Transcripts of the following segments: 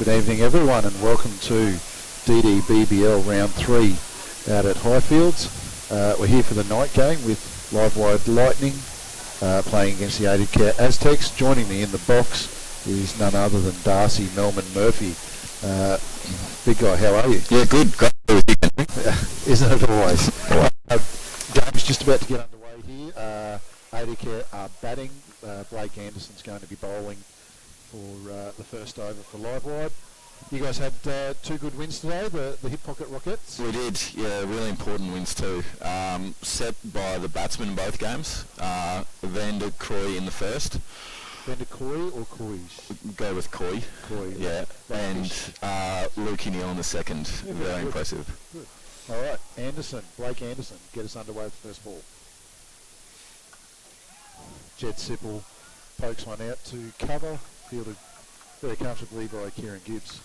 Good evening everyone and welcome to DDBBL round 3 out at Highfields. We're here for the night game with Livewired Lightning playing against the Aidacare Azrecs. Joining me in the box is none other than Darcy Melman Murphy. Big guy, how are you? Yeah, good. Great. Isn't it always? Game's just about to get underway here. Aidacare are batting. Blake Anderson's going to be bowling for the first over for Livewired. You guys had 2 good wins today, the Hip Pocket Rockets. We did, yeah, really important wins too. Set by the batsmen in both games. Vander Croy in the first. Vander Croy or Croy? Go with Coy. Croy, yeah. And Lukey Neal in the second. Yeah, very good. impressive. Good. All right, Blake Anderson, get us underway with the first ball. Jed Sipple pokes one out to cover, fielded very comfortably by Kieran Gibbs.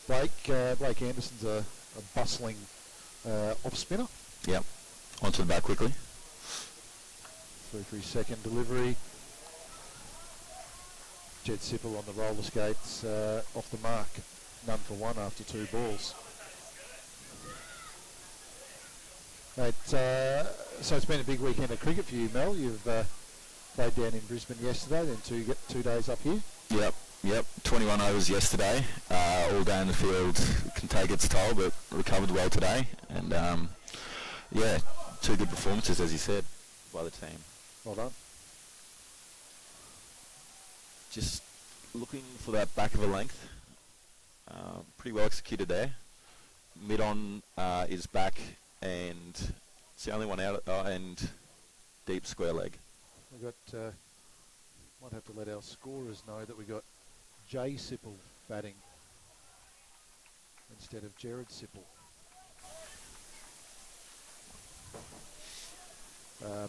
Blake Anderson's a bustling off spinner. Yep. Onto the back quickly. Through for his second delivery. Jed Sipple on the roller skates off the mark. None for one after 2 balls. So it's been a big weekend of cricket for you, Mel. You've played down in Brisbane yesterday, then 2 days up here. Yep. 21 overs yesterday. All day in the field can take its toll, but recovered well today. And yeah, 2 good performances, as you said, by the team. Well done. Just looking for that back of a length. Pretty well executed there. Mid-on is back, and it's the only one out, and deep square leg. We got. Might have to let our scorers know that we got Jay Sipple batting instead of Jared Sipple.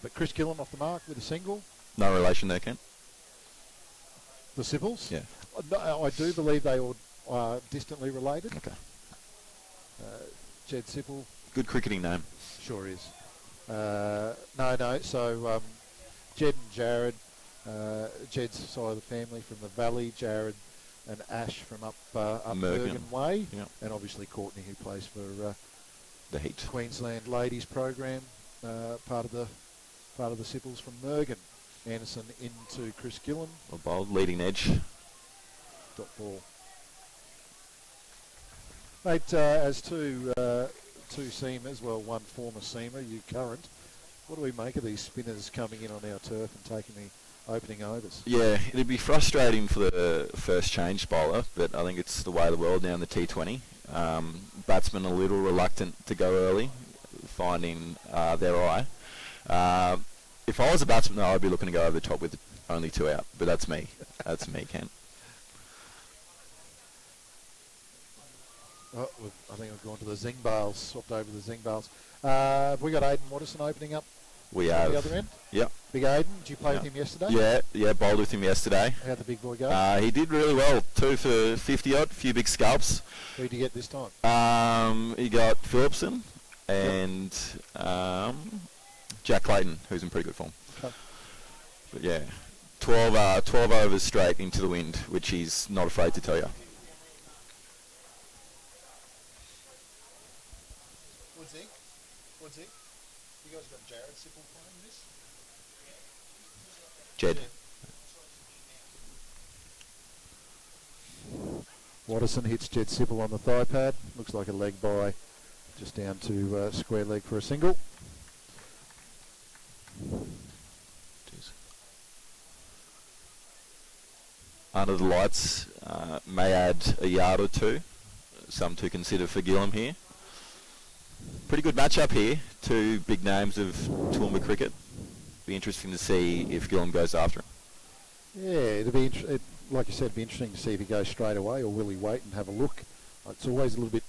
But Chris Gillen off the mark with a single. No relation there, Ken? The Sipples? Yeah. I do believe they are distantly related. Okay. Jed Sipple. Good cricketing name. Sure is. No. So Jed and Jared. Jed's side of the family from the Valley. Jared and Ash from up Mergen Way. Yep. And obviously Courtney, who plays for The Heat. Queensland ladies program. Part of the Sipples from Mergen. Anderson into Chris Gillen. A bold leading edge. Dot ball. Mate, as two seamers, well, one former seamer, you current. What do we make of these spinners coming in on our turf and taking the opening overs? Yeah, it'd be frustrating for the first change bowler, but I think it's the way of the world now in the T20. Batsmen a little reluctant to go early, finding their eye. If I was a batsman, though, I'd be looking to go over the top with only 2 out, but that's me. That's me, Ken. Oh, I think we've gone to the Zing bales, swapped over the Zing bales. Have we got Aidan Watterson opening up We on have. the other end? Yep. Big Aidan, did you play Yep. with him yesterday? Yeah, bowled with him yesterday. How'd the big boy go? He did really well. 2 for 50 odd, a few big scalps. Who did you get this time? He got Phillipson and Jack Clayton, who's in pretty good form. Okay. But yeah, 12 overs straight into the wind, which he's not afraid to tell you. What's he? You guys got Jared Sipple playing this? Jed. Watterson hits Jed Sipple on the thigh pad. Looks like a leg by, just down to square leg for a single. Under the lights, may add a yard or 2. Some to consider for Gillam here. Pretty good matchup here. 2 big names of Toowoomba cricket. Be interesting to see if Gillam goes after him. Yeah, it'll be like you said, it'd be interesting to see if he goes straight away or will he wait and have a look. It's always a little bit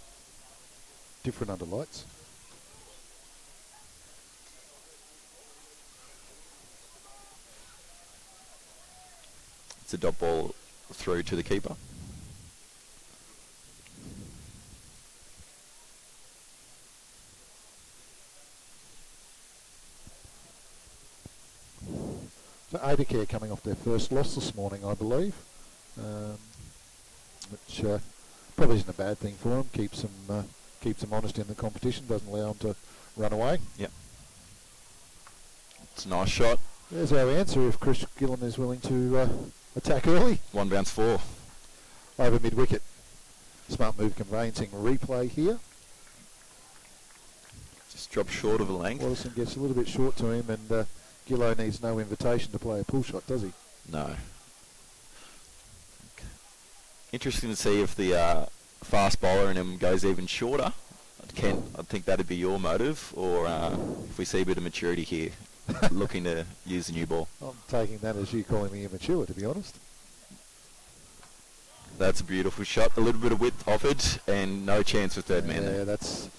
different under lights. It's a dot ball through to the keeper. So Aidacare coming off their first loss this morning, I believe, which probably isn't a bad thing for them. Keeps them honest in the competition. Doesn't allow them to run away. Yep. It's a nice shot. There's our answer if Chris Gillam is willing to attack early. 1 bounce 4. Over mid-wicket. Smart move conveyancing replay here. Just drops short of the length. Waterson gets a little bit short to him, and Gillo needs no invitation to play a pull shot, does he? No. Interesting to see if the fast bowler in him goes even shorter. I think that'd be your motive, or if we see a bit of maturity here, looking to use the new ball. I'm taking that as you calling me immature, to be honest. That's a beautiful shot. A little bit of width offered, and no chance for third man there. Yeah, that's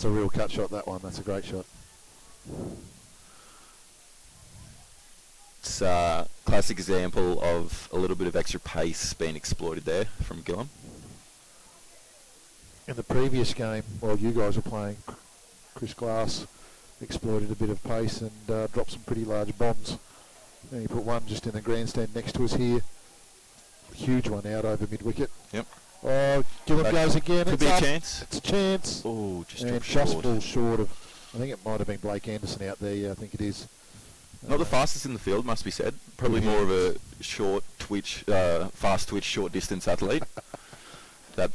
a real cut shot, that one. That's a great shot. It's a classic example of a little bit of extra pace being exploited there from Gillam. In the previous game, while you guys were playing, Chris Glass exploited a bit of pace and dropped some pretty large bombs. And he put one just in the grandstand next to us here. Huge one out over mid-wicket. Yep. Oh, Gillam goes again. Could It's be up. a chance. It's a chance. Oh, just And dropped just short. falls short of, I think it might have been Blake Anderson out there. Yeah, I think it is. Not the fastest in the field, must be said. Probably more of a short twitch, fast twitch, short distance athlete. That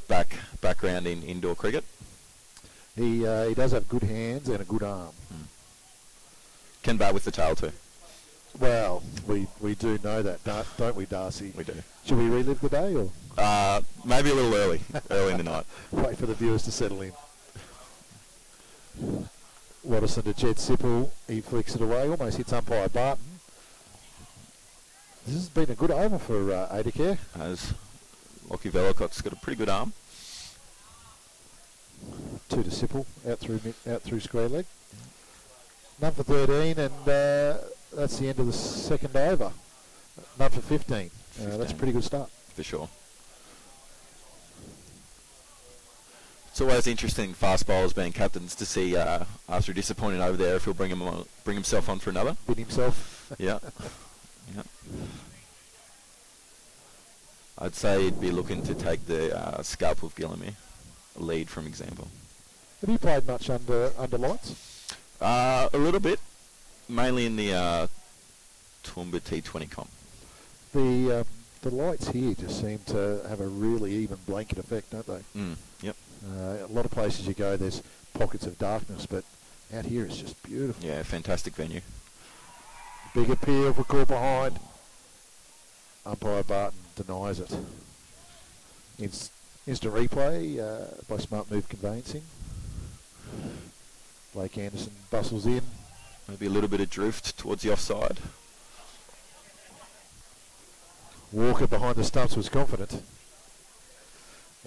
background in indoor cricket. He does have good hands and a good arm. Can bat with the tail too. Well, we do know that, don't we, Darcy? We do. Should we relive the day or Maybe a little early in the night. wait for the viewers to settle in? Watterson to Jed Sipple. He flicks it away, almost hits umpire Barton. This has been a good over for Aidacare. As Lockie Vellacott's got a pretty good arm. 2 to Sipple, out through square leg. None for 13, and that's the end of the second over. None for 15. That's a pretty good start. For sure. It's always interesting, fast bowlers being captains, to see after a disappointing over there if he'll bring himself on for another. Win himself. Yeah. Yeah. I'd say he'd be looking to take the scalp of Gillam here, a lead from example. Have you played much under lights? A little bit, mainly in the Toowoomba T20 comp. The lights here just seem to have a really even blanket effect, don't they? Yep. A lot of places you go, there's pockets of darkness, but out here it's just beautiful. Yeah, fantastic venue. Big appeal for caught behind. Umpire Barton denies it. Instant replay by smart move conveyancing. Blake Anderson bustles in. Maybe a little bit of drift towards the offside. Walker behind the stumps was confident.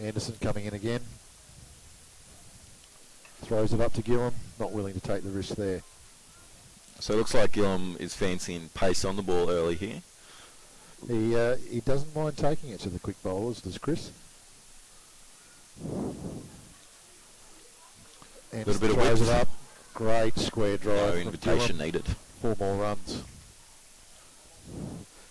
Anderson coming in again. Throws it up to Gillam. Not willing to take the risk there. So it looks like Gillam is fancying pace on the ball early here. He doesn't mind taking it to the quick bowlers, does Chris? And Little bit of throws width. it up. Great square drive. No from invitation Gillam. needed. 4 more runs.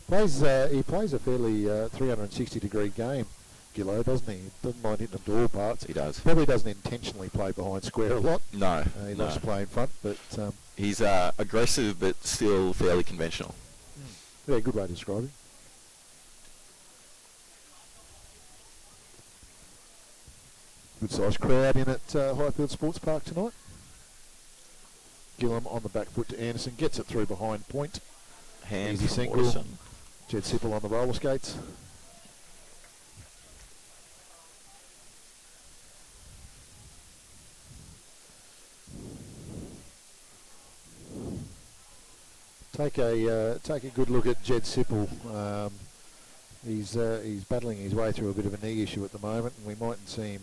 He plays a fairly 360-degree game, Gillo, doesn't he? Doesn't mind hitting the door parts. He does. Probably doesn't intentionally play behind square a lot. No. He no. loves to play in front, but He's aggressive but still fairly conventional. yeah, good way to describe him. Good sized crowd in at Highfield Sports Park tonight. Gillam on the back foot to Anderson, gets it through behind point. Hand Easy from single. Watterson. Jed Sipple on the roller skates. Take a good look at Jed Sipple. He's battling his way through a bit of a knee issue at the moment, and we mightn't see him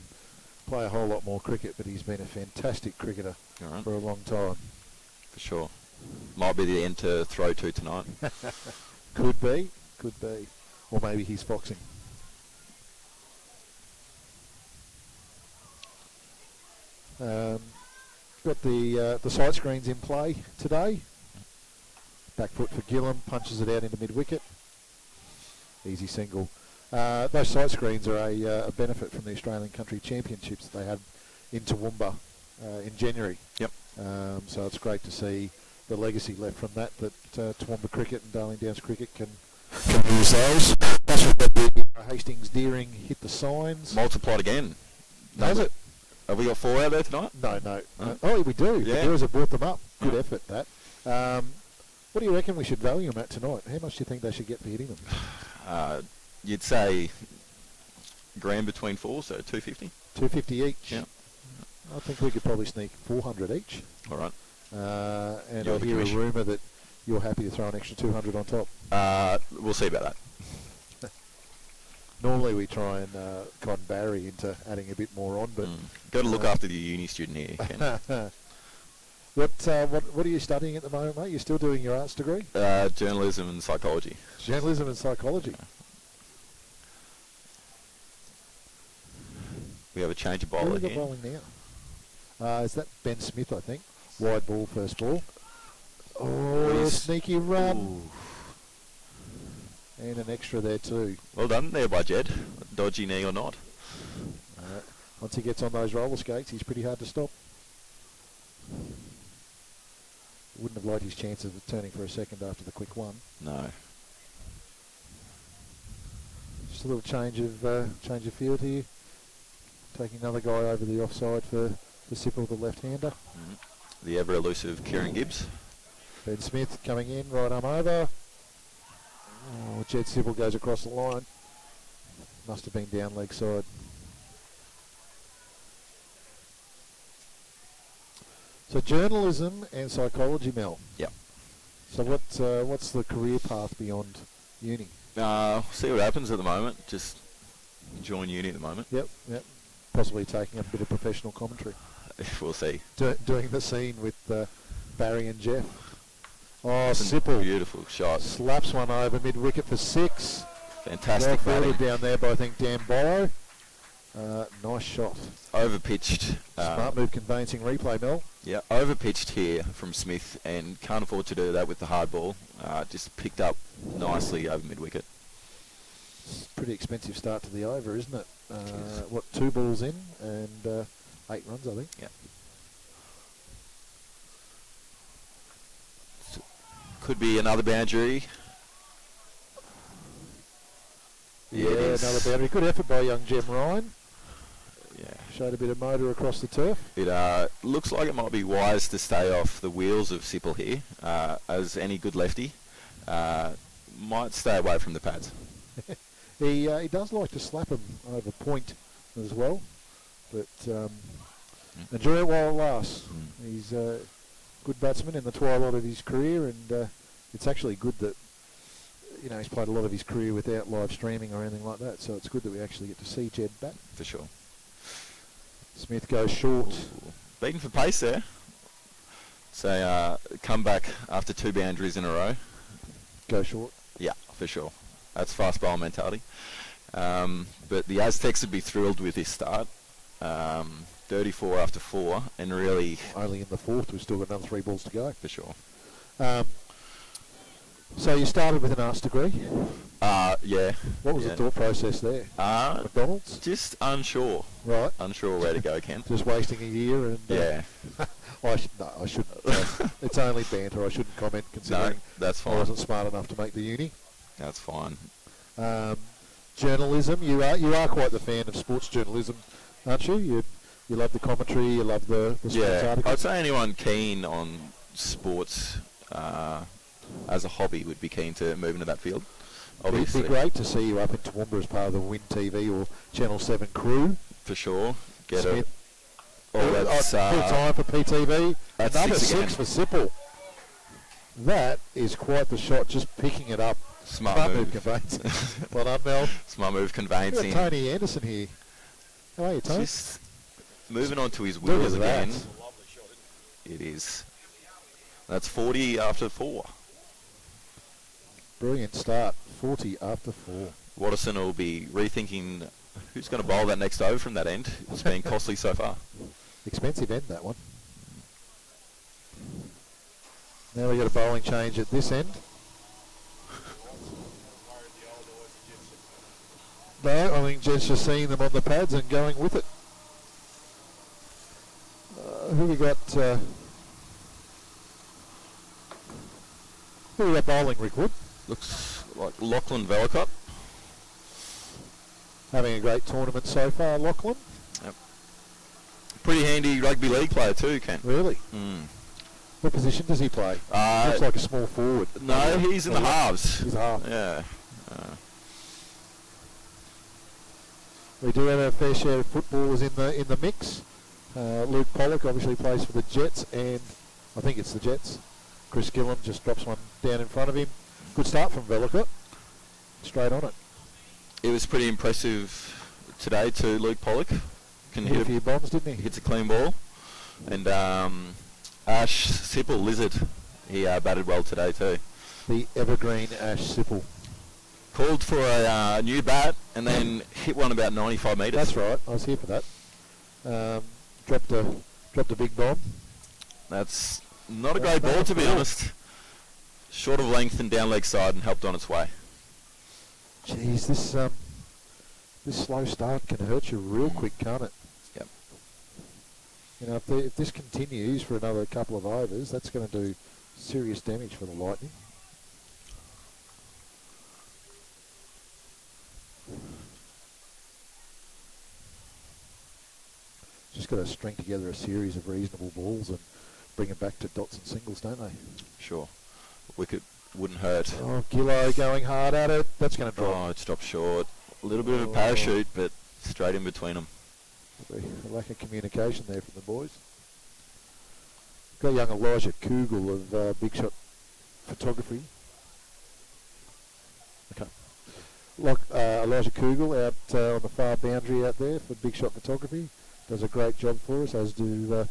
play a whole lot more cricket, but he's been a fantastic cricketer for a long time. For sure. Might be the end to throw to tonight. Could be. Or maybe he's foxing. Got the sight screens in play today. Back foot for Gillam, punches it out into mid-wicket. Easy single. Those side screens are a benefit from the Australian Country Championships that they had in Toowoomba in January. Yep. So it's great to see the legacy left from that Toowoomba cricket and Darling Downs cricket can use those. That's what the Hastings Deering hit the signs. Multiplied again. Does it? Have we got 4 out there tonight? No. Oh, we do. Yeah. The Deers have brought them up. Good effort, that. What do you reckon we should value them at tonight? How much do you think they should get for hitting them? You'd say grand between 4, so 250. 250 each. Yeah. I think we could probably sneak 400 each. All right. And You're I the hear a commission. rumour that you're happy to throw an extra 200 on top. We'll see about that. Normally we try and con Barry into adding a bit more on, but Got to look after the uni student here, Ken. what are you studying at the moment, mate? You're still doing your arts degree? Journalism and psychology. Journalism and psychology. We have a change of Who bowler have you here. got bowling now? Is that Ben Smith, I think? Wide ball, first ball. Oh, sneaky run. Ooh. And an extra there too. Well done there by Jed. Dodgy knee or not. Once he gets on those roller skates, he's pretty hard to stop. Wouldn't have liked his chances of turning for a second after the quick one. No. Just a little change of field here. Taking another guy over the offside for Sipple, the left-hander. The ever elusive Kieran Gibbs. Ben Smith coming in, right arm over. Oh, Jed Sipple goes across the line. Must have been down leg side. So journalism and psychology, Mel. Yep. So what's the career path beyond uni? See what happens at the moment. Just enjoying uni at the moment. Yep. Possibly taking up a bit of professional commentary. We'll see. Doing the scene with Barry and Jeff. Oh, That's a Sipple. beautiful shot. Slaps one over mid-wicket for 6. Fantastic Well batting. fielded down there by, I think, Dan Borrow. Nice shot. Overpitched. Smart move conveyancing replay, Mel. Yeah, overpitched here from Smith and can't afford to do that with the hard ball. Just picked up nicely over mid-wicket. Pretty expensive start to the over, isn't it? 2 balls in and 8 runs, I think. Yeah. Could be another boundary. Yeah, it is. another boundary. Good effort by young Jem Ryan. Yeah. Showed a bit of motor across the turf. It looks like it might be wise to stay off the wheels of Sipple here, as any good lefty. Might stay away from the pads. He does like to slap him over point as well, but enjoy it while it lasts. He's a good batsman in the twilight of his career, and it's actually good that he's played a lot of his career without live streaming or anything like that. So it's good that we actually get to see Jed bat. For sure. Smith goes short. Ooh. Beaten for pace there. So come back after 2 boundaries in a row. Go short. Yeah, for sure. That's fast bowler mentality. But the Aztecs would be thrilled with this start. 34 after 4, and really... Only in the 4th, we've still got another 3 balls to go. For sure. So you started with an arts degree. Yeah. What was the thought process there? McDonald's? Just unsure. Right. Unsure where to go, Ken. Just wasting a year and... Yeah. I shouldn't. It's only banter. I shouldn't comment considering No, that's fine. I wasn't smart enough to make the uni. That's fine. Journalism. You are quite the fan of sports journalism, aren't you? You love the commentary. You love the sports articles. I'd say anyone keen on sports as a hobby would be keen to move into that field. Obviously. It'd be great to see you up in Toowoomba as part of the Win TV or Channel 7 crew. For sure. Get Smith. that's full time for PTV. That's Another 6 for Sipple. That is quite the shot, just picking it up. Smart move. Conveyancing. Well done, Mel. Smart move We've conveyancing. got Tony Anderson here. How are you, Tony? Just moving on to his Look wheels at that. again. It is. That's 40 after 4. Brilliant start. 40 after 4. Watterson will be rethinking who's going to bowl that next over from that end. It's been costly so far. Expensive end, that one. Now we got a bowling change at this end. No, I think Jed's just seeing them on the pads and going with it. Who we got? Who we got bowling, Rickwood? Looks like Lachlan Velicott. Having a great tournament so far, Lachlan. Yep. Pretty handy rugby league player too, Ken. Really? What position does he play? Looks like a small forward. No, he's in the halves. He's a half. Yeah. We do have a fair share of footballers in the mix. Luke Pollock obviously plays for the Jets, and I think it's the Jets. Chris Gillam just drops one down in front of him. Good start from Velicott. Straight on it. It was pretty impressive today too, Luke Pollock. Can Hit a few bombs, didn't he? Hits a clean ball. And Ash Sipple, Lizard, he batted well today too. The evergreen Ash Sipple. Called for a new bat and then hit one about 95 metres. That's right, I was here for that. Dropped a big bomb. That's not a great ball, to be honest. Short of length and down leg side and helped on its way. Jeez, this slow start can hurt you real quick, can't it? Yep. You know, if this continues for another couple of overs, that's going to do serious damage for the Lightning. Just got to string together a series of reasonable balls and bring it back to dots and singles, don't they? Sure. Wicket wouldn't hurt. Oh, Gillo going hard at it. That's going to drop. Oh, it stopped short. A little bit of a parachute, but straight in between them. A lack of communication there from the boys. Got young Elijah Kugel of Big Shot Photography. Okay. Elijah Kugel out on the far boundary out there for Big Shot Photography. Does a great job for us, as do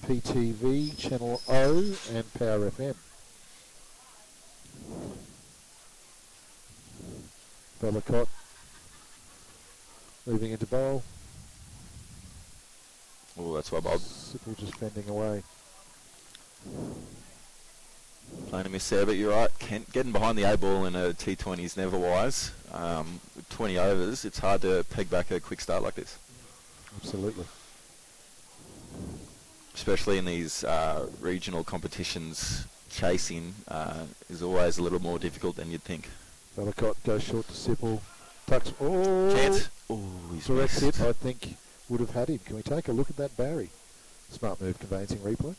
PTV, Channel O and Power FM. Velicott moving into bowl. Oh, that's well bowled. Sipple just fending away. Playing a miss there, but you're right. Kent getting behind the A ball in a T20 is never wise. With 20 overs, it's hard to peg back a quick start like this. Absolutely. Especially in these regional competitions, chasing is always a little more difficult than you'd think. Velicott goes short to Sipple. Tucks. Oh! Chance. Oh, he's direct missed. hit, I think, would have had him. Can we take a look at that, Barry? Smart move, conveyancing replay.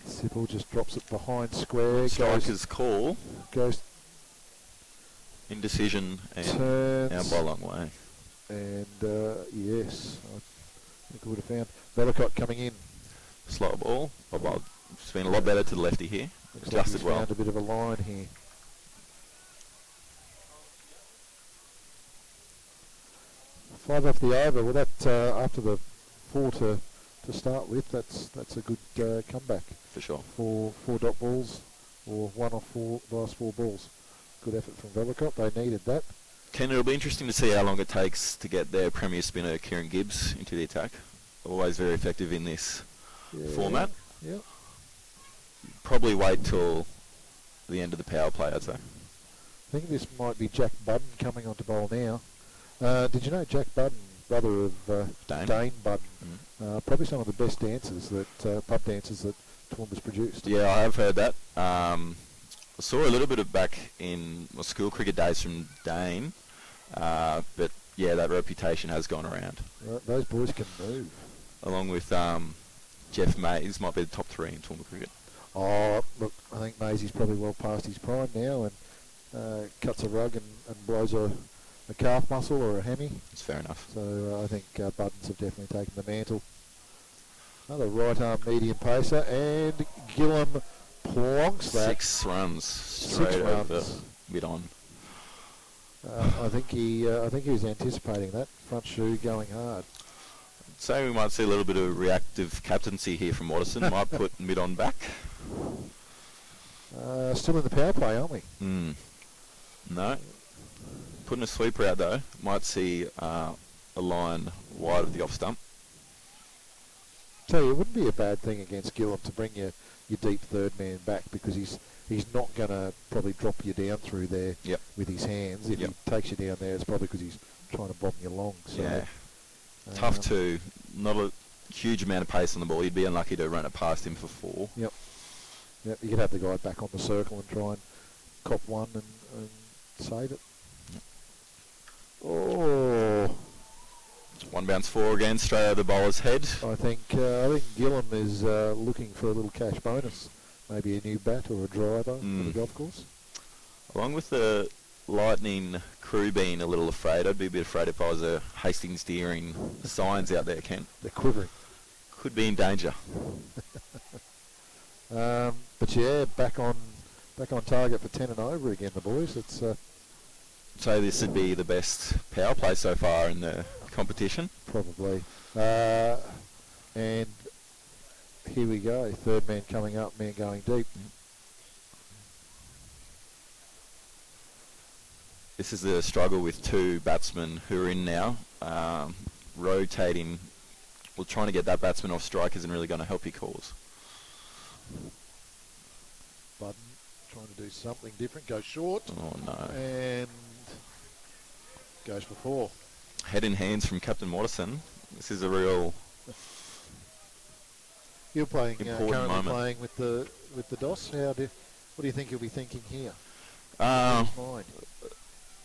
Sipple just drops it behind square. Striker's call. Goes. Indecision and Turns. out by a long way. And yes, I think I would have found Velicott coming in. Slow ball. Well, it's been a lot better to the lefty here. Looks like Adjusted he's well. found a bit of a line here. Five off the over. Well, that after the 4 to start with, that's a good comeback. For sure. 4 dot balls, or 1 off 4 last 4 balls. Good effort from Velicott. They needed that. Ken, it'll be interesting to see how long it takes to get their premier spinner Kieran Gibbs into the attack. Always very effective in this format. Yeah. Probably wait till the end of the power play, I'd say. I think this might be Jack Budden coming onto bowl now. Did you know Jack Budden, brother of Dane Budden, probably some of the best dancers pub dancers that Toowoomba's produced. Yeah, I have heard that. I saw a little bit of back in my school cricket days from Dane, but yeah, that reputation has gone around. Right, those boys can move. Along with Jeff Mays, might be the top 3 in Toowoomba cricket. Oh, look, I think Maisie's probably well past his prime now and cuts a rug and blows a calf muscle or a hammy. That's fair enough. So I think Buttons have definitely taken the mantle. Another right arm medium pacer, and Gillam plonks that. 6 runs straight over mid on. I think he was anticipating that front shoe going hard. So we might see a little bit of reactive captaincy here from Watterson. Might put mid on back. Still in the power play, aren't we? No. Putting a sweeper out though. Might see a line wide of the off stump. Tell you, it wouldn't be a bad thing against Gillum to bring your deep third man back, because he's not going to probably drop you down through there with his hands. If he takes you down there, it's probably because he's trying to bomb you long. So, yeah. Tough too. Not a huge amount of pace on the ball. You'd be unlucky to run it past him for 4. Yep. You could have the guy back on the circle and try and cop one and save it. Yep. Oh. One bounce 4 again, straight over the bowler's head. I think Gillum is looking for a little cash bonus. Maybe a new bat or a driver for the golf course. Along with the Lightning crew being a little afraid, I'd be a bit afraid if I was a Hastings Deering signs out there, Ken. They're quivering. Could be in danger. But yeah, back on target for 10 and over again, the boys. It's so this would be the best power play so far in the competition. Probably. And here we go. Third man coming up, man going deep. This is the struggle with 2 batsmen who are in now. Rotating, well, trying to get that batsman off strike isn't really going to help your cause. Budden trying to do something different, goes short. Oh no. And goes for 4. Head in hands from Captain Watterson. This is a real You're playing important currently moment. playing with the DOS. What do you think you'll be thinking here? I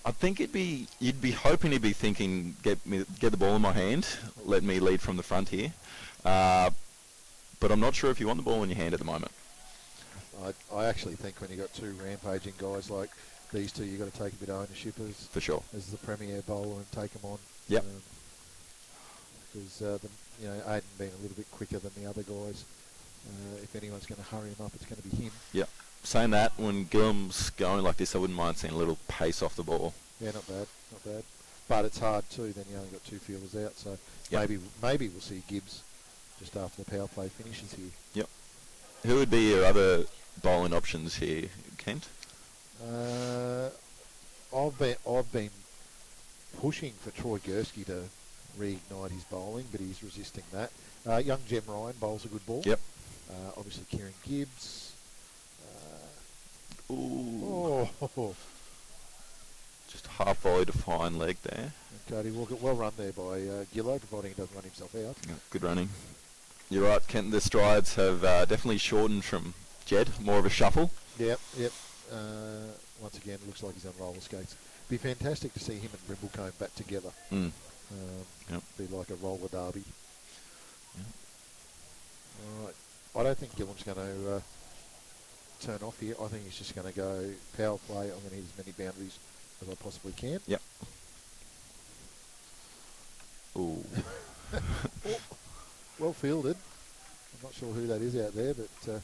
think you'd be hoping he'd be thinking, get the ball in my hand, let me lead from the front here. But I'm not sure if you want the ball in your hand at the moment. I actually think when you've got 2 rampaging guys like these two, you've got to take a bit of ownership as the premier bowler and take them on. Yep. Because Aiden being a little bit quicker than the other guys. If anyone's going to hurry him up, it's going to be him. Yep. Saying that, when Gillum's going like this, I wouldn't mind seeing a little pace off the ball. Yeah, not bad. But it's hard too. Then you only got 2 fielders out, so maybe we'll see Gibbs just after the power play finishes here. Yep. Who would be your other bowling options here, Kent? I've been pushing for Troy Gursky to reignite his bowling, but he's resisting that. Young Jem Ryan bowls a good ball. Yep. Obviously Kieran Gibbs. Ooh. Oh. Just half volley to fine leg there. And Cody Walker, well run there by Gillo, providing he doesn't run himself out. Yeah, good running. You're right, Kent. The strides have definitely shortened from Jed. More of a shuffle. Yep. Once again, looks like he's on roller skates. Be fantastic to see him and Brimblecombe back together. Be like a roller derby. Yep. All right. I don't think Gillum's going to turn off here. I think he's just going to go power play. I'm going to hit as many boundaries as I possibly can. Yep. Ooh. Well fielded. I'm not sure who that is out there, but...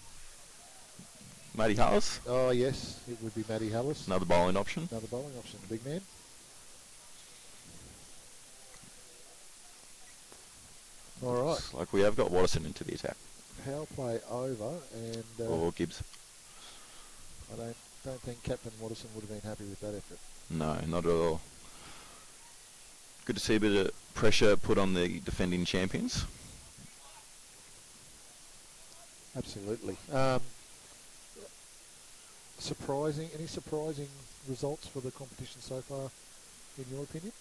Matty Harris? Oh, yes. It would be Matty Harris. Another bowling option. Another bowling option. The big man. All right. Looks like we have got Watterson into the attack. Power play over, and... or Gibbs. I don't think Captain Watterson would have been happy with that effort. No, not at all. Good to see a bit of pressure put on the defending champions. Absolutely. Any surprising results for the competition so far, in your opinion?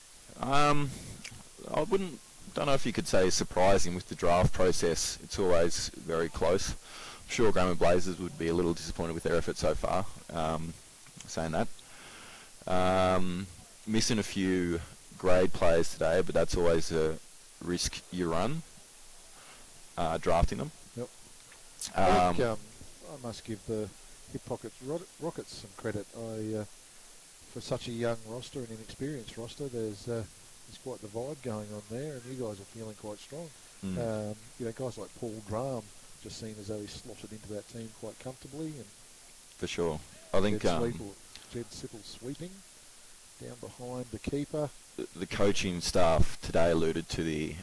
Don't know if you could say surprising with the draft process. It's always very close. I'm sure Graham and Blazers would be a little disappointed with their effort so far. Saying that. Missing a few grade players today, but that's always a risk you run, drafting them. Yep. I think I must give the Hip Pockets Rockets some credit. For such a young roster and inexperienced roster, there's quite the vibe going on there, and you guys are feeling quite strong. Guys like Paul Drum just seem as though he's slotted into that team quite comfortably. And for sure. I think Jed Sippel sweeping down behind the keeper. The coaching staff today alluded to the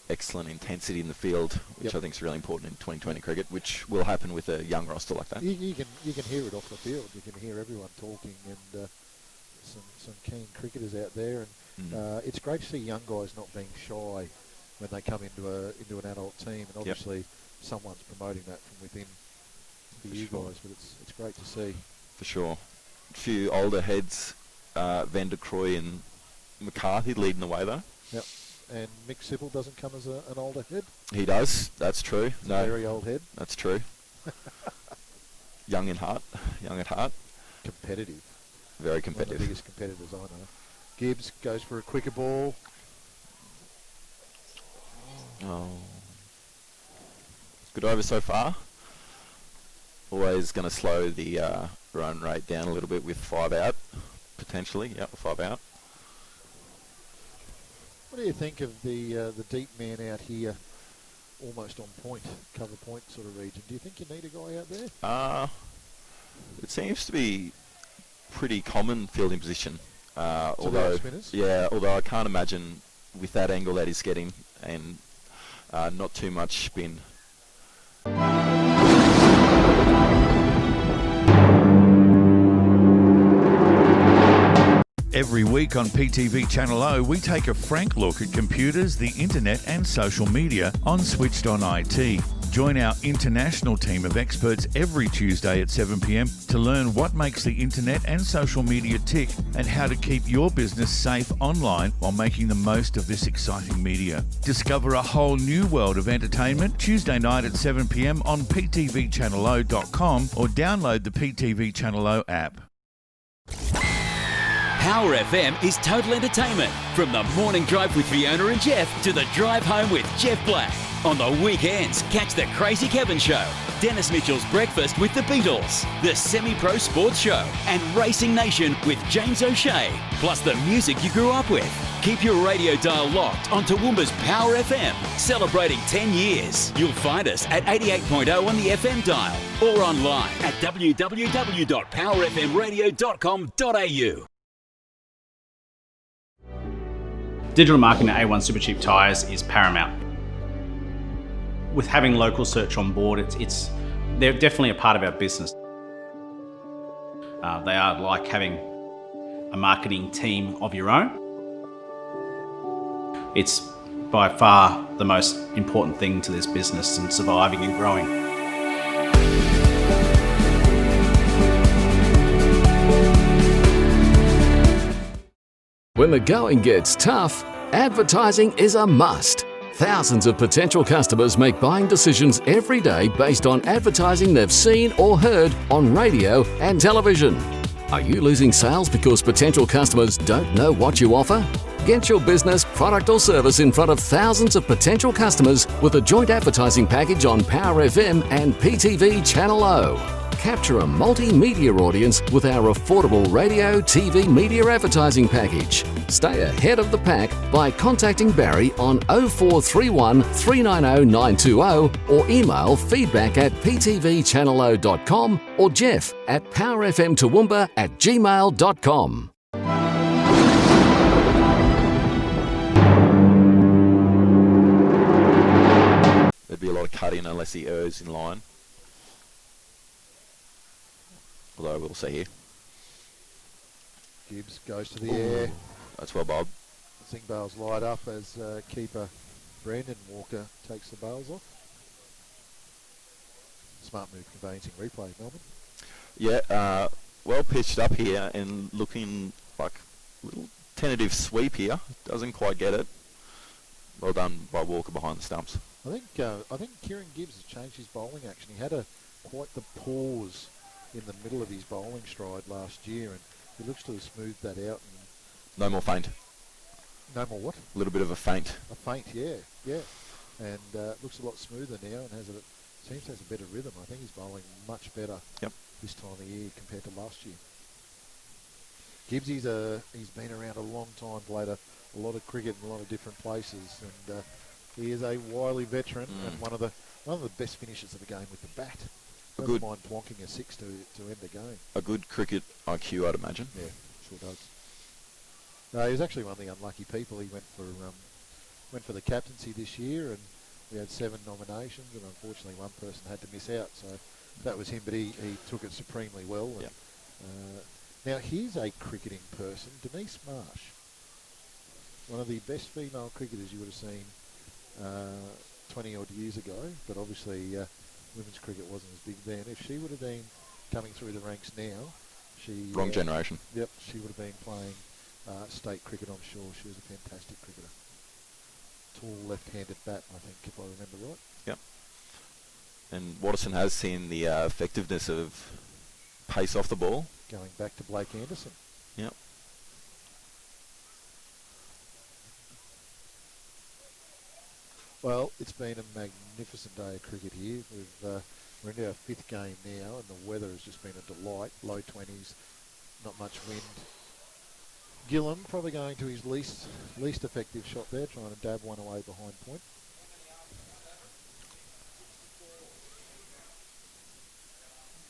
excellent intensity in the field, which I think is really important in 2020 cricket, which will happen with a young roster like that. You can hear it off the field. You can hear everyone talking, and some keen cricketers out there. And it's great to see young guys not being shy when they come into an adult team, and obviously someone's promoting that from within for you guys. But it's great to see. For sure. A few older heads, Van der Kroy and McCarthy leading the way though. Yep. And Mick Sipple doesn't come as an older head. He does. That's true. It's a very old head. That's true. Young at heart. Competitive. Very competitive. One of the biggest competitors I know. Gibbs goes for a quicker ball. Oh. Good over so far. Always going to slow the run rate down a little bit with 5 out, potentially. Yep, 5 out. What do you think of the deep man out here, almost on point, cover point sort of region? Do you think you need a guy out there? It seems to be pretty common fielding position. Although I can't imagine with that angle that he's getting and not too much spin. Every week on PTV Channel O, we take a frank look at computers, the internet and social media on Switched On IT. Join our international team of experts every Tuesday at 7 p.m. to learn what makes the internet and social media tick and how to keep your business safe online while making the most of this exciting media. Discover a whole new world of entertainment Tuesday night at 7 p.m. on ptvchannelo.com or download the PTV Channel O app. Power FM is total entertainment. From the morning drive with Fiona and Jeff to the drive home with Jeff Black. On the weekends, catch the Crazy Kevin Show, Dennis Mitchell's Breakfast with the Beatles, the Semi-Pro Sports Show, and Racing Nation with James O'Shea, plus the music you grew up with. Keep your radio dial locked on Toowoomba's Power FM, celebrating 10 years. You'll find us at 88.0 on the FM dial or online at www.powerfmradio.com.au. Digital marketing at A1 Supercheap Tyres is paramount. With having local search on board, they're definitely a part of our business. They are like having a marketing team of your own. It's by far the most important thing to this business and surviving and growing. When the going gets tough, advertising is a must. Thousands of potential customers make buying decisions every day based on advertising they've seen or heard on radio and television. Are you losing sales because potential customers don't know what you offer? Get your business, product or service in front of thousands of potential customers with a joint advertising package on Power FM and PTV Channel O. Capture a multimedia audience with our affordable radio, TV media advertising package. Stay ahead of the pack by contacting Barry on 0431 390 920 or email feedback@ptvchannelo.com or Jeff at powerfmtoowoomba@gmail.com. There'd be a lot of cutting unless he errs in line. Although we'll see here. Gibbs goes to the air. That's well, Bob. Zinc bales light up as keeper Brandon Walker takes the bales off. Smart move conveyancing replay, Melbourne. Yeah, well pitched up here and looking like a little tentative sweep here. Doesn't quite get it. Well done by Walker behind the stumps. I think Kieran Gibbs has changed his bowling action. He had quite the pause in the middle of his bowling stride last year, and he looks to have smoothed that out. And no more feint. No more what? A little bit of a feint. A feint, yeah. And looks a lot smoother now and seems to have a better rhythm. I think he's bowling much better this time of year compared to last year. Gibbs, he's been around a long time, played a lot of cricket in a lot of different places, and he is a wily veteran and one of the best finishers of the game with the bat. Never mind plonking a six to end the game. A good cricket IQ, I'd imagine. Yeah, sure does. He was actually one of the unlucky people. He went for the captaincy this year, and we had 7 nominations, and unfortunately one person had to miss out. So that was him, but he took it supremely well. And, now here's a cricketing person, Denise Marsh, one of the best female cricketers you would have seen 20 odd years ago, but obviously women's cricket wasn't as big then. If she would have been coming through the ranks now, she Wrong generation. Yep, she would have been playing state cricket. I'm sure she was a fantastic cricketer. Tall left-handed bat, I think, if I remember right. Yep. And Watterson has seen the effectiveness of pace off the ball. Going back to Blake Anderson. Yep. Well, it's been a magnificent day of cricket here. We're into our 5th game now, and the weather has just been a delight. Low 20s, not much wind. Gillam probably going to his least effective shot there, trying to dab one away behind point.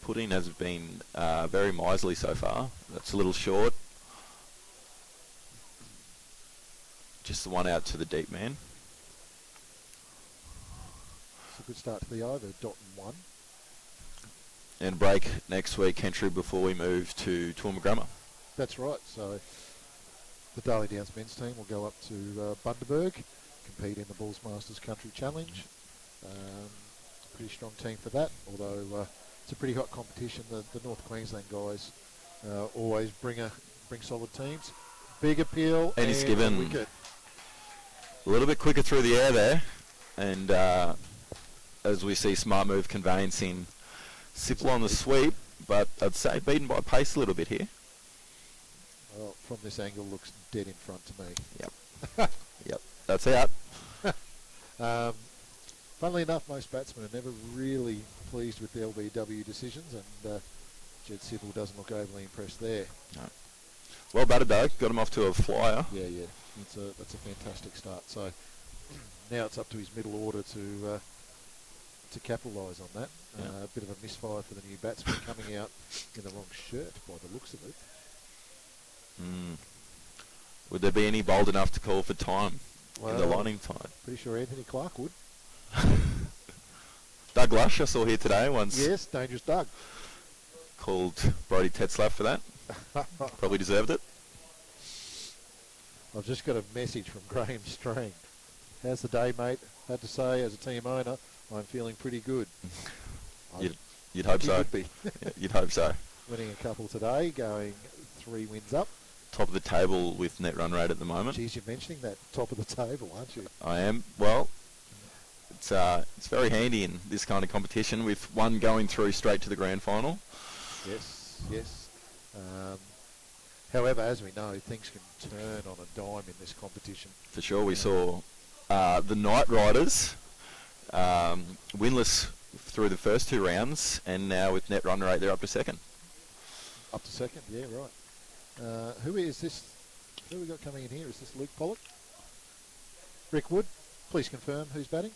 Pudding has been very miserly so far. That's a little short. Just the one out to the deep man. It's a good start to the over, dot and 1. And break next week, Kentry, before we move to Toowoomba. That's right. So the Darley Downs men's team will go up to Bundaberg, compete in the Bulls Masters Country Challenge. Pretty strong team for that, although it's a pretty hot competition. The North Queensland guys always bring solid teams. Big appeal, and he's given wicket. A little bit quicker through the air there, and as we see, smart move conveyancing. Sipple on the sweep, but I'd say beaten by pace a little bit here. Well, from this angle, looks dead in front to me. Yep. Yep, that's out. Funnily enough, most batsmen are never really pleased with the LBW decisions, and Jed Sipple doesn't look overly impressed there. No. Well batted though, got him off to a flyer. Yeah. That's a fantastic start. So now it's up to his middle order to capitalise on that. A bit of a misfire for the new batsman coming out in the wrong shirt by the looks of it. Would there be any bold enough to call for time in the Lightning side? Pretty sure Anthony Clark would. Doug Lush, I saw here today once. Yes, Dangerous Doug. Called Brodie Tetzlaff for that. Probably deserved it. I've just got a message from Graham Strang. How's the day, mate? Had to say, as a team owner, I'm feeling pretty good. You'd hope so. Would be. Yeah, you'd hope so. Winning a couple today, going 3 wins up. Top of the table with net run rate at the moment. Geez, you're mentioning that top of the table, aren't you? I am. Well, it's very handy in this kind of competition with one going through straight to the grand final. Yes. However, as we know, things can turn on a dime in this competition. For sure, we saw the Knight Riders winless through the first 2 rounds, and now with net run rate, they're up to second. Up to second, yeah, right. Who is this? Who we got coming in here? Is this Luke Pollock? Rick Wood? Please confirm who's batting.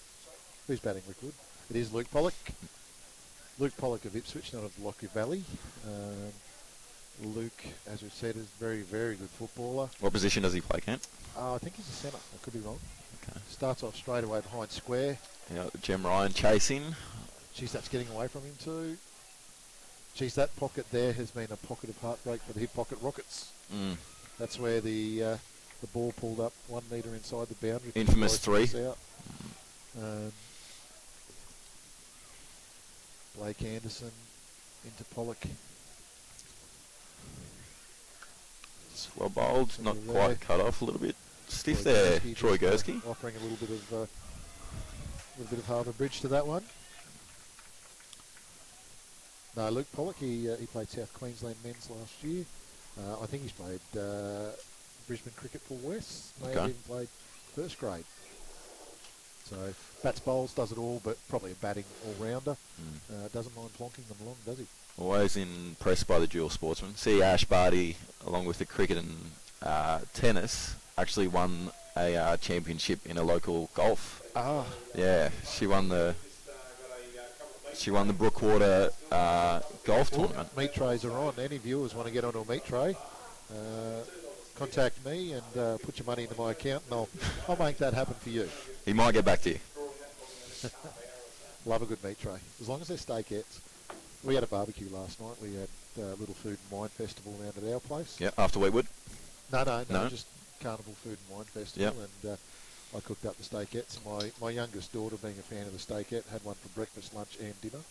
Who's batting, Rick Wood? It is Luke Pollock. Luke Pollock of Ipswich, not of Lockyer Valley. Luke, as we've said, is a very, very good footballer. What position does he play, Kent? I think he's a centre. I could be wrong. Okay. Starts off straight away behind square. Yeah, Jem Ryan chasing. Geez, that's getting away from him too. Geez, that pocket there has been a pocket of heartbreak for the hip pocket Rockets. That's where the ball pulled up 1 metre inside the boundary. Infamous 3. Out. Blake Anderson into Pollock. It's well bowled, not quite cut off, a little bit stiff there. Troy Gursky offering a little bit of Harbour Bridge to that one. No, Luke Pollock, he played South Queensland men's last year. I think he's played Brisbane cricket for West. May have even played first grade. So bats, bowls, does it all, but probably a batting all-rounder. Doesn't mind plonking them along, does he? Always impressed by the dual sportsman. See Ash Barty, along with the cricket and tennis, actually won a championship in a local golf. Yeah, she won the Brookwater golf tournament. Meat trays are on. Any viewers want to get onto a meat tray, contact me and put your money into my account, and I'll make that happen for you. He might get back to you. Love a good meat tray, as long as they're steakettes. We had a barbecue last night. We had a little food and wine festival around at our place. Yeah, after Wheatwood. No, just Carnival Food and Wine Festival. Yep. And I cooked up the steakettes. My youngest daughter, being a fan of the steakette, had one for breakfast, lunch and dinner.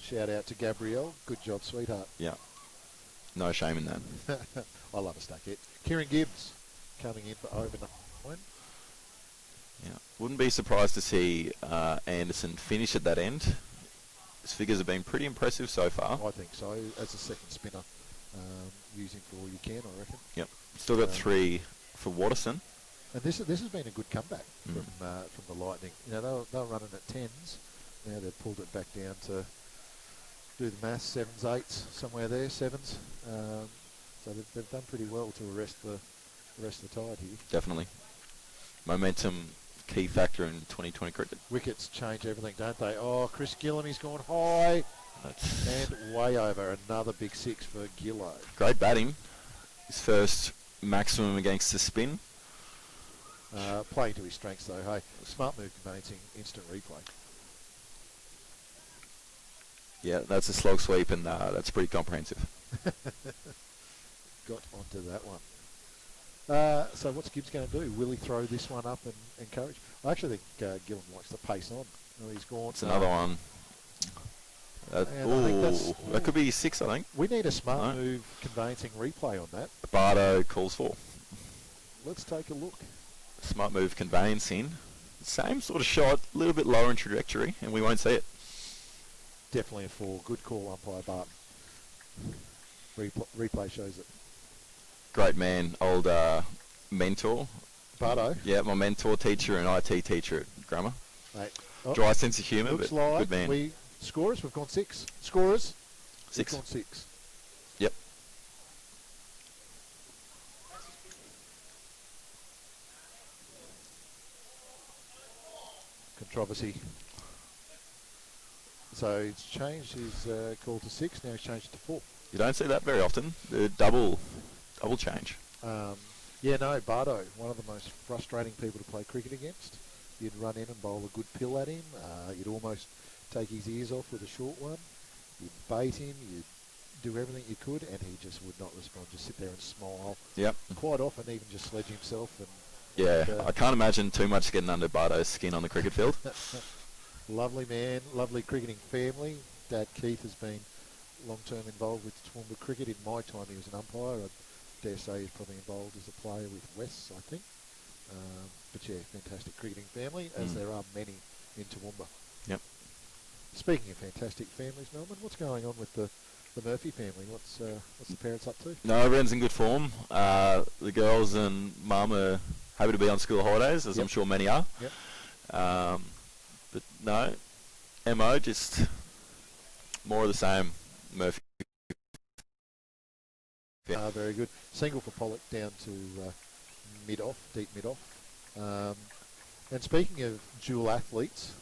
Shout out to Gabrielle. Good job, sweetheart. Yeah. No shame in that. I love a steakette. Kieran Gibbs coming in for over 9. Yeah. Wouldn't be surprised to see Anderson finish at that end. His figures have been pretty impressive so far. I think so. As a second spinner, using for all you can, I reckon. Yep. Still got 3 for Watterson. And this has been a good comeback from the Lightning. You know, they were running at 10s. Now they've pulled it back down to, do the maths, 7s, 8s, somewhere there, 7s. So they've done pretty well to arrest the tide here. Definitely. Momentum, key factor in 2020 cricket. Wickets change everything, don't they? Oh, Chris Gillam, he's gone high. And way over. Another big 6 for Gillo. Great batting. His first maximum against the spin. Playing to his strengths though, hey. Smart move conveyancing, instant replay. Yeah, that's a slog sweep, and that's pretty comprehensive. Got onto that one. So what's Gibbs going to do? Will he throw this one up and encourage? I actually think Gillam likes to pace on. Oh, he's gone. It's another one. That could be 6, I think. We need a smart move conveyancing replay on that. Bardo calls for. Let's take a look. Smart move conveyancing. Same sort of shot, a little bit lower in trajectory, and we won't see it. Definitely a 4. Good call, umpire Barton. Replay shows it. Great man, old mentor. Bardo? Yeah, my mentor, teacher, and IT teacher at grammar. Mate. Dry sense of humour, Looks but like good man. Scorers, we've gone 6. Scorers? 6. We've gone 6. Yep. Controversy. So he's changed his call to 6. Now he's changed it to 4. You don't see that very often. The double change. Yeah, no, Bardo, one of the most frustrating people to play cricket against. You'd run in and bowl a good pill at him. You'd almost take his ears off with a short one. You'd bait him. You'd do everything you could, and he just would not respond. Just sit there and smile. Yep. Quite often, even just sledge himself. And yeah, I can't imagine too much getting under Bardo's skin on the cricket field. Lovely man, lovely cricketing family. Dad Keith has been long-term involved with Toowoomba cricket. In my time, he was an umpire. I dare say he's probably involved as a player with Wes, I think. But yeah, fantastic cricketing family, as there are many in Toowoomba. Yep. Speaking of fantastic families, Melbourne, what's going on with the Murphy family? What's the parents up to? No, everyone's in good form. The girls and mum are happy to be on school holidays, as I'm sure many are. Yep. But no, MO, just more of the same. Murphy. Very good. Single for Pollock down to mid-off, deep mid-off. And speaking of dual athletes,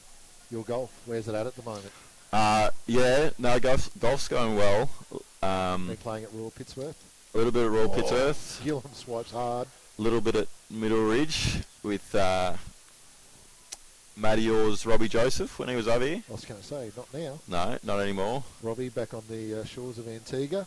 your golf, where's it at the moment? Yeah, no, golf's going well. Been playing at Royal Pittsworth? A little bit at Royal Pittsworth. Gillam swipes hard. A little bit at Middle Ridge with Matty Orr's Robbie Joseph when he was over here. I was going to say, not now. No, not anymore. Robbie back on the shores of Antigua.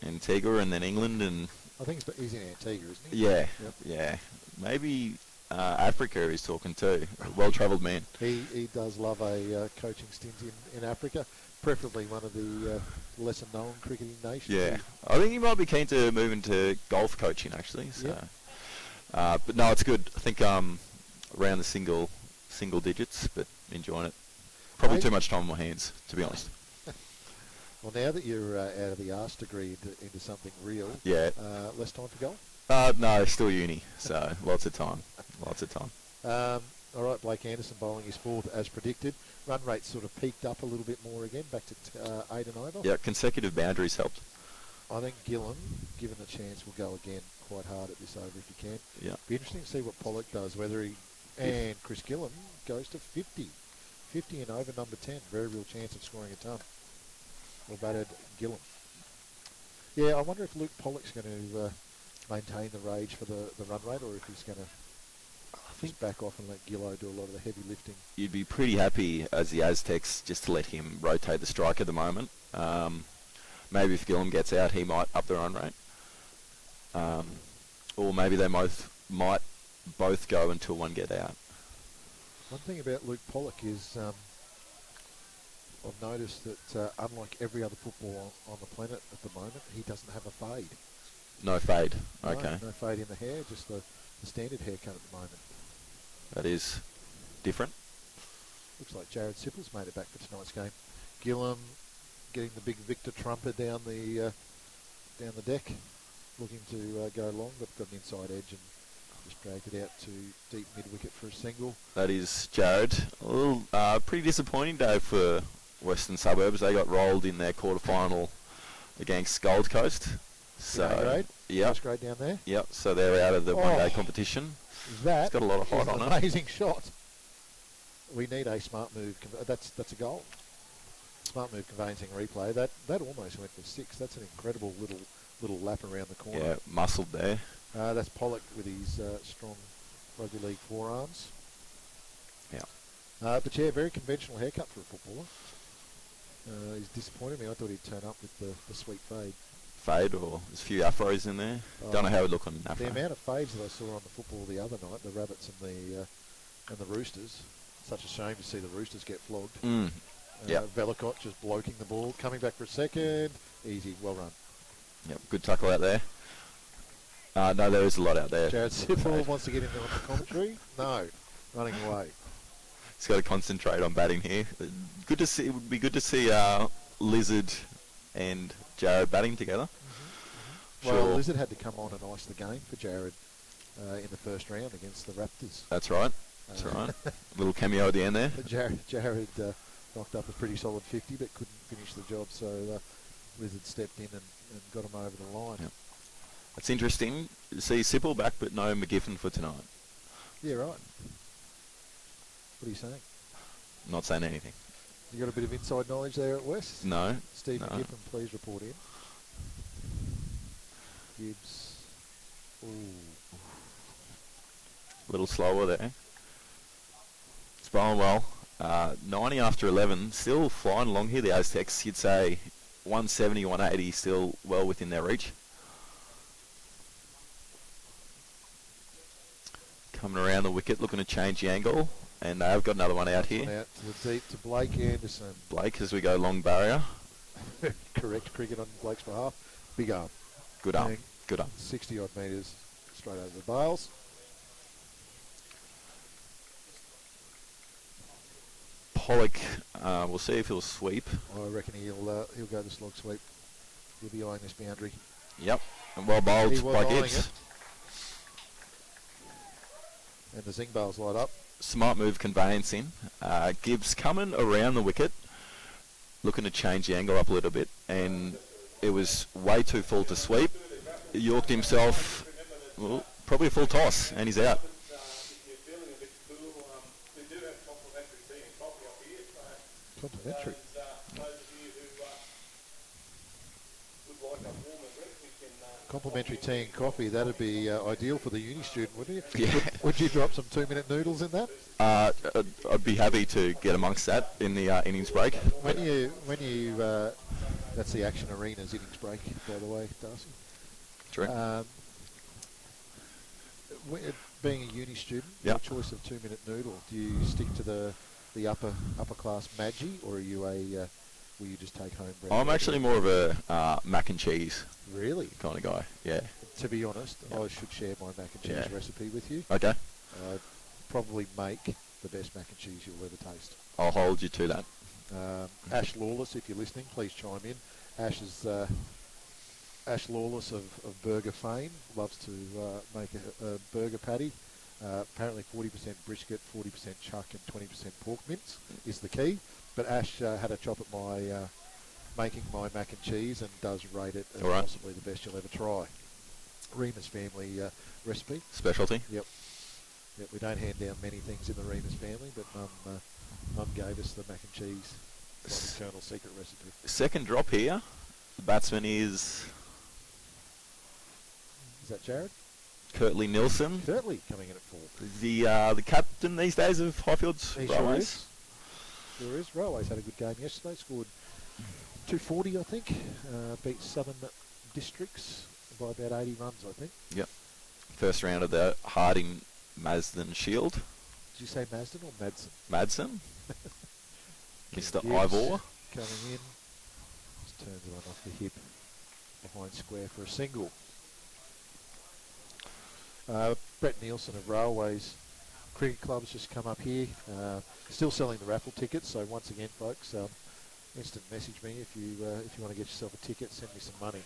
Antigua and then England and... I think he's in Antigua, isn't he? Yeah, yeah. Maybe Africa he's talking too. A well-travelled man. He does love a coaching stint in Africa, preferably one of the lesser-known cricketing nations. Yeah, I think he might be keen to move into golf coaching actually. So. Yep. But no, it's good. I think around the single digits, but enjoying it. Probably too much time on my hands, to be honest. Well, now that you're out of the arts degree into something real, less time for golf? No, still uni, so lots of time. All right, Blake Anderson bowling his 4th as predicted. Run rate sort of peaked up a little bit more again, back to 8 and over. Yeah, consecutive boundaries helped. I think Gillam, given the chance, will go again quite hard at this over if he can. Yeah. Be interesting to see what Pollock does, whether he and Chris Gillam goes to 50. 50 and over number 10. Very real chance of scoring a ton. Well batted, Gillam. Yeah, I wonder if Luke Pollock's going to maintain the rage for the run rate, or if he's going to just back off and let Gillo do a lot of the heavy lifting. You'd be pretty happy as the Aztecs just to let him rotate the strike at the moment. Maybe if Gillam gets out, he might up the run rate. Or maybe they both might both go until one get out. One thing about Luke Pollock is I've noticed that unlike every other footballer on the planet at the moment, he doesn't have a fade. No fade. No, Okay. no fade in the hair, just the standard haircut at the moment. That is different. Looks like Jared Sipple's made it back for tonight's game. Gillum getting the big Victor Trumper down the deck, looking to go long, but got an inside edge and just dragged it out to deep mid-wicket for a single. That is Jared. A little pretty disappointing day for Western Suburbs. They got rolled in their quarter-final against Gold Coast. So, grade? yep. First grade down there. Yep, so they're out of the one-day competition. That it's got a lot of height is on an it. amazing shot. We need a smart move. That's a goal. Smart move conveyancing replay. That almost went for 6. That's an incredible little lap around the corner. Yeah, muscled there. That's Pollock with his strong rugby league forearms. Yeah. But yeah, very conventional haircut for a footballer. He's disappointed me. I thought he'd turn up with the sweet fade. Fade, or there's a few afros in there. Don't know how it would look on an afro. The amount of fades that I saw on the football the other night, the Rabbits and the Roosters. Such a shame to see the Roosters get flogged. Yep. Velicott just bloking the ball, coming back for a second. Easy, well run. Yep, good tackle out there. No, there is a lot out there. Jared Sipple wants to get in there on the commentary. No, running away. He's got to concentrate on batting here. Good to see. It would be good to see Lizard and Jared batting together. Well, Sure. Lizard had to come on and ice the game for Jared in the first round against the Raptors. That's right. That's right. Little cameo at the end there. But Jared knocked up a pretty solid 50, but couldn't finish the job. So Lizard stepped in and got him over the line. Yep. It's interesting to see Sipple back, but no McGiffin for tonight. Yeah, right. What are you saying? Not saying anything. You got a bit of inside knowledge there at West? No. Steve No. McGiffin, please report in. Gibbs. Ooh. A little slower there. It's bowling well. 90 after 11. Still flying along here, the Aztecs. You'd say 170, 180 still well within their reach. Coming around the wicket, looking to change the angle. And they've got another one out here. Out to the deep to Blake Anderson. Blake as we go long barrier. Correct cricket on Blake's behalf. Big arm. Good arm. Good arm. 60 odd metres straight over the bails. Pollock, we'll see if he'll sweep. I reckon he'll go the slog sweep. He'll be eyeing this boundary. Yep. And well bowled He was by eyeing Gibbs. it. And the zing bales light up. Smart move conveyancing. Gibbs coming around the wicket, looking to change the angle up a little bit, and it was way too full to sweep. Yorked himself, well, probably a full toss, and he's out. Complimentary. Complimentary tea and coffee, that'd be ideal for the uni student, wouldn't you? Yeah. Would you drop some 2-minute noodles in that? I'd be happy to get amongst that in the innings break. When you that's the Action Arena's innings break, by the way, Darcy. True. Being a uni student, Yep. your choice of 2-minute noodle, do you stick to the upper class Maggi, or are you will you just take home bread? I'm actually more of a mac and cheese Really? kind of guy. Yeah. To be honest, I should share my mac and cheese Yeah. recipe with you. Okay. Probably make the best mac and cheese you'll ever taste. I'll hold you to that. Ash Lawless, if you're listening, please chime in. Ash Lawless of burger fame loves to make a burger patty. Apparently 40% brisket, 40% chuck and 20% pork mince is the key. But Ash had a chop at my making my mac and cheese and does rate it as All right. possibly the best you'll ever try. Remus family recipe. Specialty. Yep, we don't hand down many things in the Remus family, but Mum gave us the mac and cheese. It's like an eternal secret recipe. Second drop here. The batsman is Is that Jared? Curtly Nilsson, Curtly coming in at 4. the captain these days of Highfields He sure Railways. is. Sure is. Railways had a good game yesterday. Scored 240, I think. Beat Southern Districts by about 80 runs, I think. Yep. First round of the Harding Masden Shield. Did you say Mazden or Madsen? Madsen. Mr. Gibbs Ivor. coming in. Just turns one off the hip behind square for a single. Brett Nielsen of Railways Cricket Club's just come up here. Still selling the raffle tickets, so once again, folks, instant message me if you want to get yourself a ticket. Send me some money.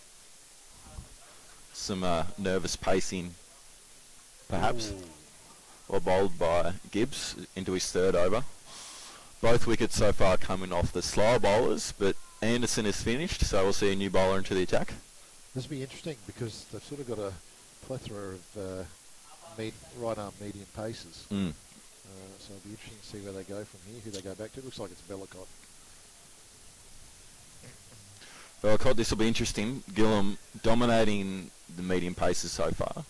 Some nervous pacing, perhaps, Ooh. or bowled by Gibbs into his third over. Both wickets so far coming off the slower bowlers, but Anderson is finished, so we'll see a new bowler into the attack. This will be interesting because they've sort of got a plethora of right arm medium paces. Mm. So it'll be interesting to see where they go from here, who they go back to. It looks like it's Bellicott. Bellicott, this will be interesting. Gillum dominating the medium paces so far.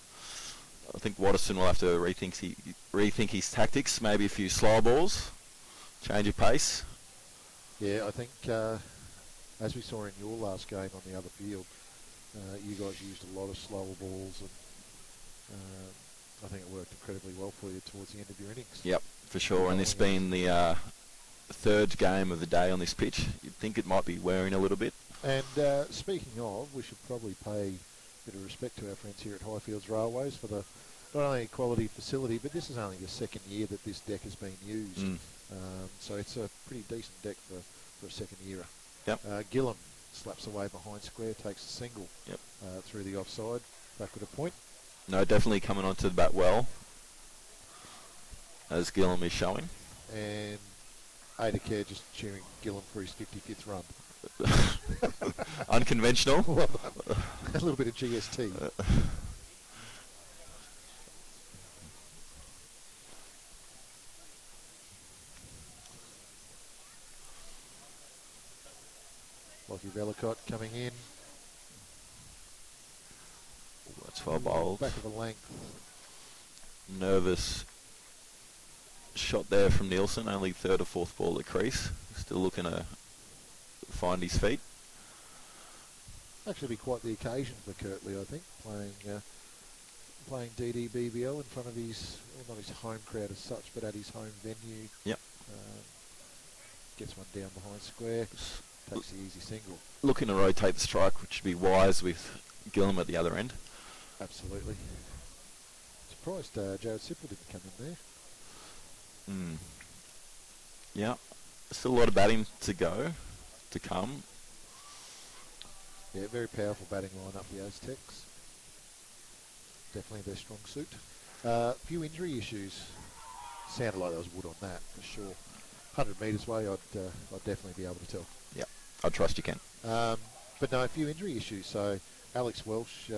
I think Watterson will have to rethink his tactics, maybe a few slow balls, change of pace. Yeah, I think as we saw in your last game on the other field, you guys used a lot of slower balls, and I think it worked incredibly well for you towards the end of your innings. Yep, for sure. And this being the third game of the day on this pitch, you'd think it might be wearing a little bit. And speaking of, we should probably pay a bit of respect to our friends here at Highfields Railways for the not only a quality facility, but this is only the second year that this deck has been used. Mm. So it's a pretty decent deck for a second year. Yep. Gillum slaps away behind square, takes a single through the offside, backward a point. No, definitely coming onto the bat well, as Gillum is showing. And Aidacare just cheering Gillum for his 55th run. Unconventional. Well, a little bit of GST. Lockie Bellicott coming in. That's well bowled. Back of the length. Nervous shot there from Nielsen, only third or fourth ball at crease. Still looking to find his feet. Actually be quite the occasion for Kirtley, I think, playing DDBBL in front of his, well, not his home crowd as such, but at his home venue. Yep. Gets one down behind square, takes the easy single. Looking to rotate the strike, which would be wise with Gillum at the other end. Absolutely. Surprised Jared Sipple didn't come in there. Mm. Yeah. Still a lot of batting to come. Yeah, very powerful batting line up the Aztecs. Definitely their strong suit. Few injury issues. Sounded like there was wood on that for sure. 100 metres away, I'd definitely be able to tell. Yeah, I trust you can. But no, a few injury issues. So Alex Welsh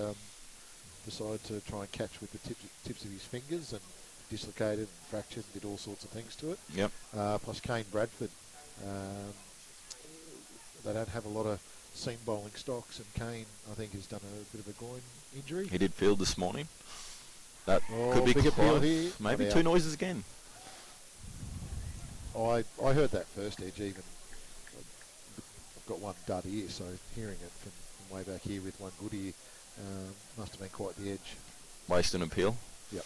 decided to try and catch with the tips of his fingers and dislocated and fractured and did all sorts of things to it. Yep. Plus Kane Bradford. They don't have a lot of seam bowling stocks, and Kane, I think, has done a bit of a groin injury. He did field this morning. That could big be appeal close. here. Maybe Not two out. noises again. I heard that first edge even. I've got one dud ear, so hearing it from way back here with one good ear must have been quite the edge. Waste and appeal. Yep.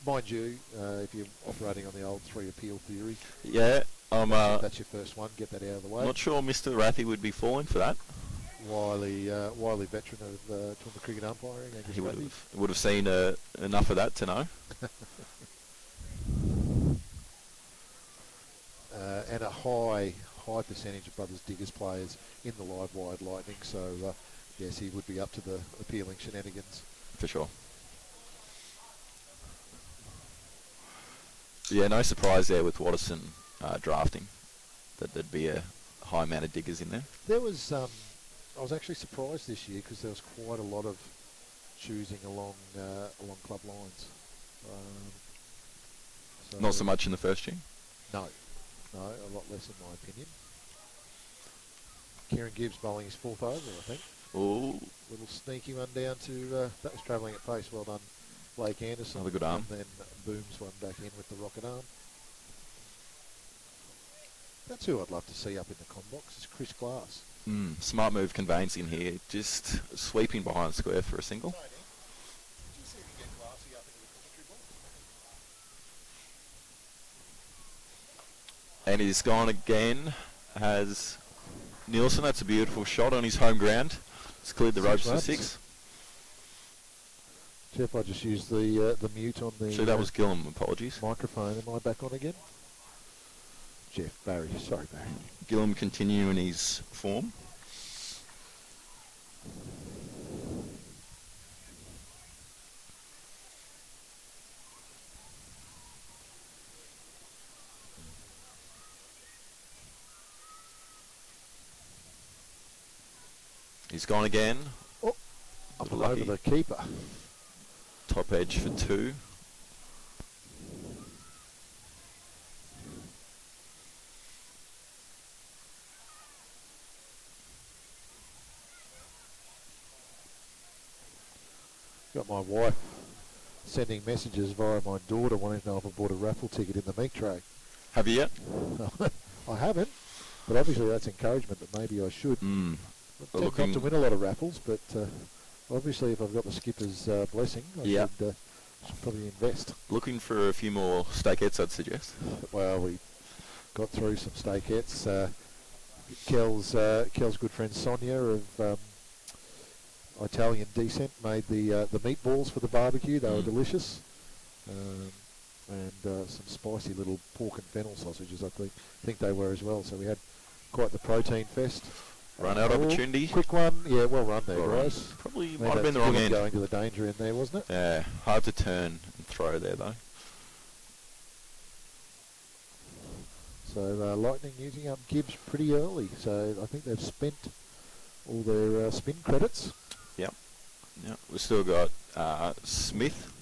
Mind you, if you're operating on the old 3 appeal theory, Yeah, I'm that's your first one. Get that out of the way. not sure Mr. Rathy would be falling for that. Wily veteran of Toowoomba cricket umpiring. Angus He Rathy. would have seen enough of that to know. And a high percentage of Brothers Diggers players in the Livewired Lightning, so yes, he would be up to the appealing shenanigans. For sure. Yeah, no surprise there with Watterson drafting that there'd be a high amount of diggers in there. There was, I was actually surprised this year because there was quite a lot of choosing along club lines. Not so much in the first year. No, a lot less in my opinion. Kieran Gibbs bowling his 4th over, I think. Ooh, Little sneaky one down to, that was travelling at pace, well done Blake Anderson. Another good arm. And then booms one back in with the rocket arm. That's who I'd love to see up in the combox, is Chris Glass. smart move conveys in here, just sweeping behind square for a single. And he's gone again. Has Nielsen. That's a beautiful shot on his home ground. It's cleared the ropes for 6. Jeff, I just used the mute on the So that was Gillum. Apologies. microphone. Am I back on again? Jeff, Barry. Sorry, Barry. Gillum continuing his form. He's gone again. Oh, up and Lucky. over the keeper. Top edge for 2. Got my wife sending messages via my daughter wanting to know if I bought a raffle ticket in the meat tray. Have you yet? I haven't, but obviously that's encouragement that maybe I should. I tend not to win a lot of raffles, but obviously if I've got the skipper's blessing, I should probably invest. Looking for a few more stakettes, I'd suggest. Well, we got through some stakettes. Kel's good friend Sonia of Italian descent made the meatballs for the barbecue. They were delicious. And some spicy little pork and fennel sausages, I think they were as well. So we had quite the protein fest. Run out opportunity. Quick one. Yeah, well run there, Well guys. run. Probably Maybe might have been the wrong end. going to the danger end there, wasn't it? Yeah, hard to turn and throw there though. So Lightning using up Gibbs pretty early. So I think they've spent all their spin credits. Yep. We've still got Smith.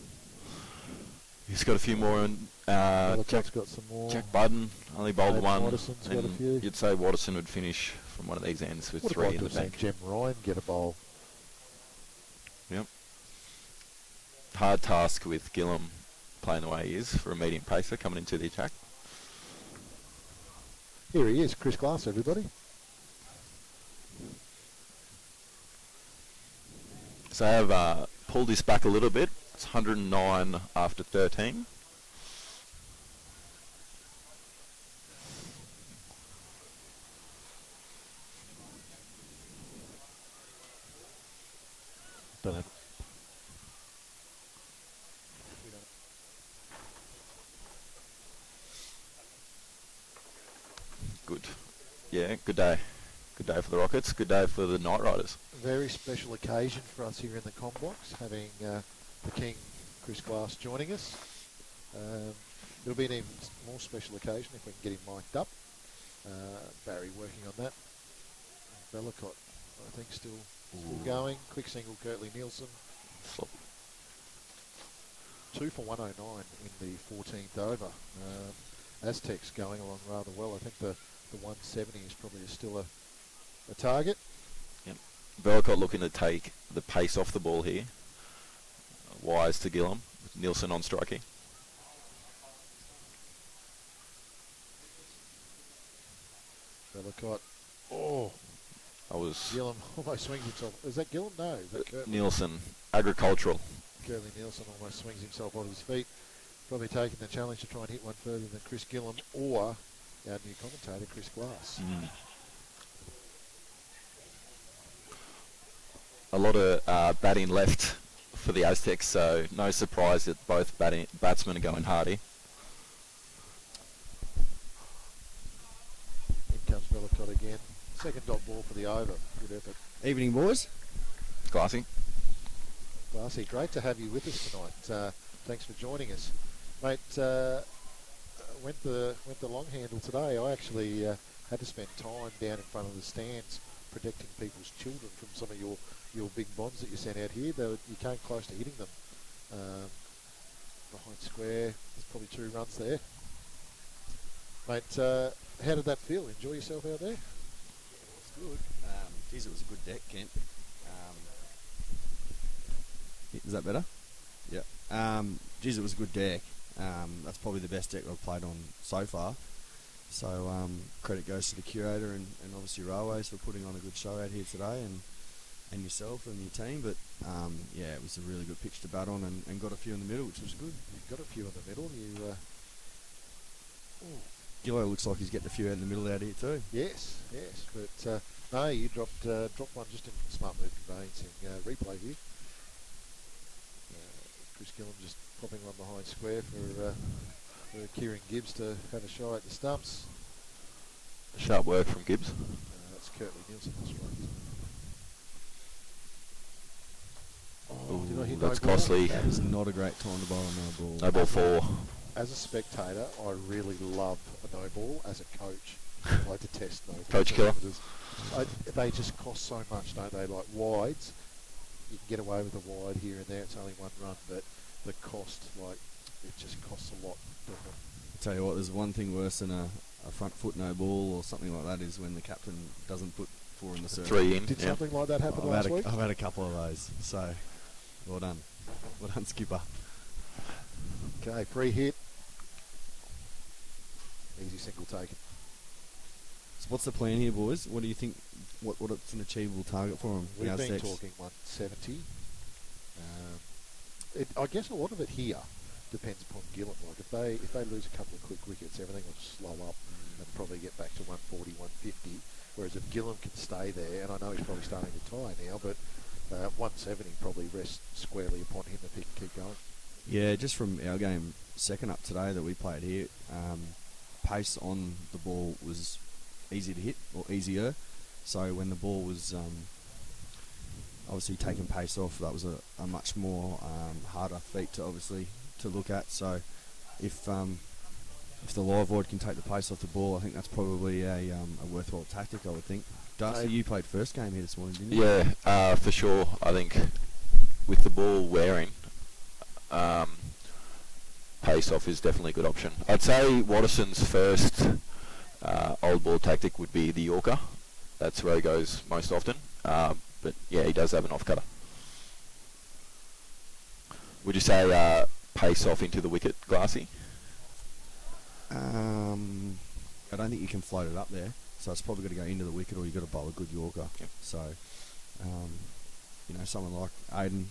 He's got a few more. And Jack's got some more. Jack Budden only bowled Dave one. Watterson's got a few. You'd say Watterson would finish from one of these ends with Would have 3 liked in to the have seen bank. Jem Ryan get a bowl. Yep. Hard task with Gillum playing the way he is for a medium pacer coming into the attack. Here he is, Chris Glass, everybody. So I have pulled this back a little bit. It's 109 after 13. Don't have. Good. Yeah, good day. Good day for the Rockets. Good day for the Knight Riders. Very special occasion for us here in the com box, having the King, Chris Glass, joining us. It'll be an even more special occasion if we can get him mic'd up. Barry working on that. Bellicott, I think, still going. Quick single, Kurtley Nielsen. Flop. 2 for 109 in the 14th over. Aztecs going along rather well. I think the 170 is probably still a target. Yep. Bellicott looking to take the pace off the ball here. Wise to Gillum. Nielsen on striking. Bellicott. Oh, I was Gillum almost swings himself. Is that Gillum? No. Is that Kurtley? Nielsen. Agricultural. Kurtley Nielsen almost swings himself on his feet. Probably taking the challenge to try and hit one further than Chris Gillum or our new commentator, Chris Glass. A lot of batting left for the Aztecs, so no surprise that both batsmen are going hard here. In comes Bellicott again. Second dot ball for the over. Good effort. Evening, boys. Classy. Glassy, great to have you with us tonight. Thanks for joining us. Mate, went the long handle today. I actually had to spend time down in front of the stands protecting people's children from some of your big bonds that you sent out here. You came close to hitting them. Behind square, there's probably 2 runs there. Mate, how did that feel? Enjoy yourself out there? It's good. Geez, it was a good deck, Kent. Is that better? Yeah. Geez, it was a good deck. That's probably the best deck I've played on so far. So credit goes to the curator and obviously Railways for putting on a good show out here today, and yourself and your team. But yeah, it was a really good pitch to bat on and got a few in the middle, which was good. You've got a few in the middle. Gillo looks like he's getting a few out in the middle out here too. Yes, but no, you dropped one just in from Smart Move Conveyancing. Replay here. Chris Gillam just popping one behind square for Kieran Gibbs to have a shy at the stumps. Sharp work from Gibbs. That's Curtly Nielsen, that's right. Ooh, did I hit that's no ball? costly. That was not a great time to bowl a no ball. No ball 4. As a spectator, I really love a no ball. As a coach, I detest no balls. Coach killer. They just cost so much, don't they? Like wides, you can get away with a wide here and there. It's only one run, but the cost, like, it just costs a lot. I tell you what, there's one thing worse than a front foot no ball or something like that is when the captain doesn't put 4 in the circle. 3 in. Did something like that happen last week? I've had a couple of those, so well done. Well done, skipper. Okay, free hit. Easy single taken. So what's the plan here, boys? What do you think? What's an achievable target for them? We've been talking 170. I guess a lot of it here depends upon Gillam. Like if they lose a couple of quick wickets, everything will slow up and probably get back to 140, 150. Whereas if Gillam can stay there, and I know he's probably starting to tire now, but 170 probably rests squarely upon him if he can keep going. Yeah, just from our game second up today that we played here, pace on the ball was easy to hit, or easier. So when the ball was obviously taking pace off, that was a much more harder feat to obviously to look at. So if the Livewired can take the pace off the ball, I think that's probably a worthwhile tactic, I would think. Darcy, you played first game here this morning, didn't you? Yeah, for sure. I think with the ball wearing, pace off is definitely a good option. I'd say Watterson's first old ball tactic would be the Yorker. That's where he goes most often. But yeah, he does have an off cutter. Would you say pace off into the wicket, Glassy? I don't think you can float it up there, so it's probably got to go into the wicket, or you've got to bowl a good Yorker. Yep. So, someone like Aiden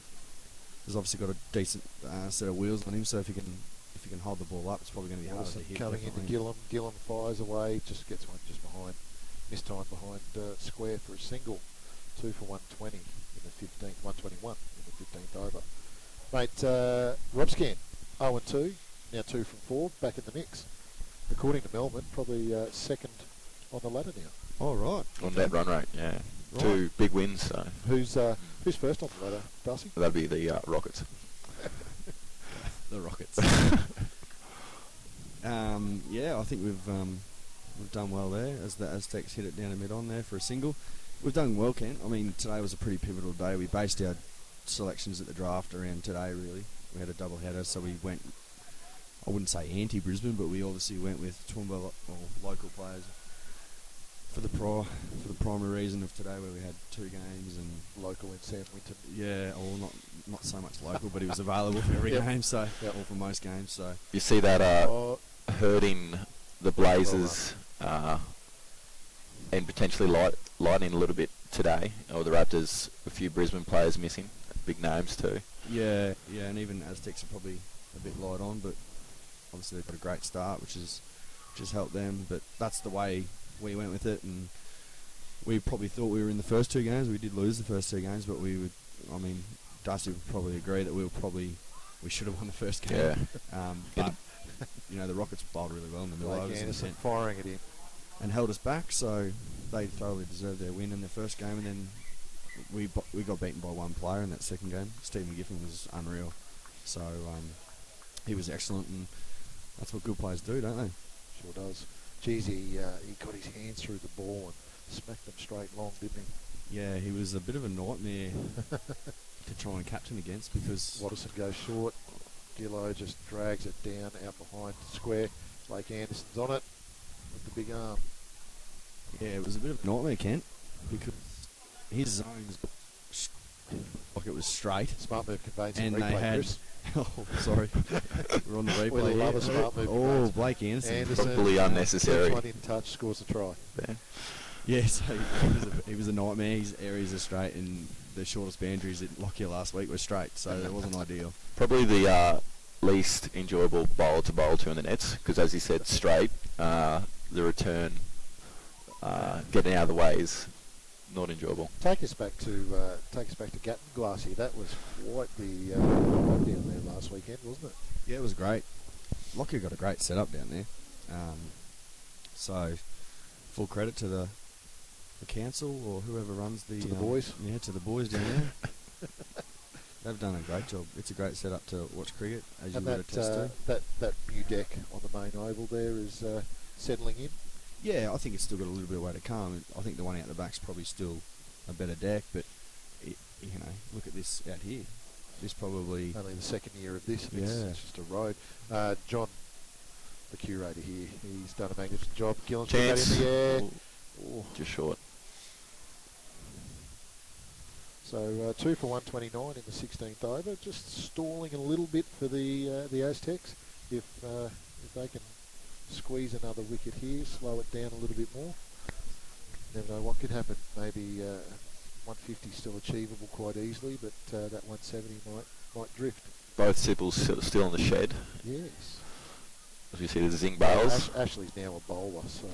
has obviously got a decent set of wheels on him. So if you can hold the ball up, it's probably going to be harder to hit. Coming into Gillam fires away, just gets one just behind, missed time behind square for a single, 2 for 120 in the 15th, 121 in the 15th over. Mate, Rob Scan, 0-2, now 2 from 4, back in the mix. According to Melbourne, probably second on the ladder now. Oh, right. On that run rate, yeah. Right. 2 big wins. So. Who's first on the ladder, Darcy? That'd be the Rockets. The Rockets. I think we've done well there as the Aztecs hit it down the mid-on there for a single. We've done well, Kent. I mean, today was a pretty pivotal day. We based our selections at the draft around today, really. We had a double header, so we went, I wouldn't say anti-Brisbane, but we obviously went with Toowoomba or local players for the primary reason of today, where we had 2 games and Local in Sam Winton. yeah, or not so much local, but he was available for every game, so or for most games. So You see that hurting the Blazers and potentially lightning a little bit today, or the Raptors, a few Brisbane players missing, big names too. yeah, and even Aztecs are probably a bit light on, but obviously they've got a great start, which has helped them. But that's the way we went with it, and we probably thought we were in the first 2 games. We did lose the first 2 games, but Darcy would probably agree that we should have won the first game. Yeah. But the Rockets bowled really well in the middle Blake overs Anderson firing it in. and held us back, so they thoroughly deserved their win in their first game. And then we got beaten by 1 player in that second game. Stephen Giffen was unreal, so he was excellent, and that's what good players do, don't they? Sure does. Geez, he got his hands through the ball and smacked them straight long, didn't he? Yeah, he was a bit of a nightmare to try and captain against, because Watterson goes short. Gillo just drags it down out behind square. Blake Anderson's on it with the big arm. yeah, it was a bit of a nightmare, Kent, because his zones like it was straight. Smart move conveyancing And replay, they had Chris. oh, sorry, we're on the replay. We love here. a smart move Oh, conveyancing. Blake Anderson. Probably unnecessary. One in touch, scores a try. Yeah. Yeah, so he was a nightmare. His areas are straight, and the shortest boundaries at Lockyer last week were straight, so it wasn't ideal. Probably the least enjoyable bowler to bowl to in the nets, because as he said, straight. the return getting out of the way is not enjoyable. Take us back to Gatton Glassy. That was quite the down there last weekend, wasn't it? Yeah, it was great. Lockyer got a great setup down there. So, full credit to the council or whoever runs the... To the boys. Yeah, to the boys down there. They've done a great job. It's a great setup to watch cricket, as you would attest to. That new deck on the main oval there is settling in. Yeah, I think it's still got a little bit of way to come. I think the one out the back's probably still a better deck, but look at this out here. This probably only the second year of this. And yeah, it's just a road. John, the curator here, he's done a magnificent job. Gillen's put that Chance. in the air. Just short. So 2 for 129 in the 16th over. Just stalling a little bit for the Aztecs. If they can squeeze another wicket here, slow it down a little bit more. Never know what could happen. Maybe 150 still achievable quite easily, but that 170 might drift. Both Sipples still in the shed. Yes. As we see the zing bales. Ashley's now a bowler, so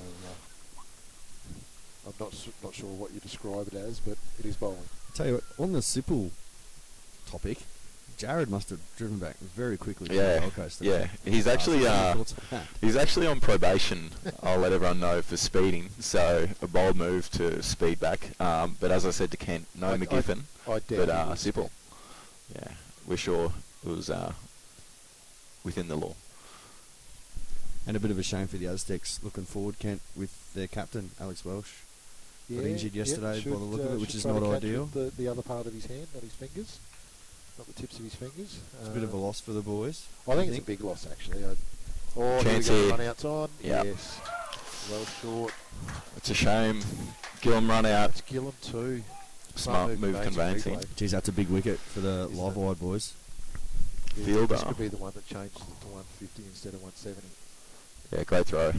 I'm not sure what you describe it as, but it is bowling. Tell you what, on the Sipple topic, Jared must have driven back very quickly. To Yeah, the Gold Coast. yeah. He's actually on probation. I'll let everyone know for speeding. So a bold move to speed back. But as I said to Kent, no McGiffin, but Sipple. Yeah, we're sure it was within the law. And a bit of a shame for the Aztecs looking forward, Kent, with their captain, Alex Welsh. Got injured yesterday by the look of it, which is not ideal. The other part of his hand, not his fingers. Not the tips of his fingers. It's a bit of a loss for the boys. I think it's a big loss, actually. Chance here we here. go, run outs on. Yep. Yes. Well short. It's a shame. Gillum run out. It's Gillum too. Smart move conveyancing. Geez, that's a big wicket for the Livewired boys. Yeah, Fielder. this could be the one that changes it to 150 instead of 170. Yeah, great throw.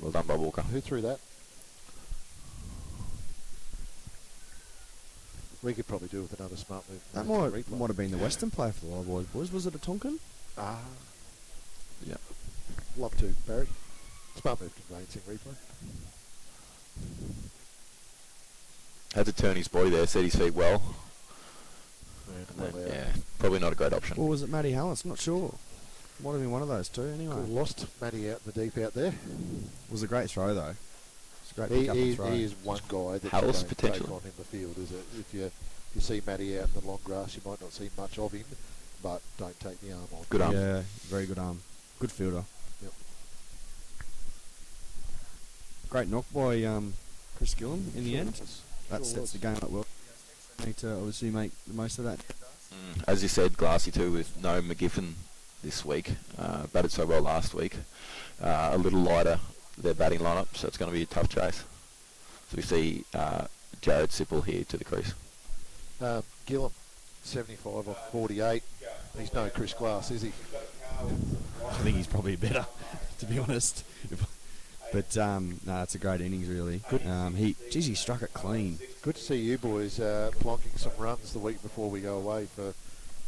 Well done by Walker. Who threw that? We could probably do with another smart move. That might have been the Western player for the Livewired boys. Was it a Tonkin? Ah. Yeah. Love to, Barry. Smart move conveyancing replay. Had to turn his body there, set his feet well. Yeah, Probably not a great option. Or was it Matty Hallis? Not sure. Might have been one of those two, anyway. Could have lost Matty out in the deep out there. It was a great throw, though. It's a great pick up and throw. He is one guy that Hallis you don't potentially. take on in the field. Is it? If you see Matty out in the long grass, you might not see much of him, but don't take the arm on. Good arm. Yeah, very good arm. Good fielder. Yep. Great knock by Chris Gillum in the end. That Sure sets was. the game up well. Need to obviously make the most of that. As you said, Glassy too, with no McGiffin this week. Batted so well last week. A little lighter, their batting lineup, so it's going to be a tough chase. So we see Jared Sipple here to the crease. Gillum, 75 off 48. He's no Chris Glass, is he? I think he's probably better, to be honest. But no, it's a great innings, really. Good. He struck it clean. Good to see you boys plonking some runs the week before we go away for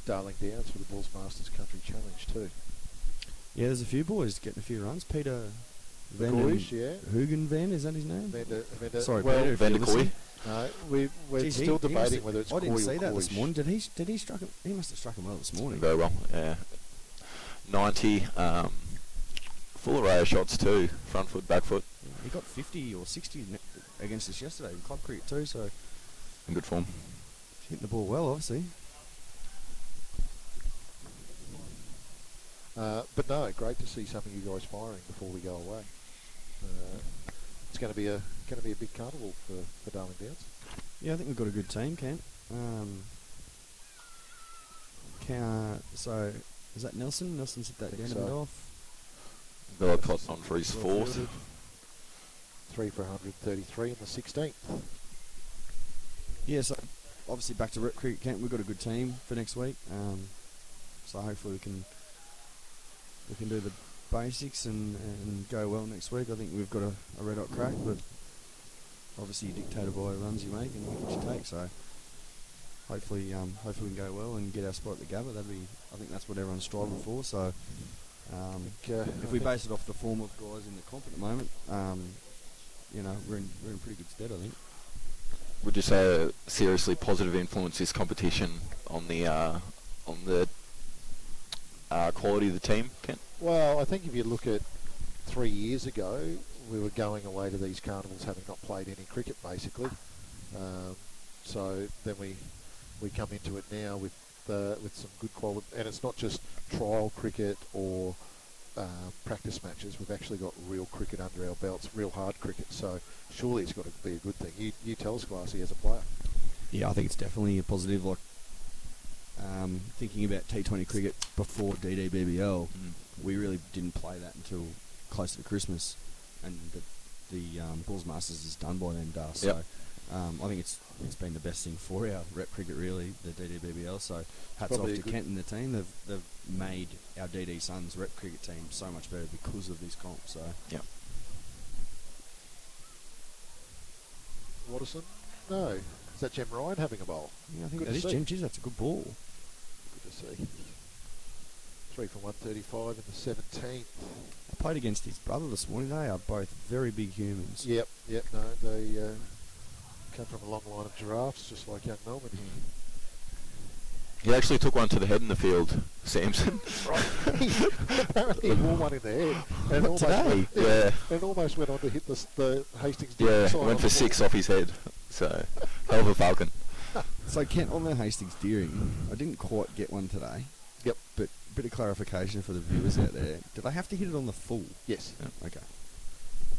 Darling Downs for the Bulls Masters Country Challenge too. Yeah, there's a few boys getting a few runs. Peter Van Goys, yeah. Hugen Van, is that his name? Sorry, well, Peter. Van der Kooi. No, we're Geez, still he debating whether it's I didn't Coy see or that this Coy. morning. Did he struck him? He must have struck him well this morning. Very well, yeah. 90, full array of shots too. Front foot, back foot. Yeah, he got 50 or 60 against us yesterday in club cricket too, so In good form. hitting the ball well, obviously. But no, great to see some of you guys firing before we go away. It's going to be a big carnival for Darling Downs. Yeah, I think we've got a good team, Kent. So, is that Nelson? Nelson's hit that down so. and off. Vellacott on for his Well fourth. fielded. 3 for 133 in the 16th. Yeah, so obviously back to rep cricket, Kent. We've got a good team for next week. So hopefully we can do the basics and go well next week. I think we've got a red hot crack, but obviously you're dictated by runs you make and what you take. So hopefully we can go well and get our spot at the Gabba. I think that's what everyone's striving for. So If we base it off the form of guys in the comp at the moment, we're in pretty good stead, I think. Would you say a seriously positive influence this competition on the quality of the team, Kent? Well, I think if you look at 3 years ago, we were going away to these carnivals having not played any cricket, basically. So then we come into it now with some good quality, and it's not just trial cricket or practice matches. We've actually got real cricket under our belts, real hard cricket. So surely it's got to be a good thing. You tell us, Glassy, as a player. Yeah, I think it's definitely a positive. Like thinking about T20 cricket before DDBBL, we really didn't play that until close to Christmas, and the Bulls Masters is done by then, Dust. Yep. So I think it's been the best thing for our rep cricket, really, the DDBBL. So hats off to Kent and the team. They've made our DD Suns rep cricket team so much better because of this comp. So yeah. Watterson? No. Is that Jem Ryan having a bowl? Yeah, I think Good that is to see. Jem. Geez, that's a good ball. Good to see. 3 for 135 in the 17th. I played against his brother this morning. They are both very big humans. Yep. No, they come from a long line of giraffes, just like young Melbourne. He actually took one to the head in the field, Samson. Apparently he wore one in the head. And and almost went on to hit the Hastings. Yeah, went for 6 off his head. So, hell of a falcon. So Kent, on the Hastings deering, I didn't quite get one today. Yep. But a bit of clarification for the viewers out there. Did I have to hit it on the full? Yes. Yeah. Okay.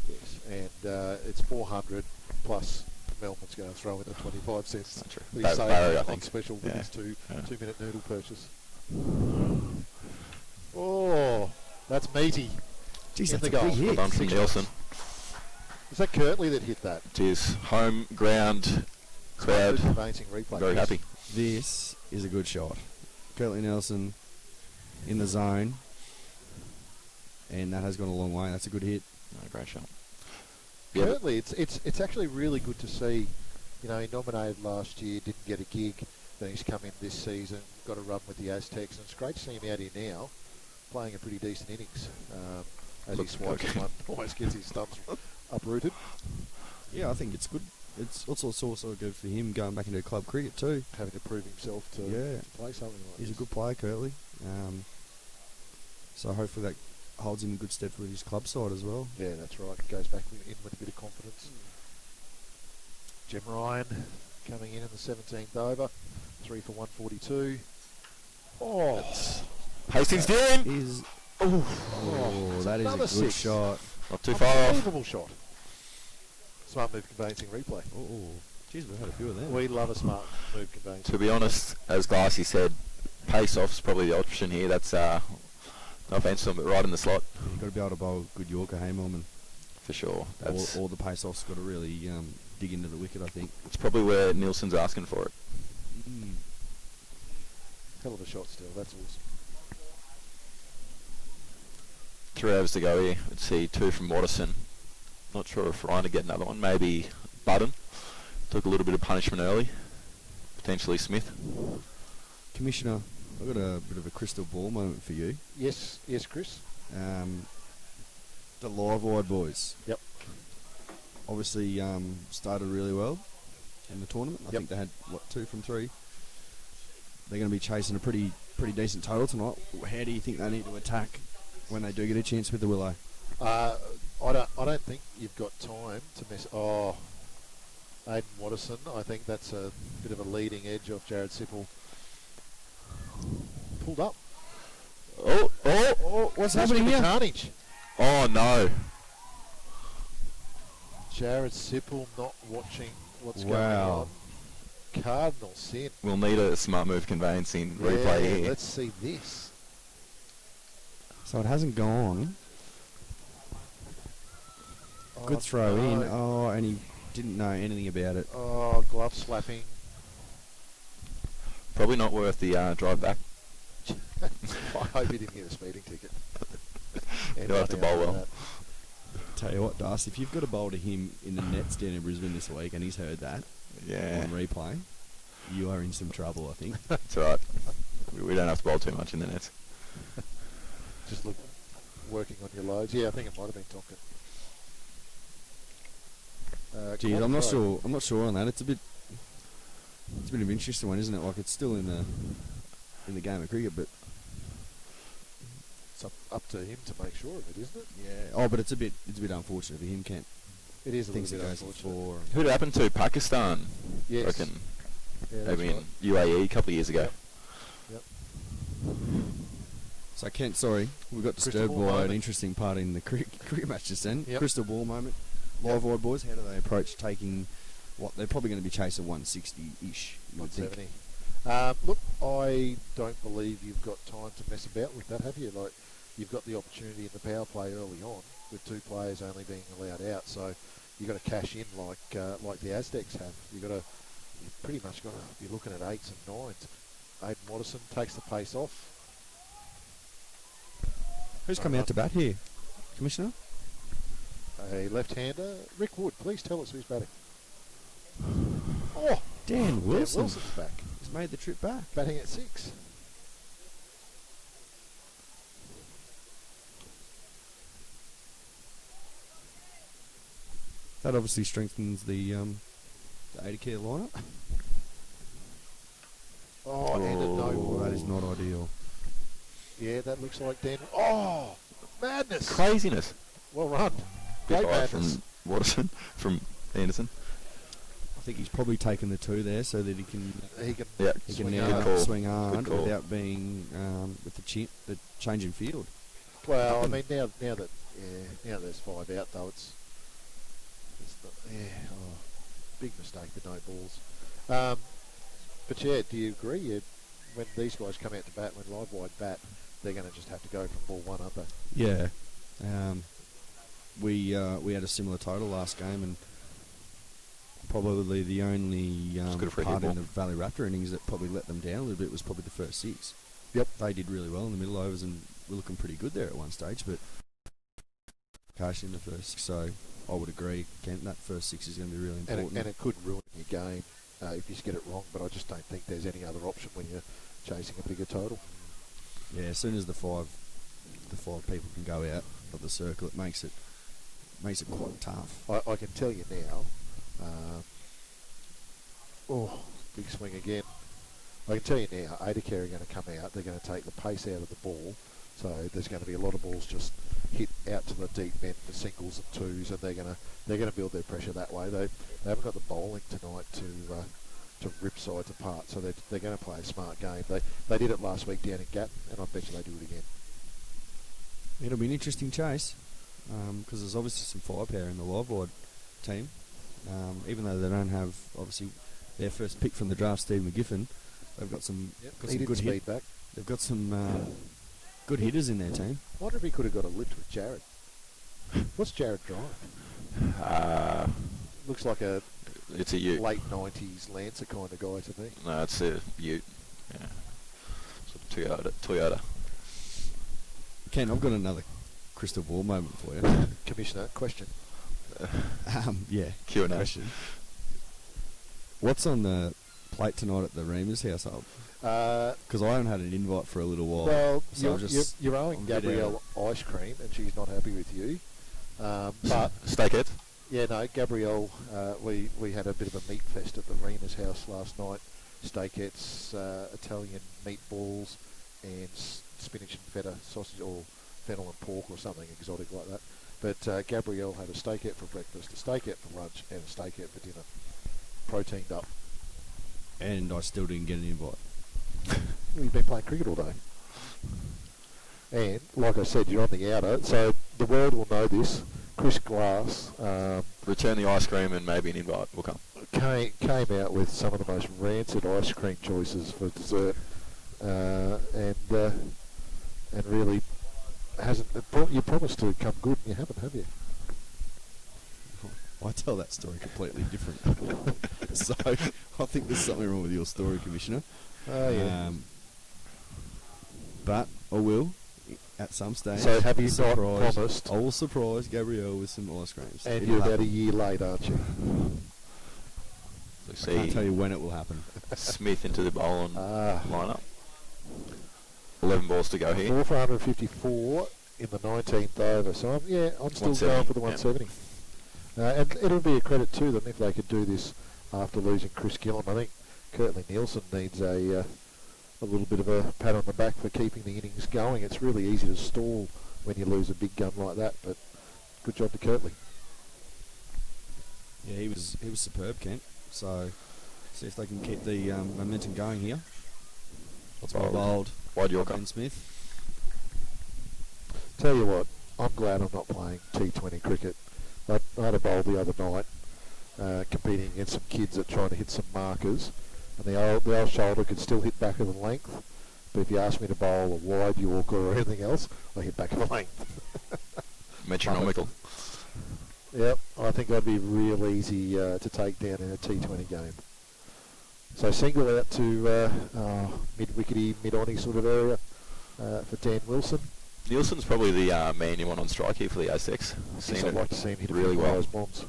Yes. And it's 400 plus Melbourne's going to throw in the 25 cents. Not true. That he's Barry, I saving on think. special with Yeah. his 2-minute noodle purchase. Oh, that's meaty. Jeez, In that's the a goal. big hit. Well done from Nielsen. Is that Kirtley that hit that? It is home ground crowd. Conveyancing replay. Very Yes. happy. This is a good shot. Curtly Nelson in the zone. And that has gone a long way. That's a good hit. Oh, great shot. Currently, it's actually really good to see. You know, he nominated last year, didn't get a gig. Then he's come in this season, got a run with the Aztecs, and it's great to see him out here now, playing a pretty decent innings. As he swipes one, almost gets his stumps uprooted. Yeah, I think it's good. It's also good for him going back into club cricket too. Having to prove himself to play something like He's this. a good player, Curtly. So hopefully that holds him in good stead for his club side as well. Yeah, that's right. Goes back in with a bit of confidence. Jem Ryan coming in the 17th over. 3 for 142. Oh, Hastings Deering. Is that is another a good 6. shot. Not too far off. Unbelievable shot. Smart move conveyancing replay. Oh, geez, we've had a few of them. We love a smart move conveyancing. To be honest, as Glassy said, pace off's probably the option here. That's no offence to him, but right in the slot. You've got to be able to bowl a good Yorker, hey, Melman. For sure. That's Or the pace off's got to really dig into the wicket, I think. it's probably where Nielsen's asking for it. Hell of a shot still. That's awesome. 3 overs to go here. Let's see, 2 from Watterson. Not sure if Ryan to get another one. Maybe Budden. Took a little bit of punishment early. Potentially Smith. Commissioner, I've got a bit of a crystal ball moment for you. Yes, Chris. The Livewired boys. Yep. Obviously started really well in the tournament. I Yep. think they had, 2 from 3. They're going to be chasing a pretty decent total tonight. How do you think they need to attack when they do get a chance with the Willow? I don't think you've got time to mess. Oh, Aiden Watterson. I think that's a bit of a leading edge off Jared Sipple. Pulled up. Oh! What's happening here? Carnage. Oh no! Jared Sipple not watching what's going Wow. on. Cardinal sin. We'll need a smart move conveyancing replay here. Let's see this. So it hasn't gone. Good Oh, throw no. in. Oh, and he didn't know anything about it. Oh, glove slapping. Probably not worth the drive back. I hope he didn't get a speeding ticket. He'll have to bowl well. Tell you what, Dust, if you've got a bowl to him in the nets down in Brisbane this week and he's heard that Yeah, on replay, you are in some trouble, I think. that's all right. We don't have to bowl too much in the nets. Just look. working on your loads. Yeah, I think it might have been Tonkin. Geez, I'm not sure. I'm not sure on that. It's a bit of an interesting one, isn't it? Like it's still in the game of cricket, but It's up to him to make sure of it, isn't it? yeah. Oh, but it's a bit unfortunate for him. Can't It is a things little that bit goes unfortunate. for. Who'd happened to Pakistan? Yes. Reckon. Yeah, I that's mean, right. UAE a couple of years ago. Yep. So Kent, sorry, we got Crystal disturbed ball by an moment. interesting part in the cricket match just then. Yep. Crystal ball moment. Livewired boys, how do they approach taking what they're probably going to be chasing 160-ish? You would think. 170. Look, I don't believe you've got time to mess about with that, have you? Like, you've got the opportunity in the power play early on with 2 players only being allowed out, so you've got to cash in like the Aztecs have. You've pretty much got to be looking at 8s and 9s. Aiden Watterson takes the pace off. Who's come out to bat here, Commissioner? A left-hander, Rick Wood. Please tell us who's batting. Oh, Dan Wilson. Wilson's back, He's made the trip back. batting at 6. That obviously strengthens the Aidacare lineup. Oh, and a no Oh, ball. that is not ideal. Yeah, that looks like Dan. Oh, madness! Craziness. Well run. Bit Great high madness. from Watterson, from Anderson. I think he's probably taken the 2 there so that he can He can Yeah, swing now Good call. swing hard Good call. without being with the change in field. Well, I mean, now that there's 5 out though, it's not, big mistake with no balls. But yeah, do you agree? When these guys come out to bat, when Livewide bat, they're going to just have to go from ball 1, aren't they? Yeah. We had a similar total last game, and probably the only good for a part hit in ball. the Valley Raptor innings that probably let them down a little bit was probably the first 6. Yep. They did really well in the middle overs and were looking pretty good there at one stage, but cash in the first. So I would agree, Kent, that first 6 is going to be really important. And it could ruin your game if you get it wrong, but I just don't think there's any other option when you're chasing a bigger total. Yeah, as soon as the five people can go out of the circle, it makes it quite tough. I can tell you now. Big swing again. I can tell you now, Aidacare are going to come out. They're going to take the pace out of the ball. So there's going to be a lot of balls just hit out to the deep end for singles and 2s, and they're going to build their pressure that way. They haven't got the bowling tonight to rip sides apart. So they're going to play a smart game. They did it last week down in Gatton, and I bet you they do it again. It'll be an interesting chase because there's obviously some firepower in the Livewired team. Even though they don't have obviously their first pick from the draft, Steve McGiffin, they've got some, He did good speed back. They've got some good hitters in their team. I wonder if he could have got a lift with Jared. What's Jared drive? Looks like a It's a Ute. late 90s Lancer kind of guy to me. No, it's a Ute. Yeah. Sort of Toyota. Ken, I've got another crystal ball moment for you. Commissioner, question. Yeah, Q&A. question. What's on the plate tonight at the Remus household? Because I haven't had an invite for a little while. Well, so you're owing I'm a bit Gabrielle ice cream, and she's not happy with you. But Steakhead. yeah, no, Gabrielle, we had a bit of a meat fest at the Rena's house last night. Steakettes, Italian meatballs, and spinach and feta sausage, or fennel and pork, or something exotic like that. But Gabrielle had a steakette for breakfast, a steakette for lunch, and a steakette for dinner. Proteined up. and I still didn't get an invite. Well, you've been playing cricket all day. And, like I said, you're on the outer, so the world will know this. Chris Glass Return the ice cream and maybe an invite will come. came out with some of the most rancid ice cream choices for dessert, and really hasn't. You promised to come good, and you haven't, have you? I tell that story completely different. So I think there's something wrong with your story, Commissioner. Oh yeah. But I will at some stage. So have you not surprise- promised? I will surprise Gabrielle with some ice creams. And It'll you're about happen. a year late, aren't you? So I can't see tell you when it will happen. Smith into the bowl and Ah. line up. 11 balls to go here. 4 for 154 in the 19th over. So I'm still 170, going for the yeah. 170. And it'll be a credit to them if they could do this after losing Chris Gillam. I think Curtly Nielsen needs a little bit of a pat on the back for keeping the innings going. It's really easy to stall when you lose a big gun like that, but good job to Curtly. Yeah, he was superb, Kent. So see if they can keep the momentum going here. That's my bold. Wide Yorker. Ben Smith. Tell you what, I'm glad I'm not playing T20 cricket. I had a bowl the other night, competing against some kids that trying to hit some markers, and the old shoulder could still hit back of the length. But if you ask me to bowl a wide Yorker or anything else, I hit back of the length. Metronomical. Yep, I think that'd be real easy to take down in a T20 game. So single out to mid-wickety, mid-onny sort of area for Dan Wilson. Nielsen's probably the man you want on strike here for the Aztecs. I'd like to see him hit really one well. of those bombs.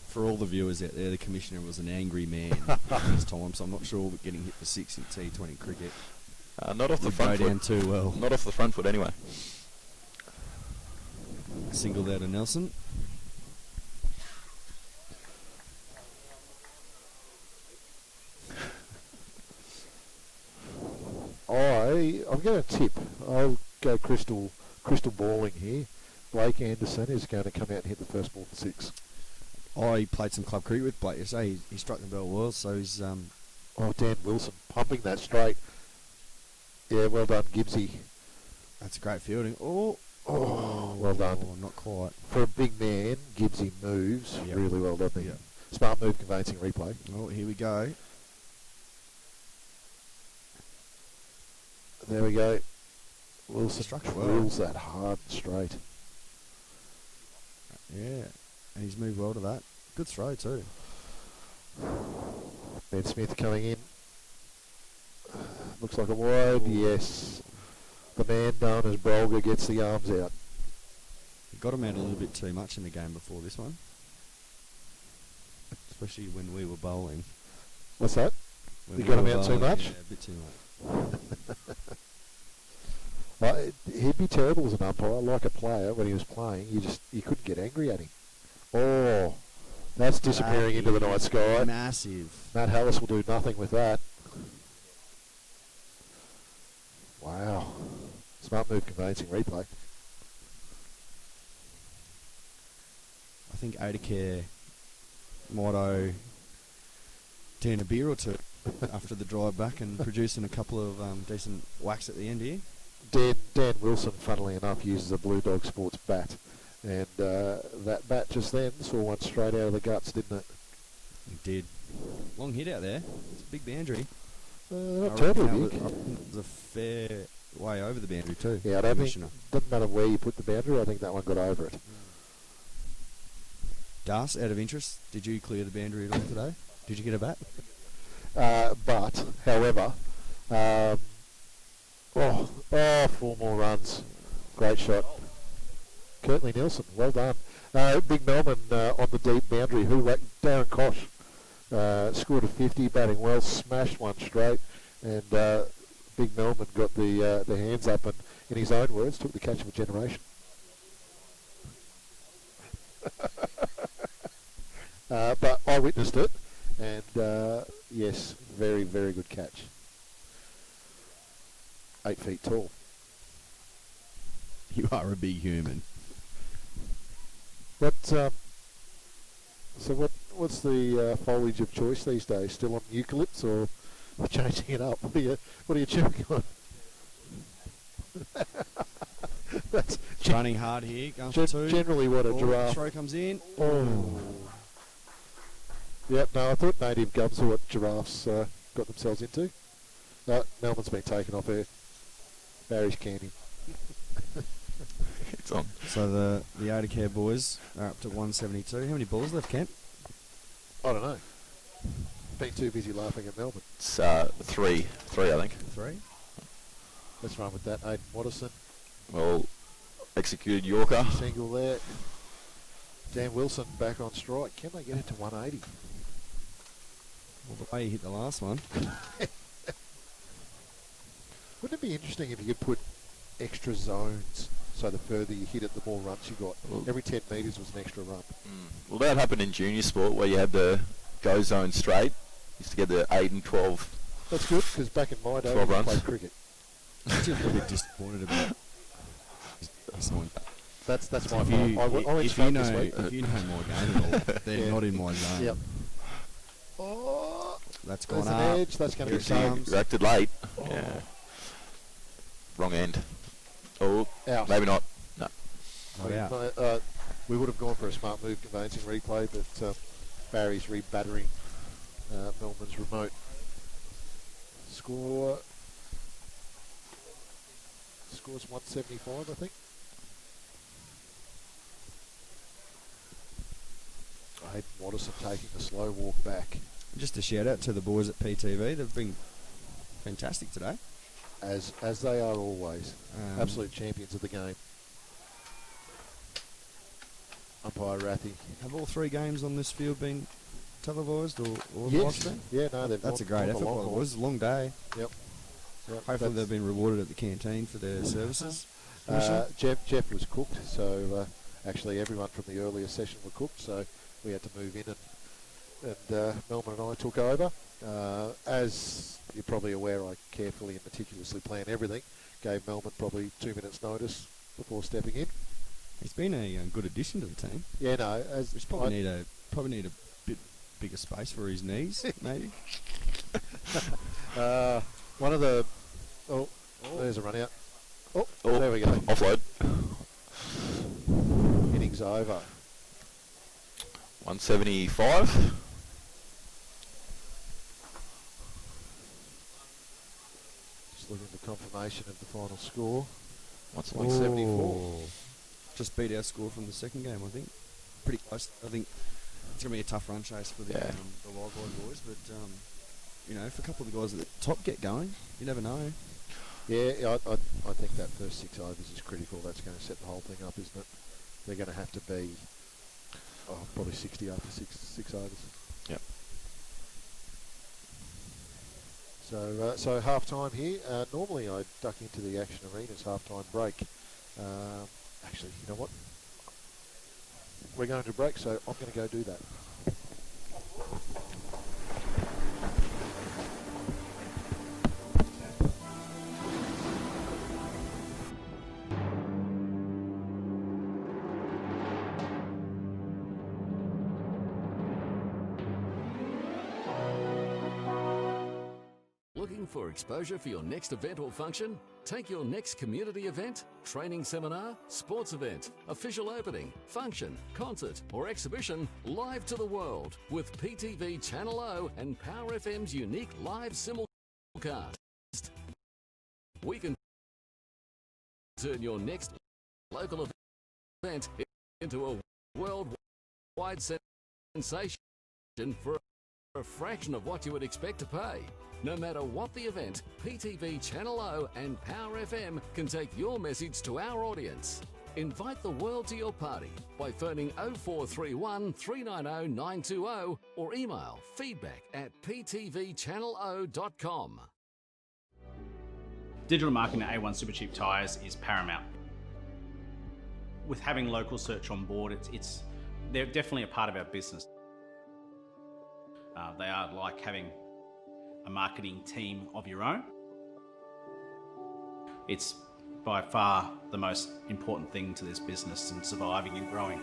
For all the viewers out there, the commissioner was an angry man this time, so I'm not sure getting hit for 6 in T20 cricket Not off the would front go foot. down too well. Not off the front foot anyway. Single out of Nelson. I'm going to tip. I'll go crystal balling here. Blake Anderson is going to come out and hit the first ball for 6. I played some club cricket with Blake yesterday. He struck the bell well, so he's Dan Wilson pumping that straight. Yeah, well done, Gibbsy. that's great fielding. Oh, well done. Not quite. For a big man, Gibbsy moves Yep. really well, doesn't he? Yep. Smart move, conveyancing replay. Oh, here we go. There we go. Wilson Struck it well. drills that hard and straight. Yeah, and he's moved well to that. Good throw too. Ben Smith coming in. Looks like a wide, yes. The man known as Brolga gets the arms out. He got him out a little bit too much in the game before this one. Especially when we were bowling. What's that? When You we got him were out too bowling, much? Yeah, a bit too much. He'd be terrible as an umpire, like a player when he was playing. You couldn't get angry at him. Oh, that's disappearing into the night sky. Massive. Matt Hallis will do nothing with that. Wow. Smart move, conveyancing replay. I think Aidacare might owe Dan a beer or two after the drive back and producing a couple of decent whacks at the end here. Dan Wilson, funnily enough, uses a Blue Dog Sports bat. And that bat just then saw one straight out of the guts, didn't it? He did. Long hit out there. It's a big boundary. Not I terribly reckon big. it was a fair way over the boundary too. Yeah, I don't think, Commissioner. doesn't matter where you put the boundary, I think that one got over it. Das, out of interest, did you clear the boundary at all today? Did you get a bat? But, however, 4 more runs. Great shot. Curtly Nielsen, well done. Big Melman on the deep boundary. Darren Kosh scored a 50, batting well, smashed one straight, and Big Melman got the hands up and, in his own words, took the catch of a generation. But I witnessed it, and yes, very, very good catch. 8 feet tall. You are a big human. What's the foliage of choice these days? Still on eucalypts or changing it up? What are you chewing on? That's Running hard here, going for 2. generally what a giraffe. Throw comes in. Oh. Yep. No, I thought native gums are what giraffes got themselves into. No, Melbourne's been taken off air. Barry's candy. It's on. So the Aidacare boys are up to 172. How many balls left, Kent? I don't know. Been too busy laughing at Melbourne. It's 3, I think. 3. Let's run with that. Aiden Watterson, Well, executed Yorker. single there. Dan Wilson back on strike. Can they get it to 180? Well, the way he hit the last one. Wouldn't it be interesting if you could put extra zones. So the further you hit it, the more runs you got. Every 10 metres was an extra run. Well, that happened in junior sport where you had the go zone straight. Used to get the 8 and 12. That's good, because back in my day, 12 we runs. played cricket. I'm actually a little bit disappointed about this one. That's my If fault. you, I went if, straight you this know, week. if you know my game at all, they're Yeah. not in my zone. Yep. Oh, That's gone there's up. an edge. That's going to be sums. You acted late. Yeah. Wrong end. Oh, Out. maybe not. No. Not out. We would have gone for a smart move conveyancing replay, but Barry's re-battering Melbourne's remote. Score's 175, I think. Hayden Watterson taking a slow walk back. Just a shout out to the boys at PTV. They've been fantastic today. As they are always. Absolute champions of the game. Umpire Rathy. Have all 3 games on this field been televised or Yes. live streamed? Yeah, no, That's a great effort by the boys. It's a long day. Yep. Hopefully they've been rewarded at the canteen for their services. Jeff was cooked, so actually everyone from the earlier session were cooked, so we had to move in and Melbourne and I took over. As you're probably aware, I carefully and meticulously plan everything. Gave Melbourne probably 2 minutes notice before stepping in. He's been a good addition to the team. Yeah, no, Just probably need a bit bigger space for his knees, maybe. one of the there's a run out. Oh, there we go. Offload. Innings over. 175. Just looking for confirmation of the final score. 174. Just beat our score from the second game, I think. Pretty close. I think it's going to be a tough run chase for the Livewired boys, but if a couple of the guys at the top get going, you never know. Yeah, I think that first 6 overs is critical. That's going to set the whole thing up, isn't it? They're going to have to be probably 60 after six overs. Yep. So half time here. Normally I duck into the Action Arena's half time break. Actually, you know what? We're going to break, so I'm going to go do that. Looking for exposure for your next event or function? Take your next community event, training seminar, sports event, official opening, function, concert or exhibition live to the world with PTV Channel O and Power FM's unique live simulcast. We can turn your next local event into a worldwide sensation for a fraction of what you would expect to pay. No matter what the event, PTV Channel O and Power FM can take your message to our audience. Invite the world to your party by phoning 0431 390 920 or email feedback@ptvchannelo.com. Digital marketing at A1 Supercheap Tyres is paramount. With having local search on board, they're definitely a part of our business. They are like having a marketing team of your own. It's by far the most important thing to this business and surviving and growing.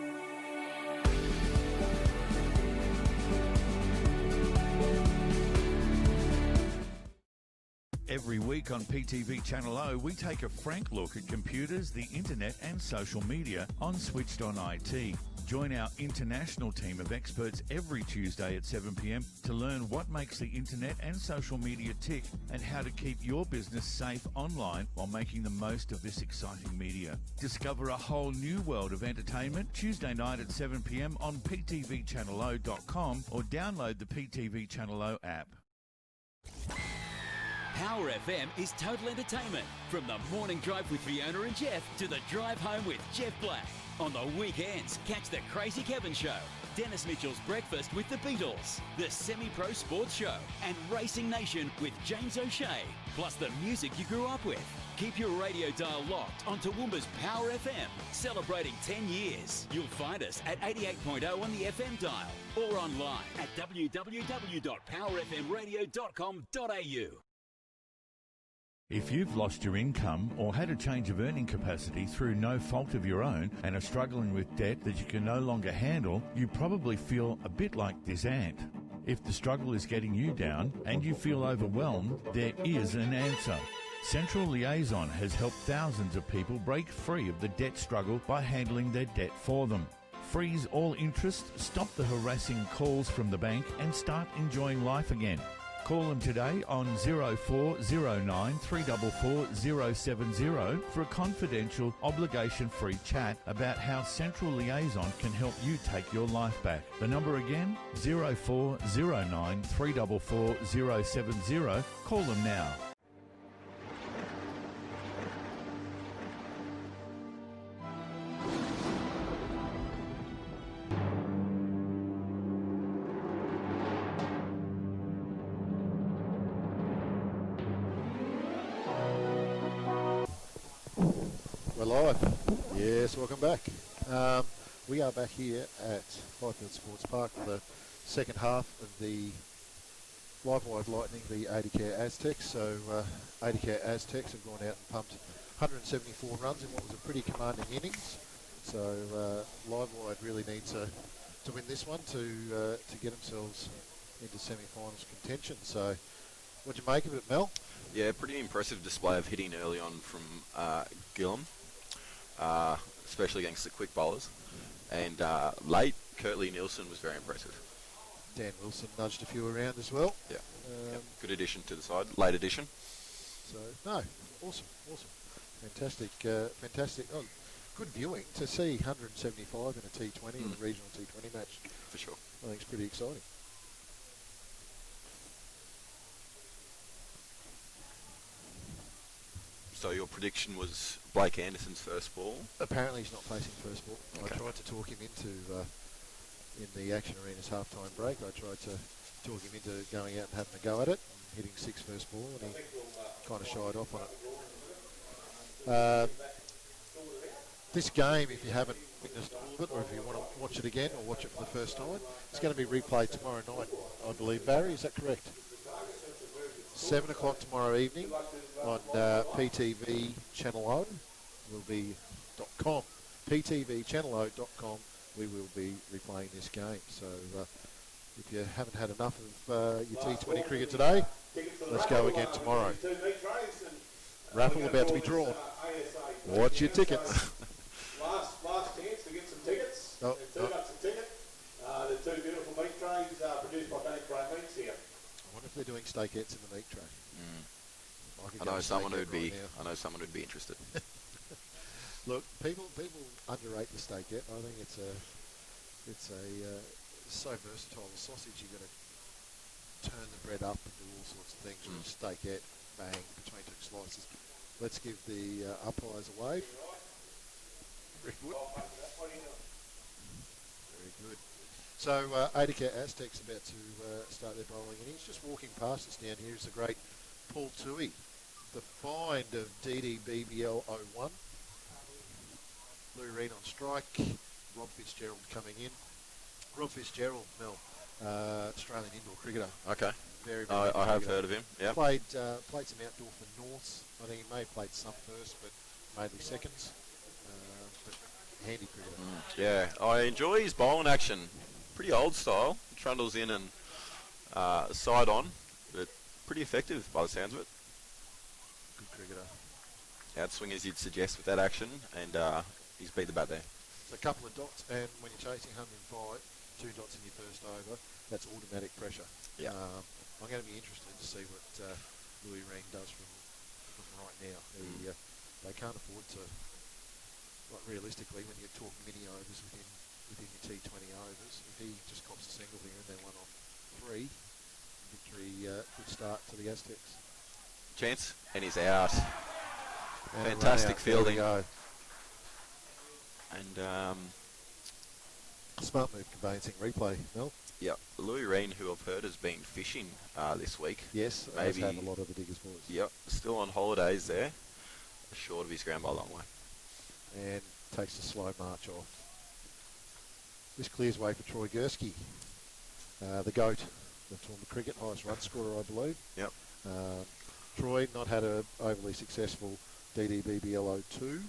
Every week on PTV Channel O, we take a frank look at computers, the internet and social media on Switched On IT. Join our international team of experts every Tuesday at 7 p.m. to learn what makes the internet and social media tick and how to keep your business safe online while making the most of this exciting media. Discover a whole new world of entertainment Tuesday night at 7 p.m. on ptvchannelo.com or download the PTV Channel O app. Power FM is total entertainment. From the morning drive with Fiona and Jeff to the drive home with Jeff Black. On the weekends, catch the Crazy Kevin Show, Dennis Mitchell's Breakfast with the Beatles, the Semi-Pro Sports Show, and Racing Nation with James O'Shea, plus the music you grew up with. Keep your radio dial locked on Toowoomba's Power FM, celebrating 10 years. You'll find us at 88.0 on the FM dial or online at www.powerfmradio.com.au. If you've lost your income or had a change of earning capacity through no fault of your own and are struggling with debt that you can no longer handle, you probably feel a bit like this ant. If the struggle is getting you down and you feel overwhelmed, there is an answer. Central Liaison has helped thousands of people break free of the debt struggle by handling their debt for them. Freeze all interest, stop the harassing calls from the bank and start enjoying life again. Call them today on 0409 344 070 for a confidential, obligation-free chat about how Central Liaison can help you take your life back. The number again, 0409 344 070. Call them now. We're live. Yes, welcome back. We are back here at Highfield Sports Park for the second half of the Livewired Lightning, the Aidacare Azrecs. So Aidacare Azrecs have gone out and pumped 174 runs in what was a pretty commanding innings. So Livewired really need to win this one to get themselves into semi-finals contention. So what'd you make of it, Mel? Yeah, pretty impressive display of hitting early on from Gillum, especially against the quick bowlers. And late, Curtly Nielsen was very impressive. Dan Wilson nudged a few around as well. Yeah, good addition to the side, late addition. So, no, awesome. Fantastic. Oh, good viewing to see 175 in a T20, in a regional T20 match. For sure. I think it's pretty exciting. So your prediction was Blake Anderson's first ball? Apparently he's not facing first ball. Okay. I tried to talk him into, in the Action Arena's halftime break, I tried to talk him into going out and having a go at it, hitting six first ball, and he kind of shied off on it. This game, if you haven't witnessed all of it, or if you want to watch it again or watch it for the first time, it's going to be replayed tomorrow night, I believe. Barry, is that correct? 7 o'clock tomorrow evening on PTV Channel O will be .com. PTVchannelo.com. We will be replaying this game. So if you haven't had enough of your T20 cricket today, let's go again tomorrow. Raffle about to be drawn. Watch your tickets. Last chance to get some tickets. Two nuts a ticket. The two beautiful meat trays produced by Panic Brain Meats here. I wonder if they're doing steakettes in the meat tray. I know someone who'd be interested. Look, people underrate the steakette. I think it's so versatile. The sausage, you've got to turn the bread up and do all sorts of things with a steakette, bang, between two slices. Let's give the umpires a wave. Very good. Very good. So Aidacare Azrecs about to start their bowling innings. Just walking past us down here is the great Paul Toohey, the find of DDBBL 01. Lou Reed on strike. Rob Fitzgerald coming in. Rob Fitzgerald, Mel, Australian indoor cricketer. Okay. Very I have heard of him. Yeah. Played some outdoor for Norths. I think he may have played some first, but mainly seconds. But handy cricketer. Yeah, I enjoy his bowling action. Pretty old style. Trundles in and side on, but pretty effective by the sounds of it. Good cricketer. Outswingers you'd suggest with that action, and he's beat the bat there. So a couple of dots, and when you're chasing 105, 2 dots in your first over, that's automatic pressure. Yeah. I'm going to be interested to see what Louis Reen does from right now. They can't afford to, like realistically, when you talk mini overs within your T20 overs, if he just cops a single here and then 1 off 3, victory, good start to the Aztecs. Chance, and he's out. And Fantastic fielding. There we go. And Smart move conveyancing replay, Mel. yeah, Louis Reen, who I've heard has been fishing this week. Yes, maybe have a lot of the Diggers boys. Yep, still on holidays there. Short of his ground by a long way. And takes the slow march off. This clears way for Troy Gursky, the GOAT of tournament cricket, highest run scorer, I believe. Yep. Troy not had a overly successful DDBBL 02.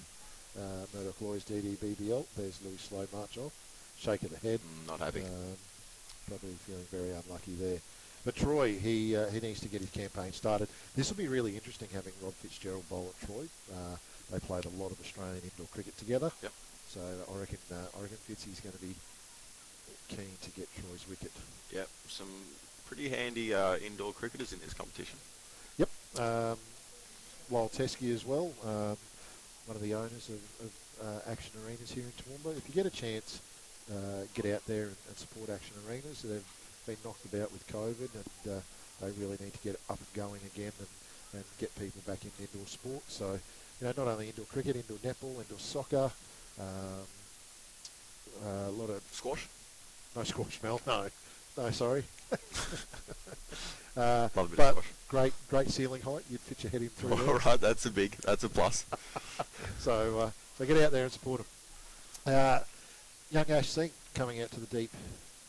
Murdoch Lawyers DDBBL. There's Louis slow march off. Shake of the head. Not happy. Probably feeling very unlucky there. But Troy, he needs to get his campaign started. This will be really interesting having Rob Fitzgerald bowl at Troy. They played a lot of Australian indoor cricket together. Yep. So I reckon Fitzy's going to be keen to get Troy's wicket. Yep. Some pretty handy indoor cricketers in this competition. Yep. Lyle Teskey as well, one of the owners of Action Arenas here in Toowoomba. If you get a chance, get out there and support Action Arenas. They've been knocked about with COVID, and they really need to get up and going again and get people back in indoor sport. So, not only indoor cricket, indoor netball, indoor soccer, a lot of Squash? no squash, Mel. No, sorry. Love a bit but of squash. great ceiling height. You'd fit your head in through All there. right, that's a plus. So get out there and support them. Young Ash Singh coming out to the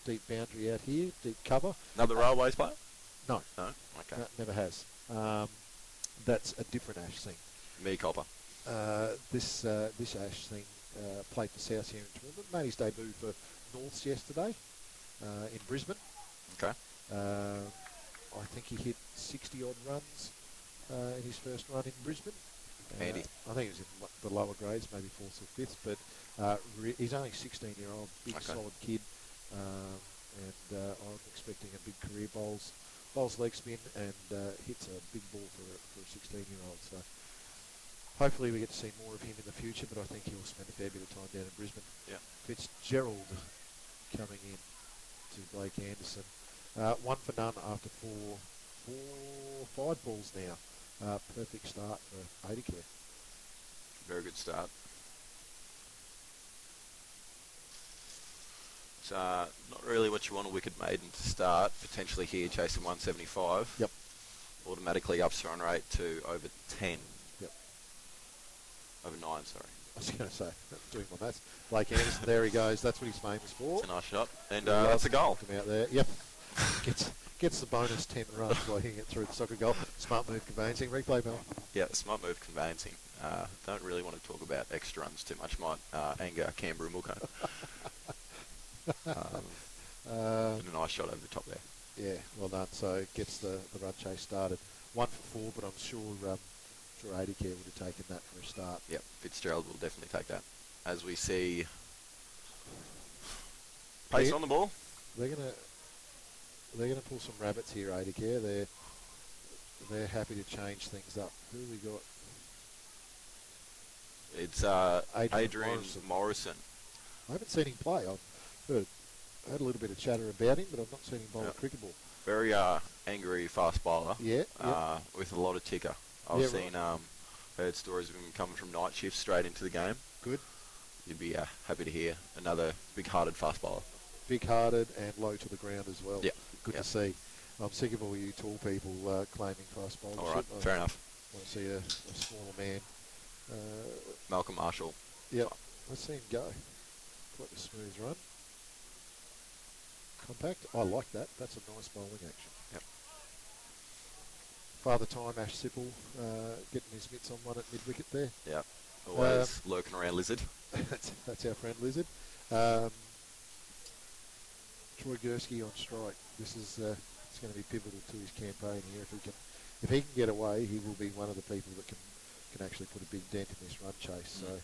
deep boundary out here, deep cover. Another Railways player? No. No? Okay. Never has. That's a different Ash Singh. Me Copper. This Ash Singh played for South here in Toowoomba. Made his debut for Norths yesterday in Brisbane. Okay. I think he hit 60-odd runs in his first run in Brisbane. Handy. I think it was in the lower grades, maybe 4th or 5th, but he's only 16-year-old, big solid kid, and I'm expecting a big career. Bowls leg spin and hits a big ball for a 16-year-old. So hopefully we get to see more of him in the future, but I think he'll spend a fair bit of time down in Brisbane. Yeah. Fitzgerald coming in to Blake Anderson. 1 for none after 5 balls now. Perfect start for Aidacare. Very good start. It's not really what you want a wicket maiden to start. Potentially here chasing 175. Yep. Automatically ups the run rate to over 10. Yep. Over 9, sorry. I was going to say, doing my maths. Blake Anderson, there he goes. That's what he's famous for. It's a nice shot. And that's a goal. Come out there. Yep. Gets the bonus 10 runs by hitting it through the soccer goal. Smart move conveyancing. Replay, Mel. Yeah, smart move conveyancing. Don't really want to talk about extra runs too much. Might anger Canberra Mulco. And a nice shot over the top there. Yeah, well done. So gets the run chase started. 1 for 4, but I'm sure Aidacare would have taken that for a start. Yep, Fitzgerald will definitely take that. As we see pace on the ball. They're gonna pull some rabbits here, Aidacare. They're happy to change things up. Who have we got? It's Adrian Morrison. I haven't seen him play. I've had a little bit of chatter about him, but I've not seen him bowl a cricket ball. Very angry fast bowler. Yeah. With a lot of ticker. I've seen heard stories of him coming from night shifts straight into the game. Good. You'd be happy to hear another big-hearted fast bowler. Big-hearted and low to the ground as well. Yeah. Good to see. I'm sick of all you tall people claiming fast bowlership. All right, fair enough. I want to see a smaller man. Malcolm Marshall. Yeah, let's see him go. Quite a smooth run. Compact. I like that. That's a nice bowling action. Yep. Father Time, Ash Sipple, getting his mitts on one at mid-wicket there. Yep. Always lurking around Lizard. That's our friend Lizard. Troy Gursky on strike. This is it's going to be pivotal to his campaign here. If he can get away, he will be one of the people that can actually put a big dent in this run chase. So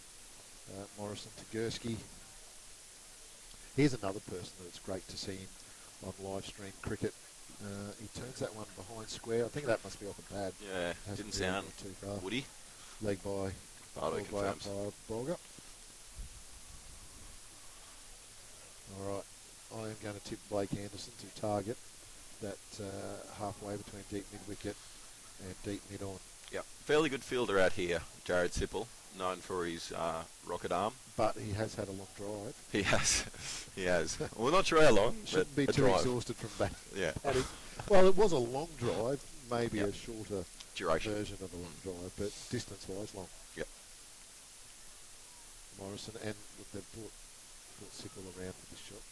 Morrison to Gursky. Here's another person that it's great to see him on live stream cricket. He turns that one behind square. I think that must be off a pad. Yeah, didn't sound too far. woody. Leg by confirms. Bolger. All right. I am going to tip Blake Anderson to target that halfway between deep mid-wicket and deep mid on. Yep. Fairly good fielder out here, Jared Sipple, known for his rocket arm. But he has had a long drive. He has. He has. We're not sure how long, Shouldn't but be a too drive. exhausted from back. Yeah. Well, it was a long drive, maybe Yep. a shorter Duration. version of a long drive, but distance-wise, long. Yep. Morrison, and look, they brought Sipple around for this shot.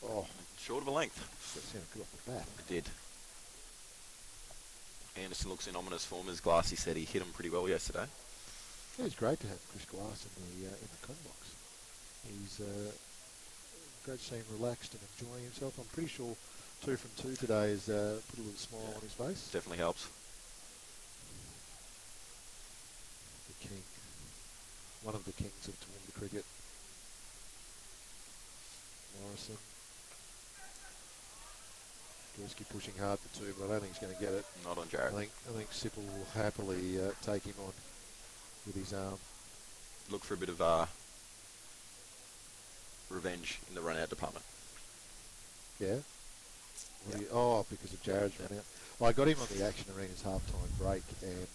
Oh, Short of a length. that sounded good off the bat. It did. Anderson looks in ominous form. As Glassy said, he hit him pretty well yesterday. It was great to have Chris Glass in the con box. He's great to see him relaxed and enjoying himself. I'm pretty sure 2 from 2 today has put a little smile on his face. Definitely helps. The king, one of the kings of Toowoomba cricket. Morrison. Gursky pushing hard for 2, but I don't think he's going to get it. Not on Jared. I think Sipple will happily take him on with his arm. Look for a bit of revenge in the run-out department. Yeah. Because of Jared's run out. Well, I got him on the Action Arena's halftime break, and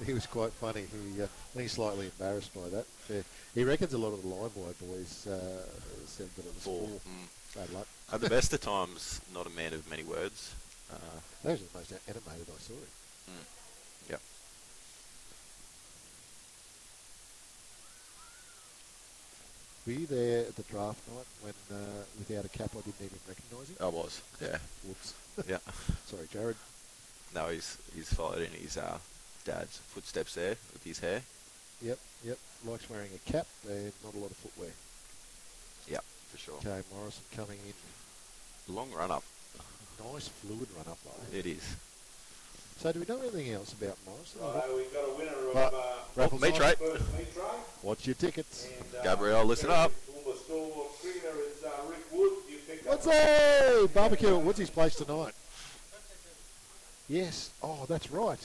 he was quite funny. I think he's slightly embarrassed by that. He reckons a lot of the Livewired boys said that it was Four. four. Bad luck. At the best of times, not a man of many words. That was the most animated I saw him. Yep. Were you there at the draft night when, without a cap, I didn't even recognise him? I was, yeah. Whoops. Yeah. Sorry, Jared. No, he's followed in his dad's footsteps there with his hair. Yep. Likes wearing a cap and not a lot of footwear. Yep, for sure. Okay, Morrison coming in. Long run up. Nice fluid run up though. It is. So do we know anything else about Morrison? We've got a winner of raffle meet sign. rate. first meet tray. What's your tickets? And, Gabrielle, listen up. Toowoomba store cricketer is Rick Wood. You picked What's up up? Barbecue at Woodsy's place tonight. Yes. Oh, that's right.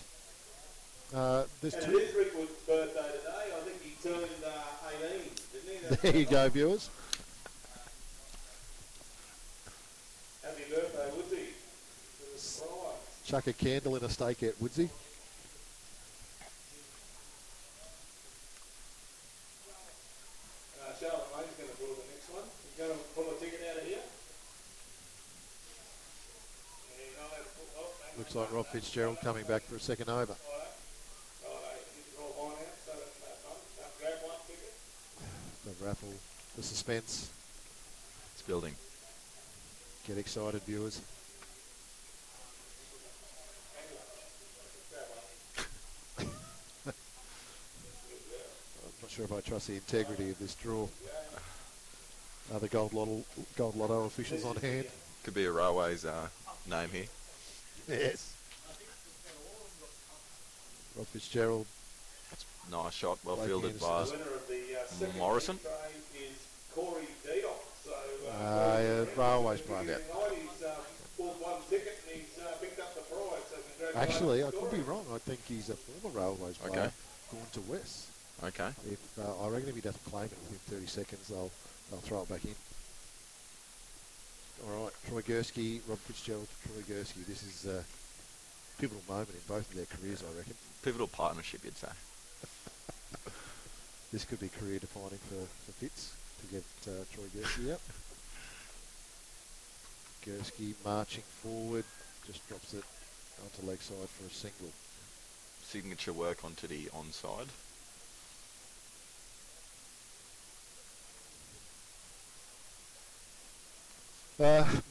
There's and it two. is Rick Wood's birthday today. I think he turned 18, didn't he? There you go, viewers. Happy birthday, Woodsy. It was a surprise. Chuck a candle in a steak at Woodsy. Charlotte May's going to draw the next one. He's going to pull a ticket out of here. Looks like Rob Fitzgerald coming back for a second over. The raffle, the suspense. It's building. Get excited, viewers. I'm not sure if I trust the integrity of this draw. Are the Gold Lotto officials on hand? Could be a Railways name here. Yes. Rob Fitzgerald. Nice shot, well Blake fielded by Anderson. The winner of the second Morrison. meet tray is Corey Dion. So, Railways player. He's bought one ticket and he's picked up the prize. So congratulations. Actually, I could be wrong. I think he's a former Railways player Okay. gone to West. Okay. If I reckon if he doesn't claim it within 30 seconds, they'll throw it back in. All right, Troy Gursky, Rob Fitzgerald, Troy Gursky. This is a pivotal moment in both of their careers, I reckon. Pivotal partnership, you'd say. This could be career defining for Fitz to get Troy Gursky out. Gursky marching forward, just drops it onto leg side for a single. Signature work onto the onside.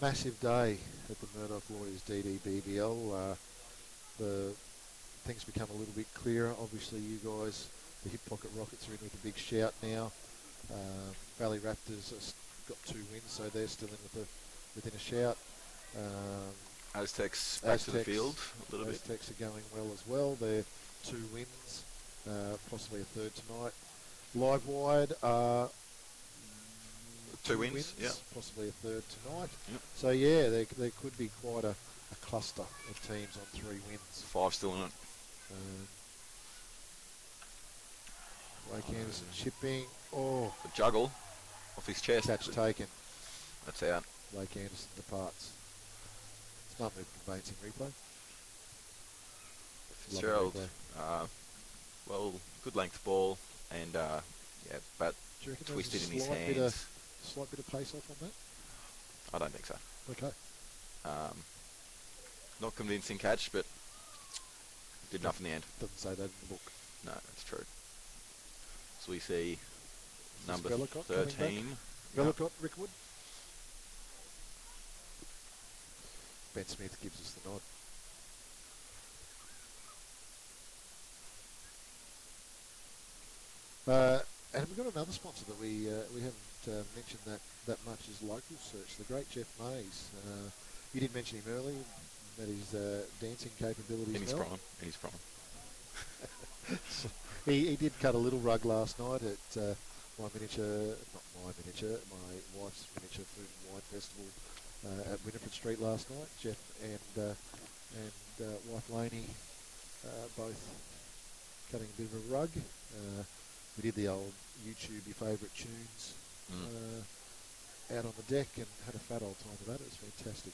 Massive day at the Murdoch Lawyers DDBBL. The things become a little bit clearer. Obviously, you guys, the Hip Pocket Rockets, are in with a big shout now. Valley Raptors have got 2 wins, so they're still in within a shout. Aztecs back to the field a little bit. Aztecs are going well as well. They're 2 wins, possibly a third tonight. Livewired are 2 wins, yeah. Possibly a third tonight. Yep. So yeah, there could be quite a cluster of teams on 3 wins. 5 still in it. Blake Anderson chipping. Oh, The juggle off his chest. catch taken. That's out. Blake Anderson departs. It's Smart move conveyancing replay. Fitzgerald, well, good length ball, and yeah, but Do you reckon twisted there's in a his slight hands. Slight bit of pace off on that? I don't think so. Okay. Not convincing catch, but did enough in the end. Doesn't say that in the book. No, that's true. So we see Is number this Bellicott coming 13. Bellicott, Rickwood. Ben Smith gives us the nod. And we've got another sponsor that we haven't mentioned that much is Local Search, the great Jeff Mays. You did mention him earlier, that his dancing capabilities. In his prime. In his prime. So he did cut a little rug last night at my wife's miniature food and wine festival at Winifred Street last night. Jeff and wife Laney both cutting a bit of a rug. We did the old YouTube your favourite tunes out on the deck and had a fat old time of that. It was fantastic.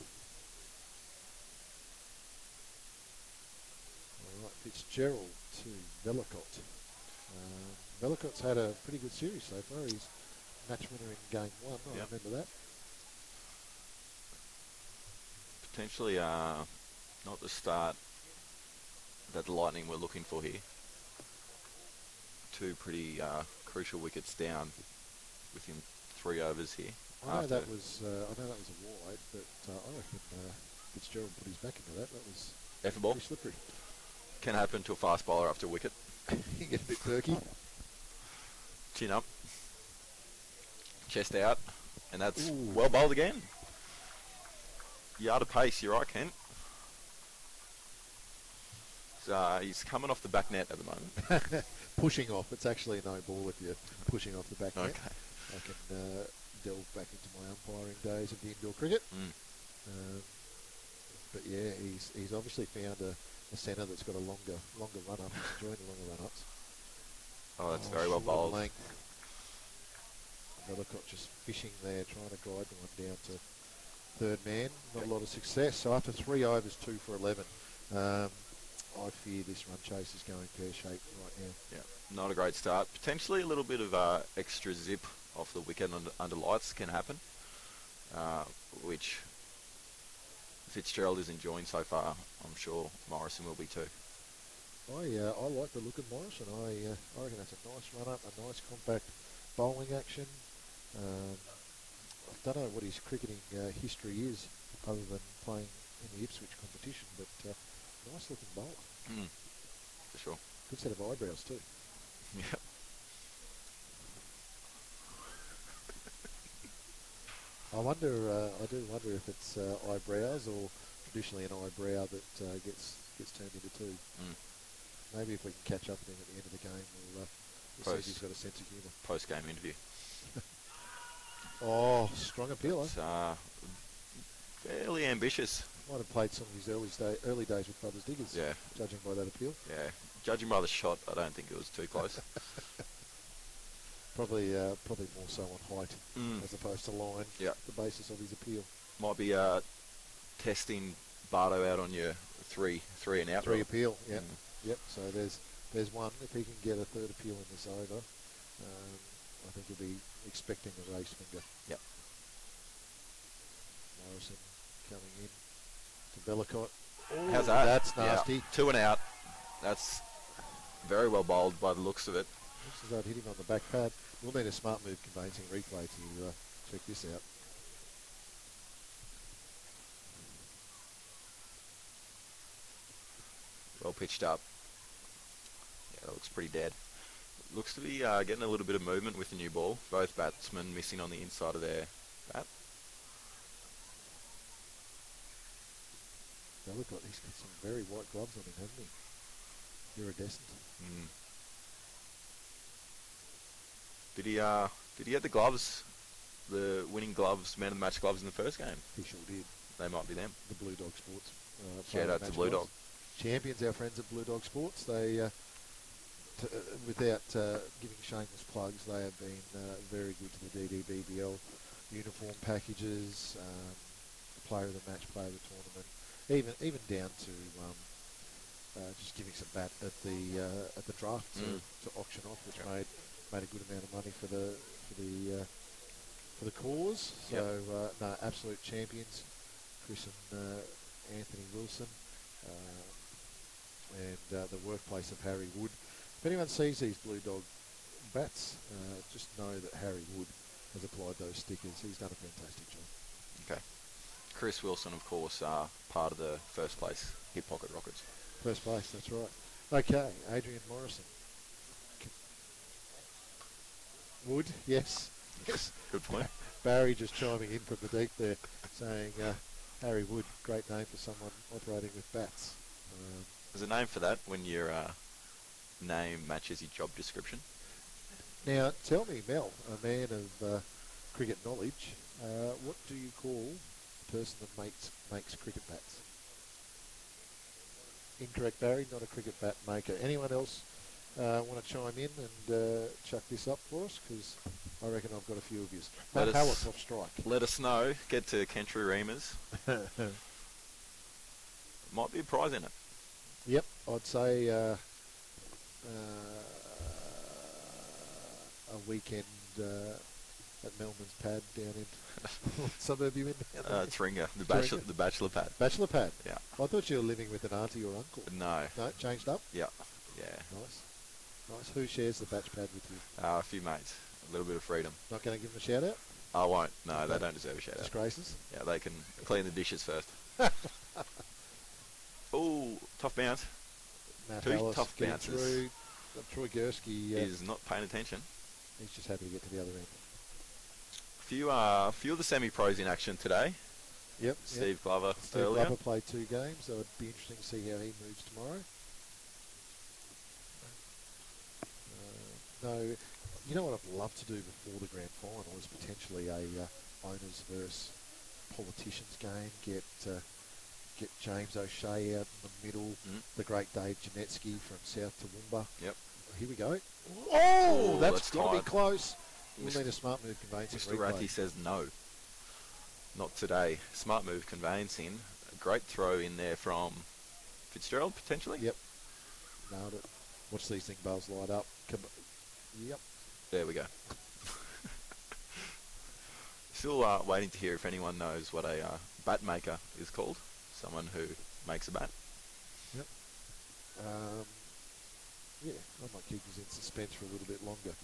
All right, Fitzgerald to Bellicott. Bellicott's had a pretty good series so far. He's match winner in game 1. I remember that. Potentially not the start that the Lightning were looking for here. 2 pretty crucial wickets down within 3 overs here. I know that was a wide, but I reckon Fitzgerald put his back into that. That was Effort ball. pretty slippery. Can happen to a fast bowler after a wicket. You get a bit perky. Chin up. Chest out. And that's Ooh. well bowled again. Yard of pace, you're right, Kent. So, he's coming off the back net at the moment. Pushing off. It's actually no ball if you're pushing off the back net. Okay. I can delve back into my umpiring days of the indoor cricket. But yeah, he's obviously found a centre that's got a longer run-up. He's enjoying the longer run-ups. Oh, that's very well short bowled. length. Bellicott just fishing there, trying to guide the one down to third man. Not a lot of success. So after 3 overs, 2 for 11. I fear this run chase is going pear-shaped right now. Yeah, not a great start. Potentially a little bit of extra zip off the wicket under lights can happen, which Fitzgerald is enjoying so far. I'm sure Morrison will be too. I like the look of Morrison. I reckon that's a nice run-up, a nice compact bowling action. I don't know what his cricketing history is other than playing in the Ipswich competition, but nice looking bowler. For sure. Good set of eyebrows too. Yeah. I do wonder if it's eyebrows or traditionally an eyebrow that gets turned into 2. Maybe if we can catch up with him at the end of the game, we'll see if he's got a sense of humour. Post-game interview. Oh, strong appeal, It's fairly ambitious. Might have played some of his early days with Brothers Diggers, Yeah. judging by that appeal. Yeah. Judging by the shot, I don't think it was too close. Probably more so on height as opposed to line. Yeah. The basis of his appeal. Might be testing Bardo out on your three and out. 3 appeal. Yeah. Yep. So there's one. If he can get a 3rd appeal in this over, I think he'll be expecting a race finger. Yep. Morrison coming in to Bellicott. How's that? That's nasty. Yeah. 2 and out. That's very well bowled by the looks of it. Looks as though it hit him on the back pad. We'll need a smart move conveyancing replay to check this out. Well pitched up. Yeah, that looks pretty dead. Looks to be getting a little bit of movement with the new ball. Both batsmen missing on the inside of their bat. Bellicott, he's got some very white gloves on him, hasn't he? Iridescent. Did he get the gloves, the winning gloves, man of the match gloves in the first game? He sure did. They might be them. The Blue Dog Sports. Shout out to Blue Dog. Champions, our friends at Blue Dog Sports. They, without giving shameless plugs, they have been very good to the DDBBL uniform packages, player of the match, player of the tournament. even down to just giving some bat at the draft to auction off, which made a good amount of money for the cause. So no, absolute champions, Chris and Anthony Wilson, and the workplace of Harry Wood. If anyone sees these Blue Dog bats, just know that Harry Wood has applied those stickers. He's done a fantastic job. Okay. Chris Wilson, of course, part of the first place Hip Pocket Rockets. First place, that's right. Okay, Adrian Morrison. Wood, yes. Yes. Good point. Barry just chiming in from the deep there, saying Harry Wood, great name for someone operating with bats. There's a name for that when your name matches your job description. Now, tell me, Mel, a man of cricket knowledge, what do you call the person that makes cricket bats? Incorrect, Barry, not a cricket bat maker. Anyone else want to chime in and chuck this up for us? Because I reckon I've got a few of you. Matt Hallett off strike. Let us know. Get to Kentry Reamers. Might be a prize in it. Yep, I'd say a weekend at Melbourne's pad down in what suburb you in? Tringa, the bachelor pad. Bachelor pad? Yeah. I thought you were living with an auntie or uncle. No. No, changed up? Yeah. Yeah. Nice. Who shares the batch pad with you? A few mates. A little bit of freedom. Not going to give them a shout out? I won't. No, they don't deserve a shout out. Disgraces? Yeah, they can clean the dishes first. Oh, tough bounce. Matt Two Hallis tough getting bounces. through. Troy Gursky Is not paying attention. he's just happy to get to the other end. Few of the semi-pros in action today. Yep. Steve Glover Steve earlier. Glover played 2 games, so it'd be interesting to see how he moves tomorrow. No, you know what I'd love to do before the grand final is potentially a owners versus politicians game. Get James O'Shea out in the middle. The great Dave Janetsky from South Toowoomba. Yep. Here we go. Oh, that's got to be tight. close. We'll need a smart move conveyancing Mr. replay. Ratty says no. Not today. Smart move conveyancing. A great throw in there from Fitzgerald, potentially. Yep. Nailed it. Watch these thing bales light up. Yep. There we go. Still waiting to hear if anyone knows what a bat maker is called. Someone who makes a bat. Yep. Yeah, I might keep us in suspense for a little bit longer.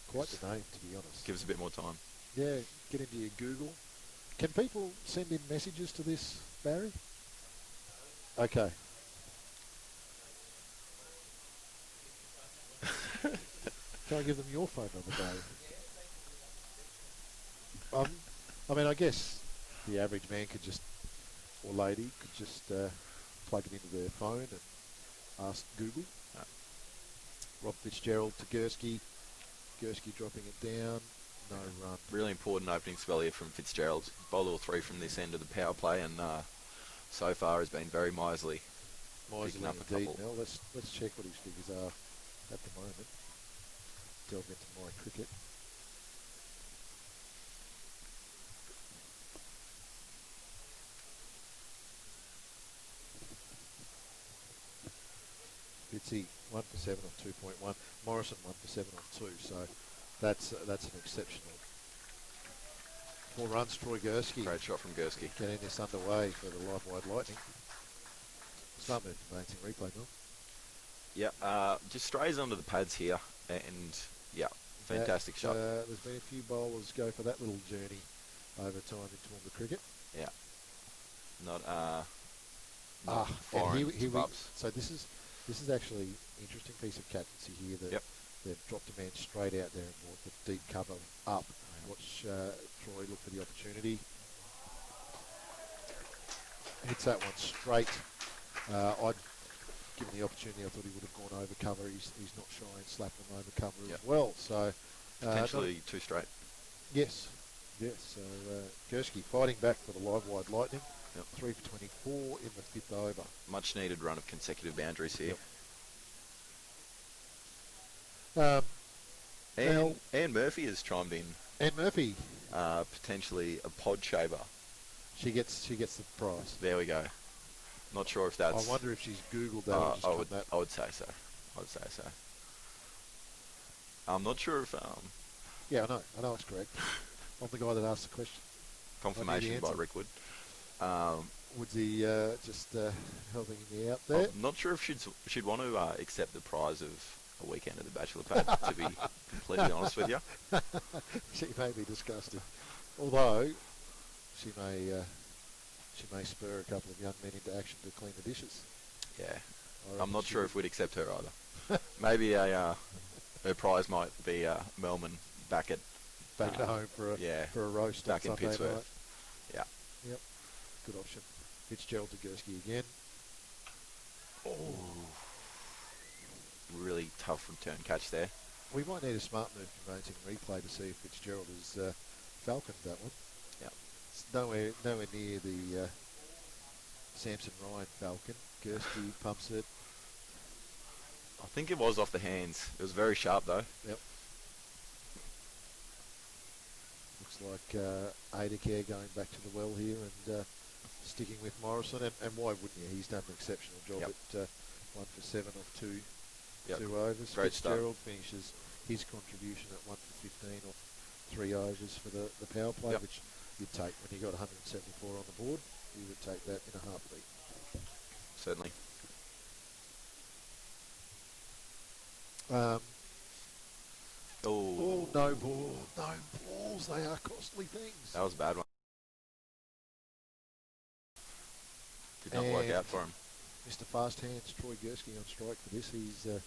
Quite the name, to be honest. Give us a bit more time. Yeah, get into your Google. Can people send in messages to this, Barry? Okay. Can I give them your phone number, Barry? I mean, I guess the average man could just, or lady, could just plug it into their phone and ask Google. Rob Fitzgerald to Gursky. Gursky dropping it down. No run. Really important opening spell here from Fitzgerald. Bowled all 3 from this end of the power play, and so far has been very miserly. Miserly up a indeed. couple. Now let's check what his figures are at the moment. Delve into my cricket. Fitzy 1 for 7 on 2.1. Morrison 1 for 7 on 2. So that's an exceptional. 4 runs, Troy Gursky. Great shot from Gursky. Getting this underway for the Livewired Lightning. Start moving conveyancing replay, Bill. Yeah, just strays onto the pads here, and yeah, fantastic shot. There's been a few bowlers go for that little journey over time in Toowoomba cricket. Yeah, not and foreign here bubs. so this is actually an interesting piece of captaincy here that they've dropped a man straight out there and brought the deep cover up. Watch Troy look for the opportunity. Hits that one straight. I'd given the opportunity, I thought he would have gone over cover. He's not shy and slapping him over cover as well. So Potentially 2 straight. Yes. So Gursky fighting back for the Livewired Lightning. 3 for 24 in the 5th over. Much needed run of consecutive boundaries here. Now, Anne Murphy has chimed in. Anne Murphy. Potentially a pod shaver She gets the prize. There we go. Not sure if that's... I wonder if she's Googled that or just come that. I would say so. I'm not sure if... Yeah, I know it's correct. I'm the guy that asked the question. Confirmation by Rick Wood. Woodsy just helping me out there. I'm not sure if she'd want to accept the prize of a weekend at the Bachelor Pad, to be completely honest with you. She may be disgusted. Although, she may spur a couple of young men into action to clean the dishes. Yeah. I'm not sure if we'd accept her either. Maybe her prize might be Melman back at home for a roast back in Sunday Pittsburgh. night. Yeah. Yep. Good option. Fitzgerald to Gursky again. Oh. Really tough return catch there. We might need a smart move conveyancing replay to see if Fitzgerald is falconed that one. Yeah. It's nowhere near the Samson Ryan falcon. Gursky pumps it. I think it was off the hands. It was very sharp though. Yep. Looks like Aidacare going back to the well here and sticking with Morrison. And why wouldn't you? He's done an exceptional job at 1 for 7 off 2 overs. Great Fitzgerald finishes his contribution at 1 for 15 off 3 overs for the power play, which you'd take when you got 174 on the board. You would take that in a heartbeat. Certainly. No balls. They are costly things. That was a bad one. Did not work out for him. Mr. Fast Hands, Troy Gursky on strike for this. He's going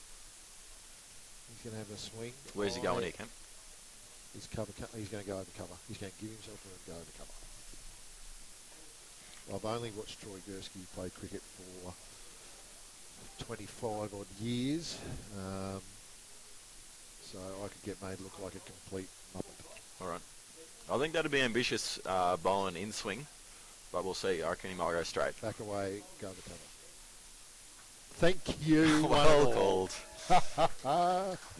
to have a swing. Where's he going here, Kemp? He's going to go over cover. He's going to give himself a run and go over cover. I've only watched Troy Gursky play cricket for 25 odd years, so I could get made look like a complete muppet. All right. I think that'd be ambitious bowling in swing, but we'll see. I reckon he might go straight. Back away, go over cover. Thank you. Well called.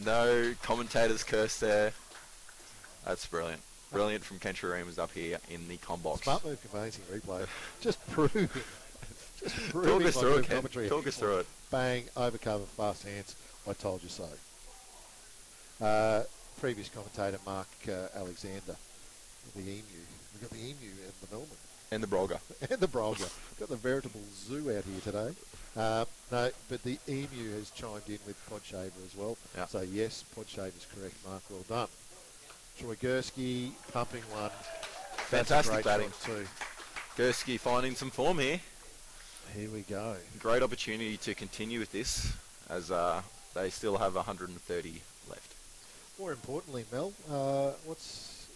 No commentator's curse there. That's brilliant. Brilliant from Ken Reams up here in the com box. Smart move conveyancing replay. Just proving. Talk us through it, Ken. Talk us through it. Bang, over cover, fast hands. I told you so. Previous commentator Mark Alexander, the emu. We've got the emu and the Melbourne. And the Brolga. And the Brolga. Got the veritable zoo out here today. No, but the emu has chimed in with Podshaver as well. Yeah. So yes, Podshaver's correct, Mark. Well done. Troy Gursky pumping one. Fantastic batting too. Gursky finding some form here. Here we go. Great opportunity to continue with this as they still have 130 left. More importantly, Mel, what's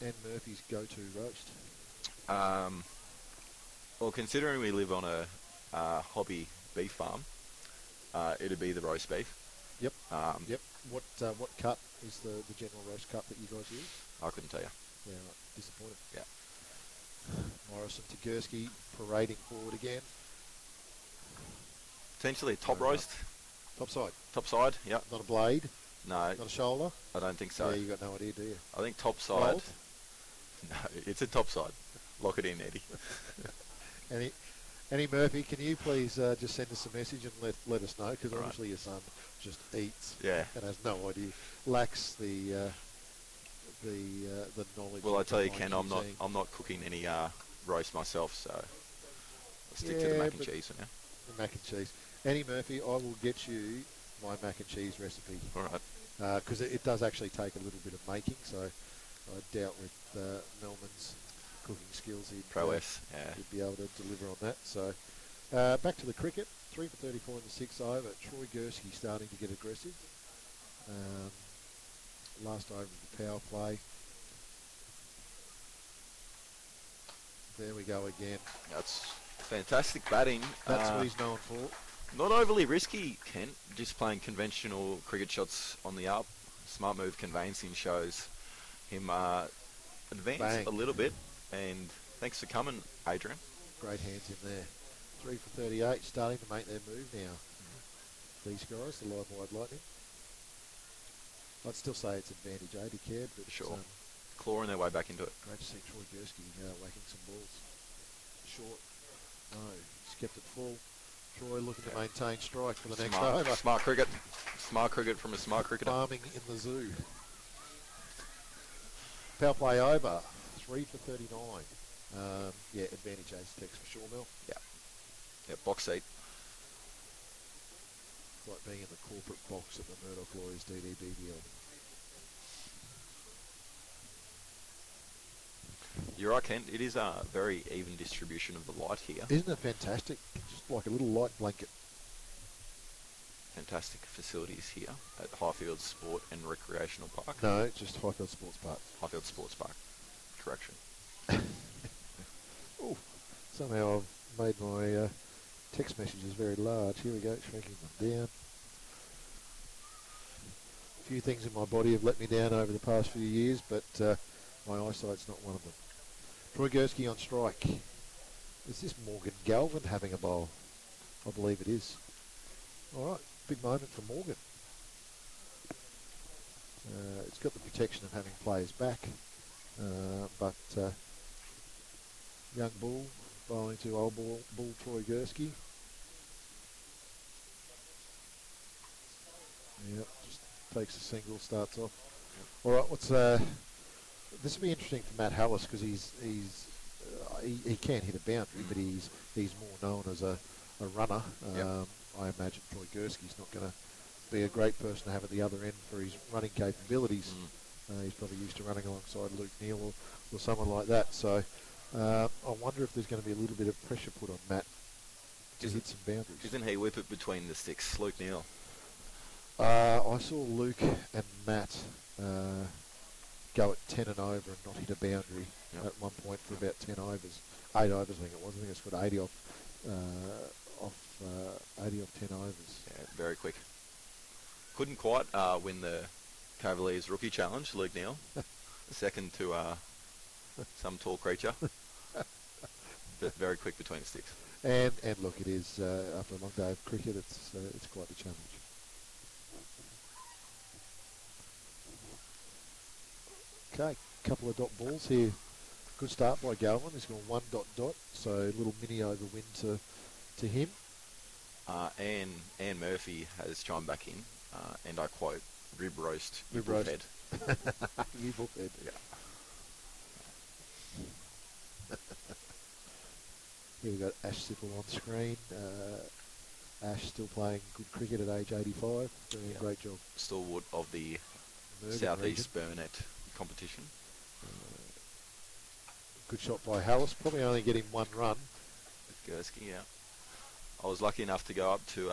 Anne Murphy's go-to roast? Well, considering we live on a hobby beef farm, it'd be the roast beef. Yep. Yep. What cut is the general roast cut that you guys use? I couldn't tell you. Yeah, right. Disappointed. Yeah. Morrison to Gursky, parading forward again. Potentially top roast. Top side. Top side, yep. Not a blade? No. Not a shoulder? I don't think so. Yeah, you got no idea, do you? I think top side. Fold? No, it's a top side. Lock it in, Eddie. Any Murphy, can you please just send us a message and let us know, because obviously your son just eats and has no idea, lacks the knowledge. Well, I tell you, Ken, I'm not cooking any roast myself, so I'll stick to the mac and cheese for now. The mac and cheese. Annie Murphy, I will get you my mac and cheese recipe. All right. Because it does actually take a little bit of making, so I doubt with Melman's cooking skills he'd be able to deliver on that. So back to the cricket. 3 for 34 in the 6th over. Troy Gursky starting to get aggressive. Last over of the power play. There we go again. That's fantastic batting. That's what he's known for. Not overly risky, Kent. Just playing conventional cricket shots on the up. Smart move conveyancing shows him advance a little bit. And thanks for coming, Adrian. Great hands in there. 3 for 38, starting to make their move now. These guys, the Livewired Lightning. I'd still say it's advantage Aidacare, but sure. clawing their way back into it. Great to see Troy Gursky whacking some balls. Short. No, he's kept it full. Troy looking to maintain strike for the next over. Smart cricket. Smart cricket from a smart cricketer. Farming in the zoo. Foul play over. 3 for 39. Yeah, advantage Aztecs for sure, Mel. Yeah, box seat. It's like being in the corporate box at the Murdoch Lawyers DDBBL. You're right, Ken. It is a very even distribution of the light here. Isn't it fantastic? Just like a little light blanket. Fantastic facilities here at Highfield Sport and Recreational Park. No, just Highfield Sports Park. Highfield Sports Park. Correction. Oh, somehow I've made my text messages very large. Here we go, shrinking them down. A few things in my body have let me down over the past few years, but my eyesight's not one of them. Troy Gursky on strike. Is this Morgan Galvin having a bowl? I believe it is. All right, big moment for Morgan. It's got the protection of having players back, but young bull bowling to old bull Troy Gursky. Yep, just takes a single, starts off. All right, what's this will be interesting for Matt Hallis because he can hit a boundary, but he's more known as a runner. I imagine Troy Gursky's not going to be a great person to have at the other end for his running capabilities. He's probably used to running alongside Luke Neal or someone like that. So I wonder if there's going to be a little bit of pressure put on Matt to hit some boundaries. Isn't he whip it between the sticks, Luke Neal? I saw Luke and Matt go at 10 and over and not hit a boundary at one point for about 10 overs. 8 overs, I think it was. I think it's got 80 off 10 overs. Yeah, very quick. Couldn't quite win the Cavaliers rookie challenge, Luke Neal. Second to some tall creature. But very quick between the sticks. And look, it is after a long day of cricket, it's quite a challenge. Okay, couple of dot balls here. Good start by Galvin. He's gone 1 dot dot, so a little mini over win to him. Anne Murphy has chimed back in, and I quote, rib roast, Rib roast. head. You book head. Yeah. Here we've got Ash Sippel on screen. Ash still playing good cricket at age 85. Doing a great job. Stalwart of the Mergen Southeast region. Burnett competition. Good shot by Hallis. Probably only getting 1 run. Gursky, yeah. I was lucky enough to go up to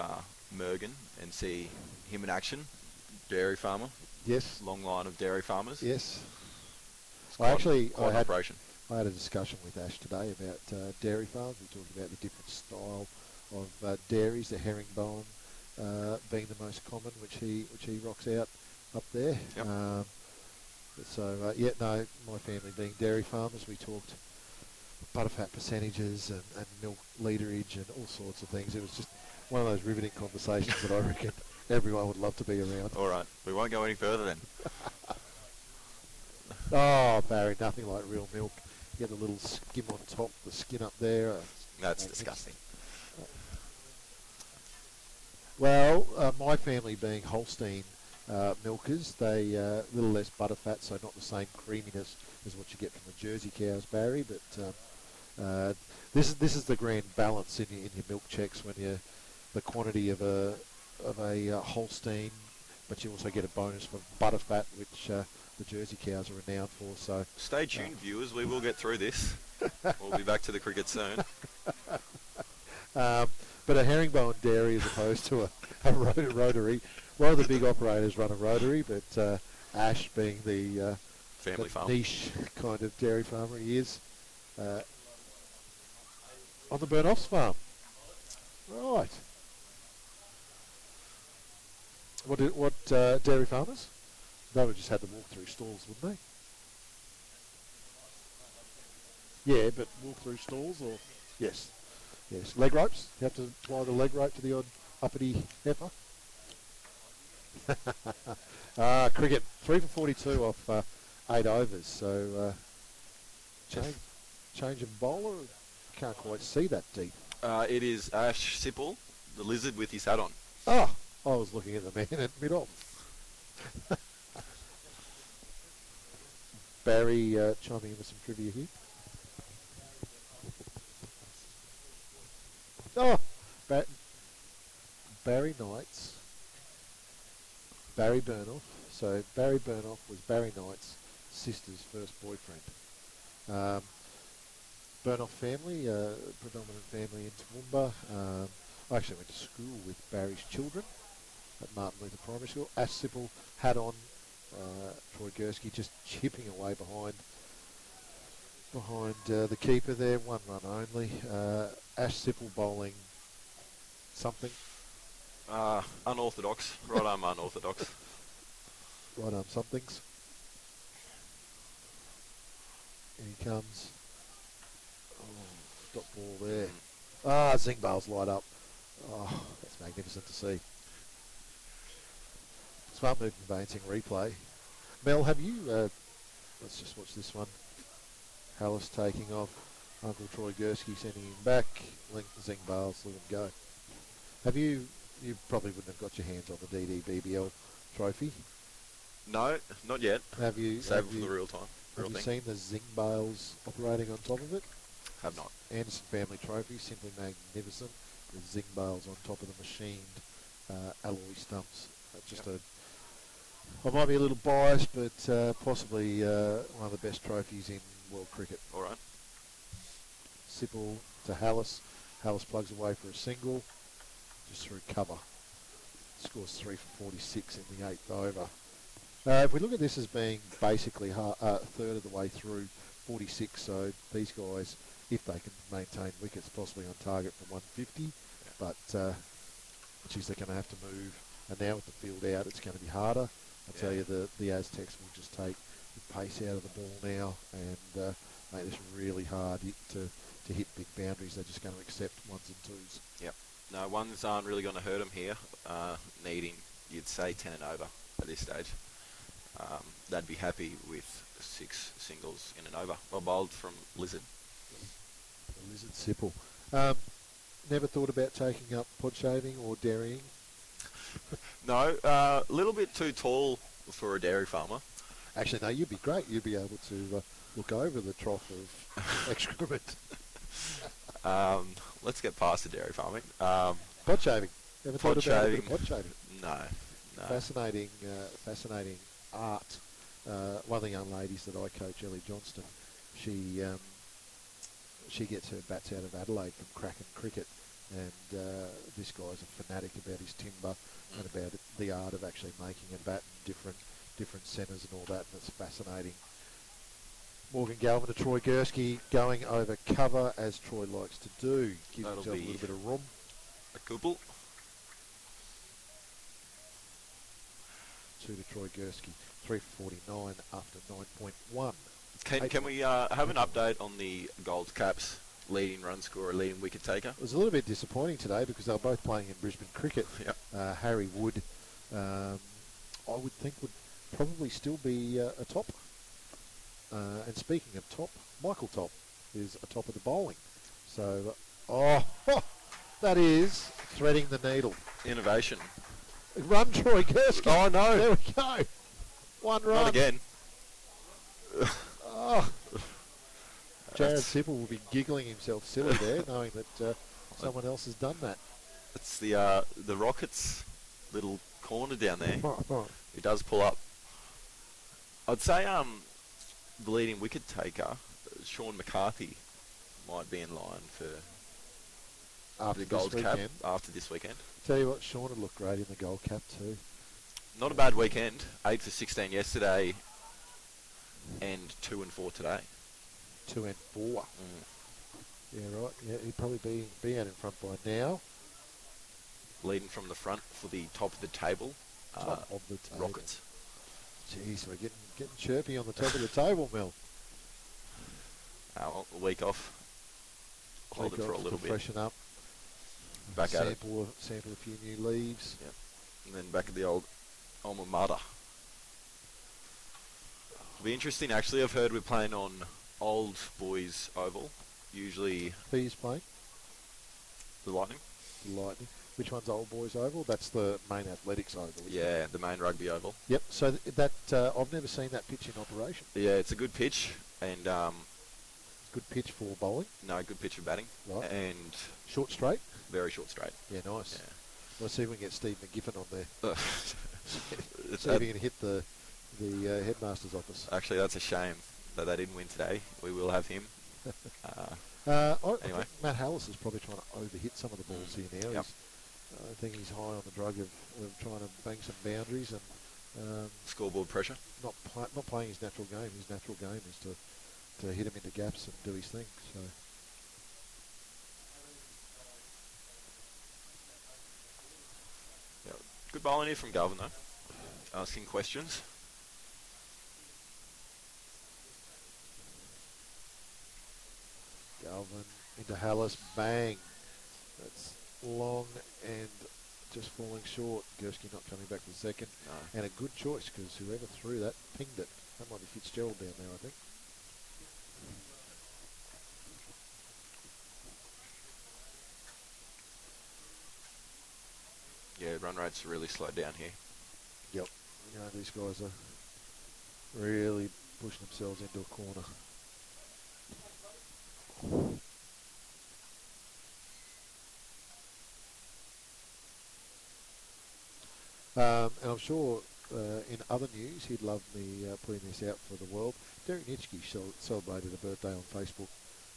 Mergen and see him in action. Dairy farmer. Yes. Long line of dairy farmers. Yes. I had a discussion with Ash today about dairy farms. We talked about the different style of dairies, the herringbone being the most common, which he rocks out up there. Yep. My family being dairy farmers, we talked butterfat percentages and milk literage and all sorts of things. It was just one of those riveting conversations that I reckon everyone would love to be around. All right, we won't go any further then. Oh, Barry, nothing like real milk. You get the little skim on top, the skin up there. That's disgusting. Well, my family being Holstein milkers, they little less butterfat, so not the same creaminess as what you get from the Jersey cows, Barry. But this is the grand balance in your milk checks when the quantity of a Holstein, but you also get a bonus for butterfat, which the Jersey cows are renowned for. So stay tuned, viewers. We will get through this. We'll be back to the cricket soon. But a herringbone dairy as opposed to a rotary. A lot of the big operators run a rotary, but Ash being the Family farm. niche kind of dairy farmer he is. On the Burnoffs farm. Right. What dairy farmers? They would have just had them walk through stalls, wouldn't they? Yeah, but walk through stalls or... Yes. Yes. Leg ropes? You have to apply the leg rope to the odd uppity heifer? Cricket. 3 for 42 off 8 overs. So change of bowler. Can't quite see that deep. It is Ash Sipple, the lizard with his hat on. Oh, I was looking at the man at mid-off. Barry chiming in with some trivia here. Oh, Barry Knight's. Barry Burnoff. So Barry Burnoff was Barry Knight's sister's first boyfriend. Burnoff family, predominant family in Toowoomba. I actually went to school with Barry's children at Martin Luther Primary School. Ash Sipple hat on. Troy Gursky just chipping away behind the keeper there. 1 run only. Ash Sipple bowling something. Unorthodox. Right arm unorthodox. Right arm somethings. Here he comes. Oh, dot ball there. Zing bales light up. Oh, that's magnificent to see. Smart move conveyancing replay. Mel, have you, let's just watch this one. Hallis taking off. Uncle Troy Gursky sending him back. Length the Zing bales, let him go. Have you probably wouldn't have got your hands on the DDBBL trophy. No, not yet. Have you? Save it for the real time. Have you seen the Zing bales operating on top of it? Have not. Anderson family trophy, simply magnificent. With Zing bales on top of the machined alloy stumps. I might be a little biased, but possibly one of the best trophies in world cricket. All right. Sipple to Hallis. Hallis plugs away for a single, just through cover. Scores 3 for 46 in the 8th over. If we look at this as being basically a third of the way through 46, so these guys, if they can maintain wickets, possibly on target for 150, but geez, they're going to have to move. And now with the field out, it's going to be harder. I tell you, the Aztecs will just take the pace out of the ball now and make this really hard to hit big boundaries. They're just going to accept 1s and 2s. Yep. No, 1s aren't really going to hurt them here. Needing, you'd say, 10 and over at this stage. They'd be happy with 6 singles in an over. Well bowled from Lizard. The Lizard Sipple. Never thought about taking up pod shaving or dairying? No, a little bit too tall for a dairy farmer. Actually, no, you'd be great. You'd be able to look over the trough of excrement. Let's get past the dairy farming. Pod shaving. Ever thought about a bit of pod shaving? No. Fascinating art. One of the young ladies that I coach, Ellie Johnston, she gets her bats out of Adelaide from Kraken Cricket, and this guy's a fanatic about his timber and about the art of actually making a bat in different centres and all that, and it's fascinating. Morgan Galvin to Troy Gursky, going over cover as Troy likes to do. Gives himself a little bit of room. A couple. 2 to Troy Gursky, 3 for 49 after 9.1. Can we have an update on the Gold Caps leading run scorer, leading wicket taker? It was a little bit disappointing today because they were both playing in Brisbane cricket. Yep. Harry Wood, I would think, would probably still be atop. And speaking of top, Michael Top is atop of the bowling. So, that is threading the needle. Innovation. Run, Troy Gursky. Oh, no. There we go. 1 run. Not again. Jared Sipple will be giggling himself silly there, knowing that someone else has done that. It's the Rockets' little corner down there. It does pull up. I'd say the leading wicket taker, Sean McCarthy, might be in line for the Gold Cap after this weekend. Tell you what, Sean would look great in the Gold Cap too. Not a bad weekend. 8 for 16 yesterday, and 2 and 4 today. 2 and 4. Yeah, right. Yeah, he'd probably be out in front by now. Leading from the front for the top of the table. Top of the table. Rockets. Jeez, we're getting chirpy on the top of the table, Mel. A week off. Hold it for a little bit. Freshen up. Back at it. Sample a few new leaves. Yep. And then back at the old alma mater. It'll be interesting, actually. I've heard we're playing on Old Boys Oval. Usually Who's playing? the Lightning. The Lightning. Which one's Old Boys Oval? That's the main athletics oval. Isn't it? Yeah, the main rugby oval. Yep. So that I've never seen that pitch in operation. Yeah, it's a good pitch, and Good pitch for bowling. no, good pitch for batting, Right. and Short straight. very short straight. Yeah, nice. Yeah. Let's see if we can get Steve McGiffin on there. It's See if he can hit the headmaster's office. actually, that's a shame that they didn't win today. We will have him. I Anyway. think Matt Hallis is probably trying to overhit some of the balls here now. Yep. I think he's high on the drug of trying to bang some boundaries and Scoreboard pressure. not playing his natural game. His natural game is to hit him into gaps and do his thing. So Yeah. Good bowling here from Galvin, though. Asking questions. Galvin into Hallis, bang. That's long and just falling short. Gursky not coming back for the second. No. And a good choice because whoever threw that pinged it. That might be Fitzgerald down there, I think. Yeah, run rates really slowed down here. Yep. You know, these guys are really pushing themselves into a corner. And I'm sure in other news he'd love me putting this out for the world. Derek Nitschke celebrated a birthday on Facebook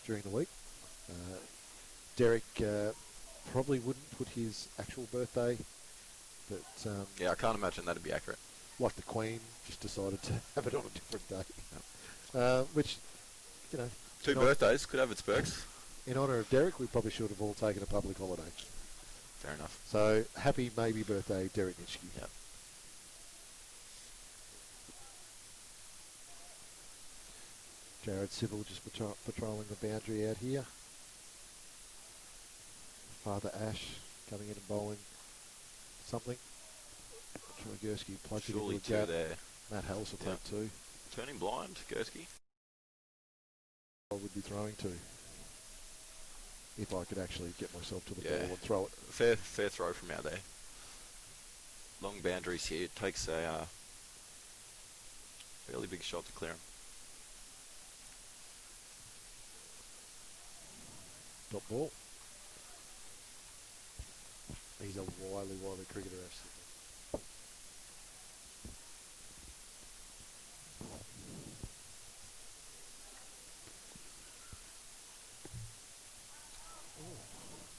during the week. Derek probably wouldn't put his actual birthday, but Yeah, I can't imagine that'd be accurate. like the Queen, just decided to have it on a different day. Which, you know, Two in birthdays could have its perks. in honour of Derek, we probably should have all taken a public holiday. Fair enough. So, happy maybe birthday, Derek Nitschke. Yep. Jared Civil just patrolling the boundary out here. Father Ash coming in and bowling something. Troy Gursky plugged it Surely into two a gap. there. Matt Hallis will Yep. take two. Turning blind, Gursky. I would be throwing two. If I could actually get myself to the Yeah. ball and throw it. Fair throw from out there. Long boundaries here. It takes a fairly big shot to clear him. Top ball. He's a wily cricketer, actually.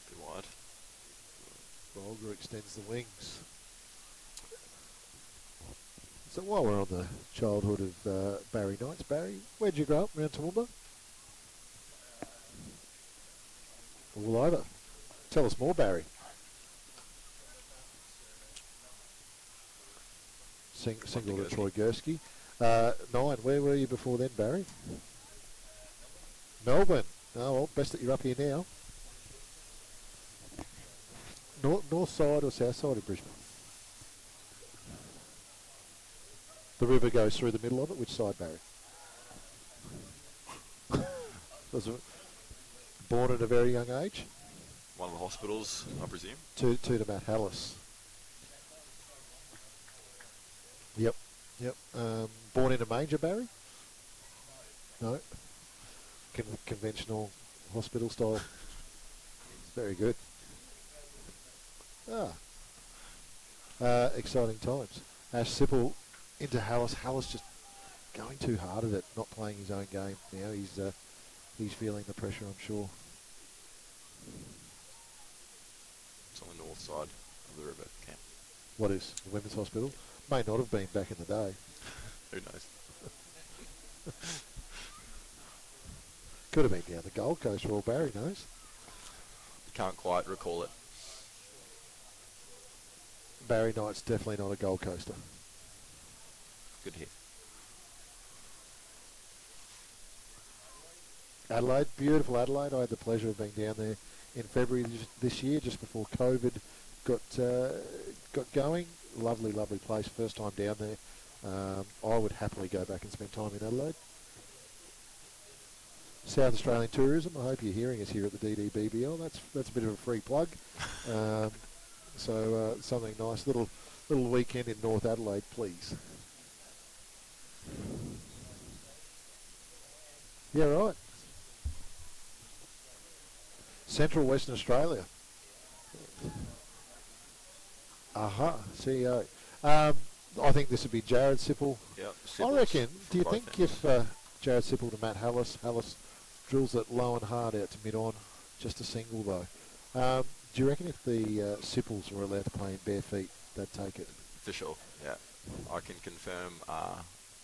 Bit wide. Bolger extends the wings. So while we're on the childhood of Barry Knights, Barry, where'd you grow up? Around Toowoomba? All over. Tell us more, Barry. Single to Troy Gursky. 9, where were you before then, Barry? Melbourne. Oh, well, best that you're up here now. North side or south side of Brisbane? The river goes through the middle of it. Which side, Barry? Was it born at a very young age? One of the hospitals, I presume. Two to Matt Hallis. Yep. Born in a manger, Barry? No. Conventional hospital style. Very good. Exciting times. Ash Sipple into Hallis. Hallis just going too hard at it, not playing his own game now. He's feeling the pressure, I'm sure. It's on the north side of the river, Camp. What is the women's hospital? May not have been back in the day. Who knows? Could have been down the Gold Coast for all Barry knows. Can't quite recall it. Barry Knight's definitely not a Gold Coaster. Good hit. Adelaide, beautiful Adelaide. I had the pleasure of being down there in February this year, just before COVID got going. Lovely place. First time down there. I would happily go back and spend time in Adelaide. South Australian Tourism, I hope you're hearing us here at the DDBBL. That's a bit of a free plug. So something nice, little weekend in North Adelaide, please. Yeah, right. Central Western Australia. CEO. I think this would be Jared Sipple. Yep. I reckon. Do you think if Jared Sipple to Matt Hallis drills it low and hard out to mid-on, just a single though? Do you reckon if the Sipples were allowed to play in bare feet, they'd take it? For sure, yeah. I can confirm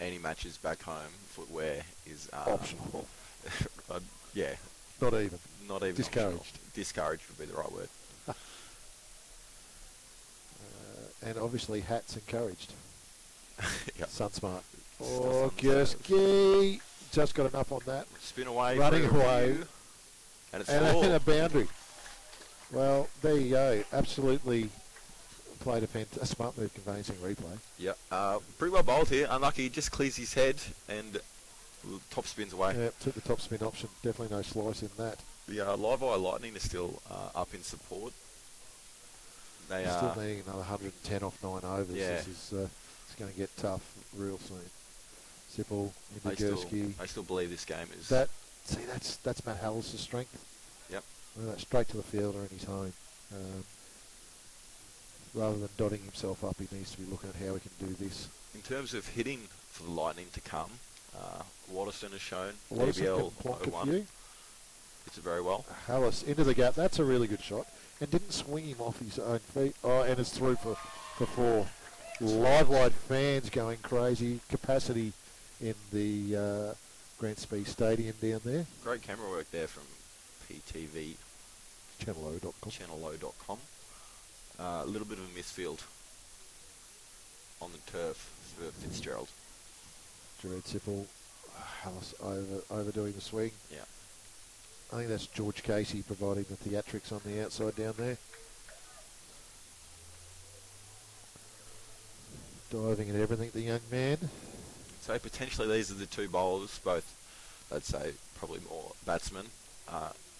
any matches back home, footwear is... optional. Yeah. Not even. Not even discouraged. Optional. Discouraged would be the right word. And obviously hats encouraged. Yep. Sunsmart. Oh, Gursky. Just got enough on that. Spin away. Running away. And it's and a boundary. Well, there you go. Absolutely played a smart move conveyancing replay. Yep. Pretty well bowled here. Unlucky. Just clears his head and top spins away. Yeah, took the top spin option. Definitely no slice in that. The Livewired Lightning is still up in support. They are still needing another 110 off 9 overs. Yeah. This is it's going to get tough real soon. Sipple into Gursky. I still believe this game is... That's Matt Hallis' strength. Yep. Straight to the fielder in his home. Rather than dotting himself up, he needs to be looking at how we can do this. In terms of hitting for the Lightning to come, Watterson has shown DBL DBL 01. It's very well. Hallis into the gap. That's a really good shot. And didn't swing him off his own feet. Oh, and it's through for 4. Live-wide fans going crazy. Capacity in the Grant Spee Stadium down there. Great camera work there from PTV. Channelo.com. A little bit of a misfield on the turf for Fitzgerald. Jared Sipple. Hallis overdoing the swing. Yeah. I think that's George Casey providing the theatrics on the outside down there. Diving at everything, the young man. So potentially these are the two bowlers, both, I'd say, probably more batsmen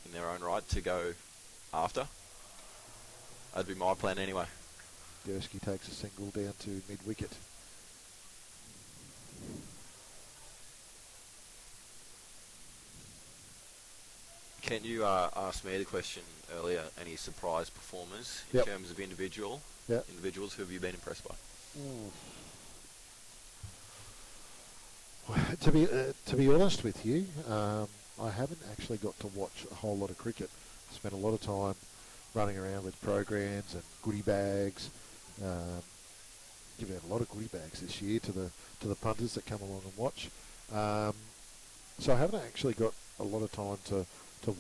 in their own right to go after. That'd be my plan anyway. Gursky takes a single down to mid-wicket. Can you ask me the question earlier, any surprise performers in terms of individuals? Who have you been impressed by? To be honest with you, I haven't actually got to watch a whole lot of cricket. I spent a lot of time running around with programs and goodie bags. Given out a lot of goodie bags this year to the punters that come along and watch. So I haven't actually got a lot of time to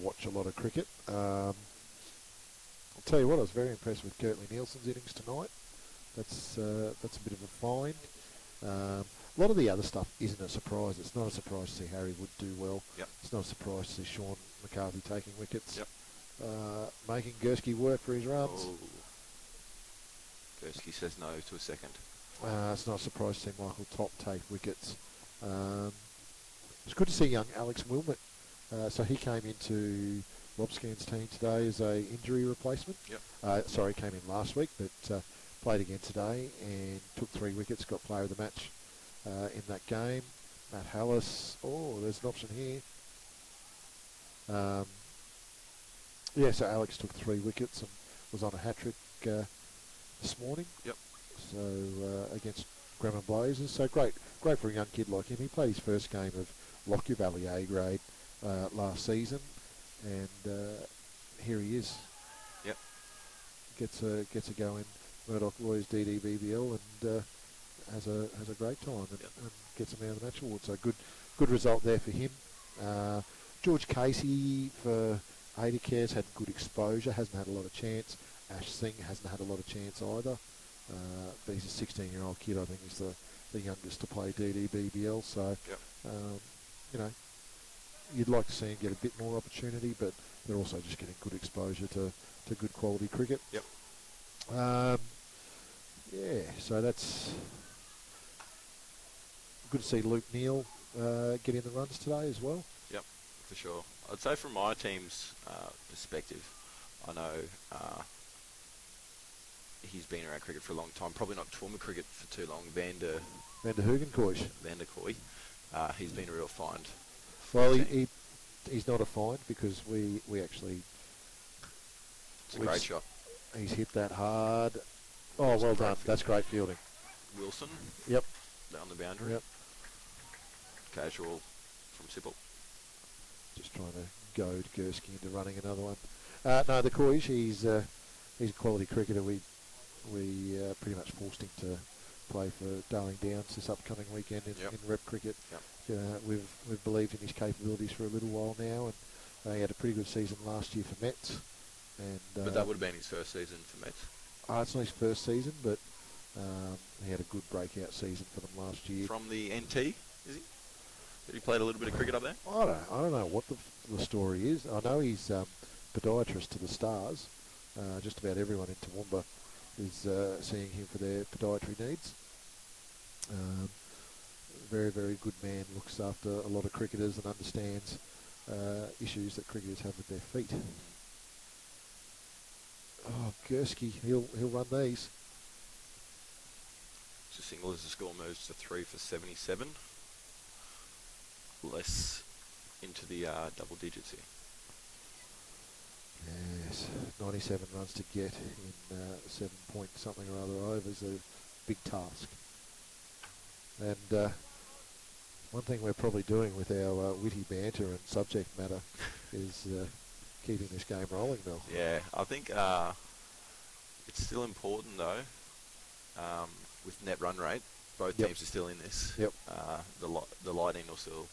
watch a lot of cricket. I'll tell you what, I was very impressed with Kurtley Nielsen's innings tonight. That's a bit of a find. A lot of the other stuff isn't a surprise. It's not a surprise to see Harry Wood do well. Yep. It's not a surprise to see Sean McCarthy taking wickets. Yep. Making Gursky work for his runs. Oh. Gursky says no to a second. It's not a surprise to see Michael Top take wickets. It's good to see young Alex Wilmot. So he came into Lobscan's team today as a injury replacement. Yep. Came in last week, but played again today and took 3 wickets, got player of the match in that game. Matt Hallis, there's an option here. So Alex took 3 wickets and was on a hat-trick this morning. Yep. So against Grumman Blazers. So great for a young kid like him. He played his first game of Lockyer Valley A grade last season, and here he is. Yep. Gets a go in Murdoch Roy's DDBBL and has a great time and gets a man of the match award. So good result there for him. George Casey for Aidacare's had good exposure, hasn't had a lot of chance. Ash Singh hasn't had a lot of chance either. But he's a 16-year-old kid. I think he's the youngest to play DDBBL. So, you'd like to see him get a bit more opportunity, but they're also just getting good exposure to good quality cricket. Yep. So that's good to see Luke Neal get in the runs today as well. Yep, for sure. I'd say from my team's perspective, I know he's been around cricket for a long time. Probably not Toowoomba cricket for too long. Van der Kooi. He's been a real find. Well, he's not a find because we actually... It's a great shot. He's hit that hard. Oh, well done. That's great fielding. Wilson. Yep. Down the boundary. Yep. Casual from Sipple. Just trying to goad Gursky into running another one. No, the Koij, he's a quality cricketer. We pretty much forced him to play for Darling Downs this upcoming weekend in rep cricket. Yep. We've believed in his capabilities for a little while now, and he had a pretty good season last year for Mets. And but that would have been his first season for Mets. It's not his first season, but he had a good breakout season for them last year. From the NT, is he? Did he played a little bit of cricket up there? I don't know what the story is. I know he's podiatrist to the Stars. Just about everyone in Toowoomba is seeing him for their podiatry needs. Very, very good man. Looks after a lot of cricketers and understands issues that cricketers have with their feet. Oh, Gursky, he'll run these. It's a single as the score moves to 3 for 77. Less into the double digits here. Yes, 97 runs to get in 7 point something or other overs, a big task. And one thing we're probably doing with our witty banter and subject matter is keeping this game rolling, Mel. Yeah, I think it's still important though, with net run rate. Both teams are still in this. Yep. The Lightning will still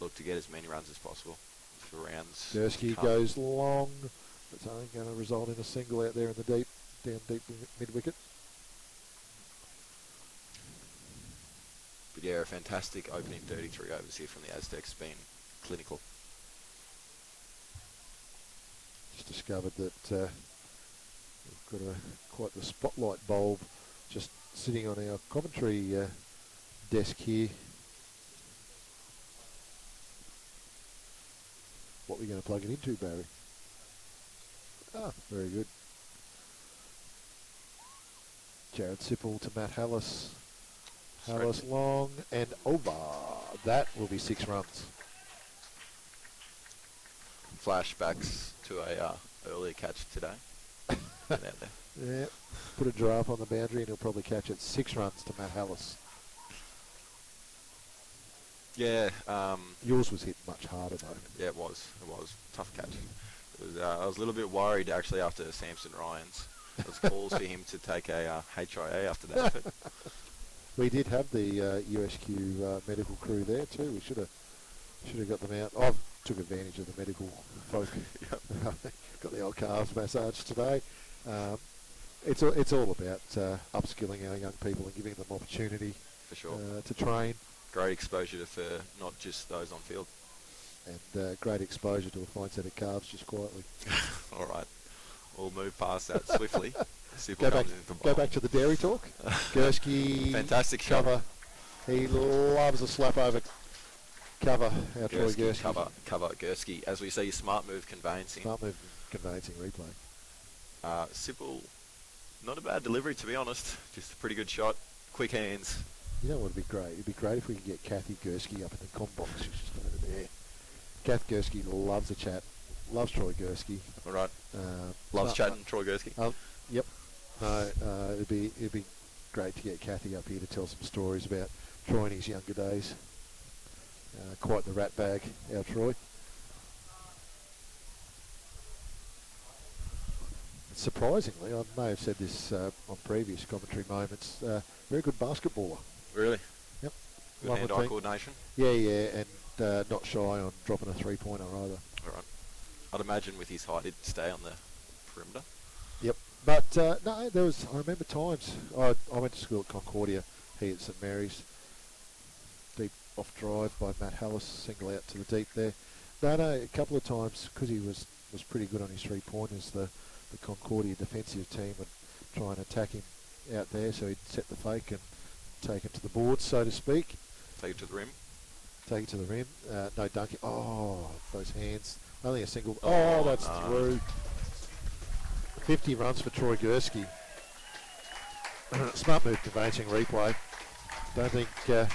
look to get as many runs as possible for rounds. Gursky goes long. It's only going to result in a single out there in the down deep mid wicket. But yeah, a fantastic opening 33 overs here from the Aztecs, been clinical. Just discovered that we've got quite the spotlight bulb just sitting on our commentary desk here. What are we going to plug it into, Barry? Very good. Jared Sipple to Matt Hallis. Hallis long and over. That will be 6 runs. Flashbacks to a earlier catch today. Out there. Yeah, put a giraffe on the boundary and he'll probably catch it. 6 runs to Matt Hallis. Yeah. Yours was hit much harder though. Yeah, it was. Tough catch. I was a little bit worried actually after Samson Ryan's. There was calls for him to take a HIA after that effort. We did have the USQ medical crew there too. We should have got them out. I took advantage of the medical folk. Got the old calves massage today. It's all about upskilling our young people and giving them opportunity for sure to train. Great exposure for not just those on field. And great exposure to a fine set of calves just quietly. All right. We'll move past that swiftly. Go back to the dairy talk. Gursky. Fantastic cover. He loves a slap over cover. Our Troy Gursky. Cover Gursky. As we see, smart move conveyancing. Replay. Sipple, not a bad delivery to be honest. Just a pretty good shot. Quick hands. You know what would be great? It'd be great if we could get Kathy Gursky up in the comm box. She's just over there. Kath Gursky loves a chat. Loves Troy Gursky. All right. Loves chatting Troy Gursky. Yep. No, it'd be great to get Kathy up here to tell some stories about Troy in his younger days. Quite the rat bag, our Troy. Surprisingly, I may have said this on previous commentary moments, very good basketballer. Really? Yep. Good hand-eye coordination? Yeah, and not shy on dropping a three-pointer either. All right. I'd imagine with his height he'd stay on the perimeter. Yep. But, no, I remember times, I went to school at Concordia, he at St Mary's, deep off drive by Matt Hallis, single out to the deep there. No, a couple of times, because he was pretty good on his three-pointers, the Concordia defensive team would try and attack him out there, so he'd set the fake and take him to the boards, so to speak. Take it to the rim. Take it to the rim. No dunking. Oh, those hands. Only a single. Oh, that's through. 50 runs for Troy Gursky. Smart move, conveyancing replay. Don't think... A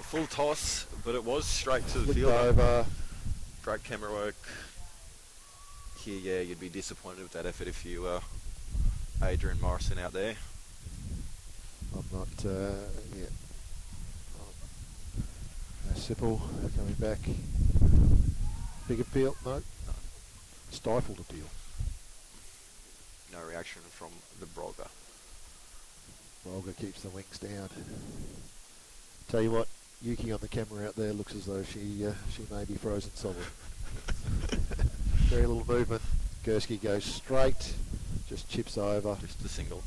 full toss, but it was straight to the field. Over. Great camera work. Here, yeah, you'd be disappointed with that effort if you were Adrian Morrison out there. I'm not... yeah. Sipple coming back. Big appeal? No. Stifled appeal. No reaction from the Brogger. Brogger keeps the wings down. Tell you what, Yuki on the camera out there looks as though she may be frozen solid. Very little movement. Gursky goes straight, just chips over. Just a single.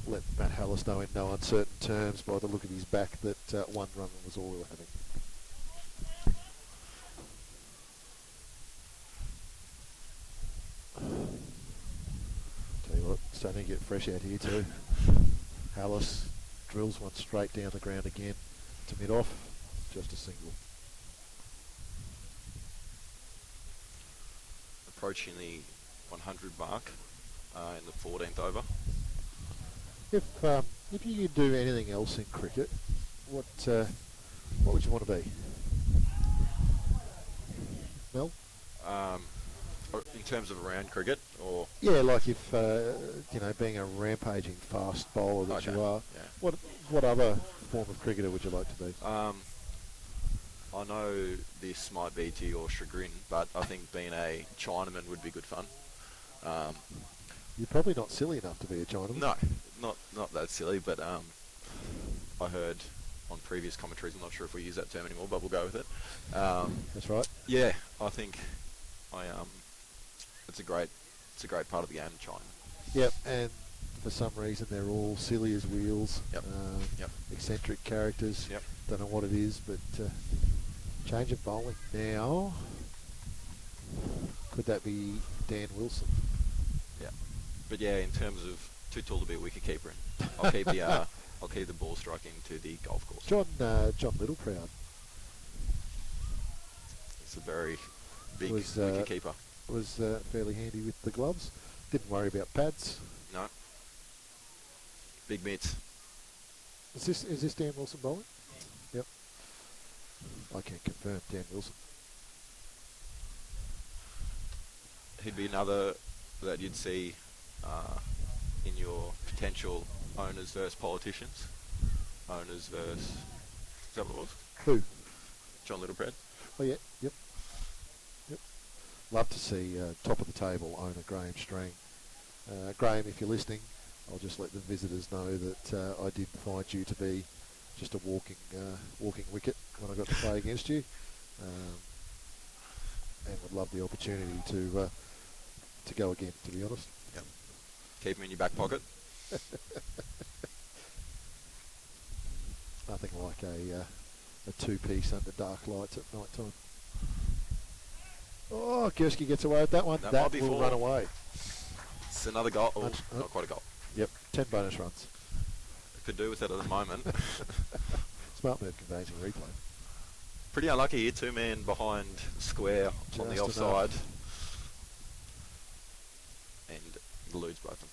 Let Matt Hallis know in no uncertain terms by the look of his back that one run was all we were having. Tell you what, starting to get fresh out here too. Hallis drills one straight down the ground again to mid-off, just a single. Approaching the 100 mark in the 14th over. If you could do anything else in cricket, what would you want to be? Mel? In terms of around cricket, or yeah, like if being a rampaging fast bowler that you are. Yeah. What other form of cricketer would you like to be? I know this might be to your chagrin, but I think being a Chinaman would be good fun. You're probably not silly enough to be a Chinaman. No, not that silly, but I heard on previous commentaries, I'm not sure if we use that term anymore, but we'll go with it. That's right. Yeah, I think it's a great part of the game, China. Yep, and for some reason they're all silly as wheels. Yep. Eccentric characters. Yep. Don't know what it is, but change of bowling now. Could that be Dan Wilson? Yeah, but yeah, in terms of too tall to be a wicket keeper, I'll keep the ball striking to the golf course. John Littleproud. It's a very big wicket keeper. Was fairly handy with the gloves. Didn't worry about pads. No. Big mitts. Is this Dan Wilson bowling? Yep. I can confirm Dan Wilson. He'd be another that you'd see in your potential owners versus politicians. Owners versus... Is that what it was? Who? John Littleproud. Oh yeah. Yep. Love to see top of the table owner Graham Strang. Graham, if you're listening, I'll just let the visitors know that I did find you to be just a walking wicket when I got to play against you, and would love the opportunity to go again. To be honest. Yep. Keep him in your back pocket. Nothing like a two-piece under dark lights at night time. Oh, Gursky gets away with that one. That That might be will four. run away. It's another goal. Oh, not quite a goal. Yep, 10 bonus runs. Could do with it at the moment. Smart move, conveyancing replay. Pretty unlucky here, two-man behind square on the Just offside. And eludes both of them.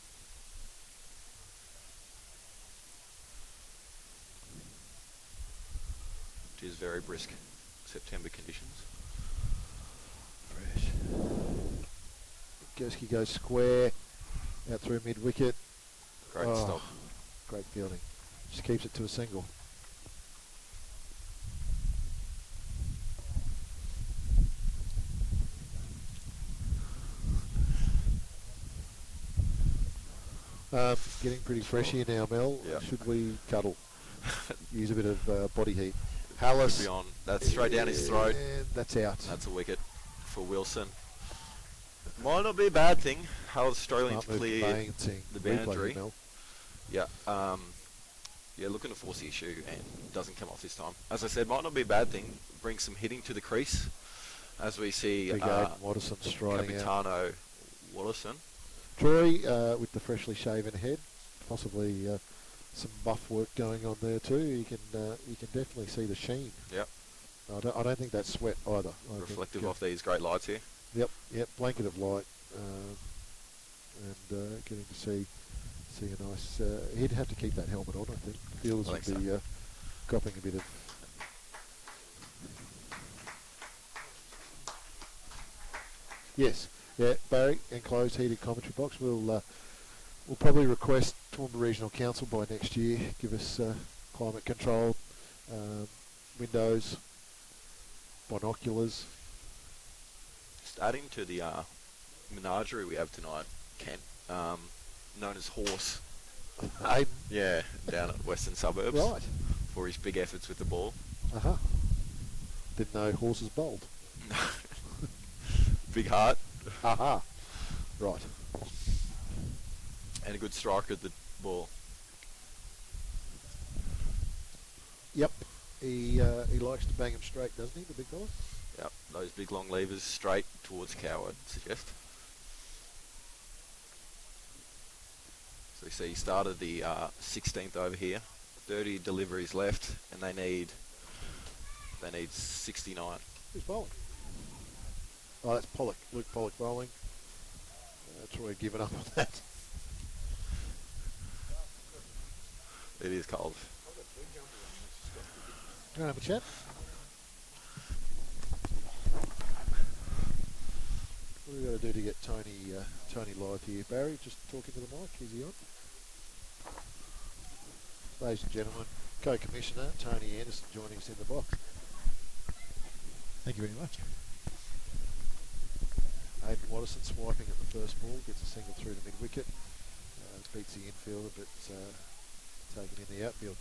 It is very brisk September conditions. Fresh. Gursky goes square, out through mid-wicket. Great stop. Great fielding. Just keeps it to a single. Getting pretty fresh here now, Mel. Yep. Should we cuddle? Use a bit of body heat. Hallis. Could be on. That's straight down his throat. And that's out. That's a wicket for Wilson. Might not be a bad thing. Hallis struggling to clear the boundary. Yeah. Yeah, looking to force the issue and doesn't come off this time. As I said, might not be a bad thing. Bring some hitting to the crease, as we see Big Watterson striding out. Capitano Watterson. Troy with the freshly shaven head, possibly some buff work going on there too. You can definitely see the sheen. Yep. I don't think that's sweat either. I Reflective think, off these great lights here. Yep, blanket of light, and getting to see a nice. He'd have to keep that helmet on, I think. Fielders would be copping a bit of. Yes, yeah, Barry, enclosed heated commentary box. We'll probably request Toowoomba Regional Council by next year give us climate control, windows, binoculars. Just adding to the menagerie we have tonight, Kent, known as Horse. Aiden. Yeah, down at Western Suburbs. Right. For his big efforts with the ball. Didn't know horses bowled. Big heart. Right. And a good striker at the ball. Yep. He likes to bang him straight, doesn't he, the big fella? Yep. Those big long levers straight towards cow, I'd suggest. So you see he started the 16th over here. 30 deliveries left, and they need 69. Who's bowling? Oh, that's Pollock. Luke Pollock bowling. Troy giving up on that. It is cold. Do you want to have a chat? What do we got to do to get Tony live here? Barry, just talking to the mic. Is he on? Ladies and gentlemen, Co-Commissioner Tony Anderson joining us in the box. Thank you very much. Aidan Watterson swiping at the first ball, gets a single through to mid-wicket. Beats the infielder, but taken in the outfield.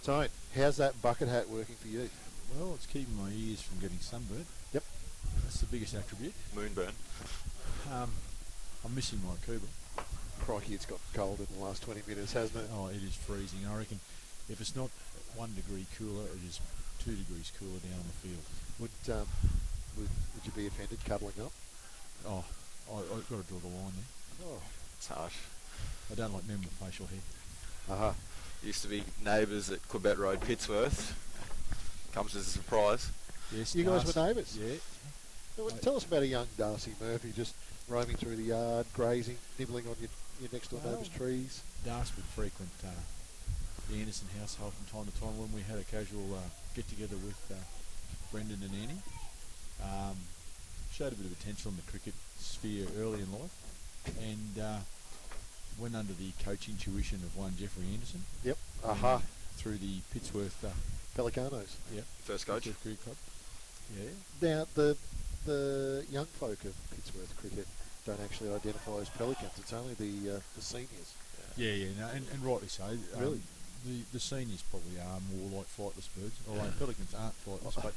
Tone, how's that bucket hat working for you? Well, it's keeping my ears from getting sunburned. Yep. That's the biggest attribute. Moonburn. I'm missing my Cuba. Crikey, it's got cold in the last 20 minutes, hasn't it? Oh, it is freezing. I reckon if it's not 1 degree cooler, it is 2 degrees cooler down on the field. Would you be offended cuddling up? Oh, I've got to draw the line there. Oh, It's harsh. I don't like men with facial hair. Used to be neighbours at Quebec Road, Pittsworth. Comes as a surprise. Yes, you guys were neighbours? Yeah. Tell us about a young Darcy Murphy just roaming through the yard, grazing, nibbling on your next door neighbour's trees. Darcy would frequent the Anderson household from time to time when we had a casual get-together with Brendan and Annie. Showed a bit of potential in the cricket sphere early in life, and went under the coaching tuition of one Jeffrey Anderson. Yep. Through the Pittsworth Pelicanos. Yep. First coach. Pittsworth Cricket Club. Yeah. Now the young folk of Pittsworth cricket don't actually identify as Pelicans. It's only the seniors. Yeah. No, and rightly so. Really. The seniors probably are more like flightless birds, although pelicans aren't flightless, but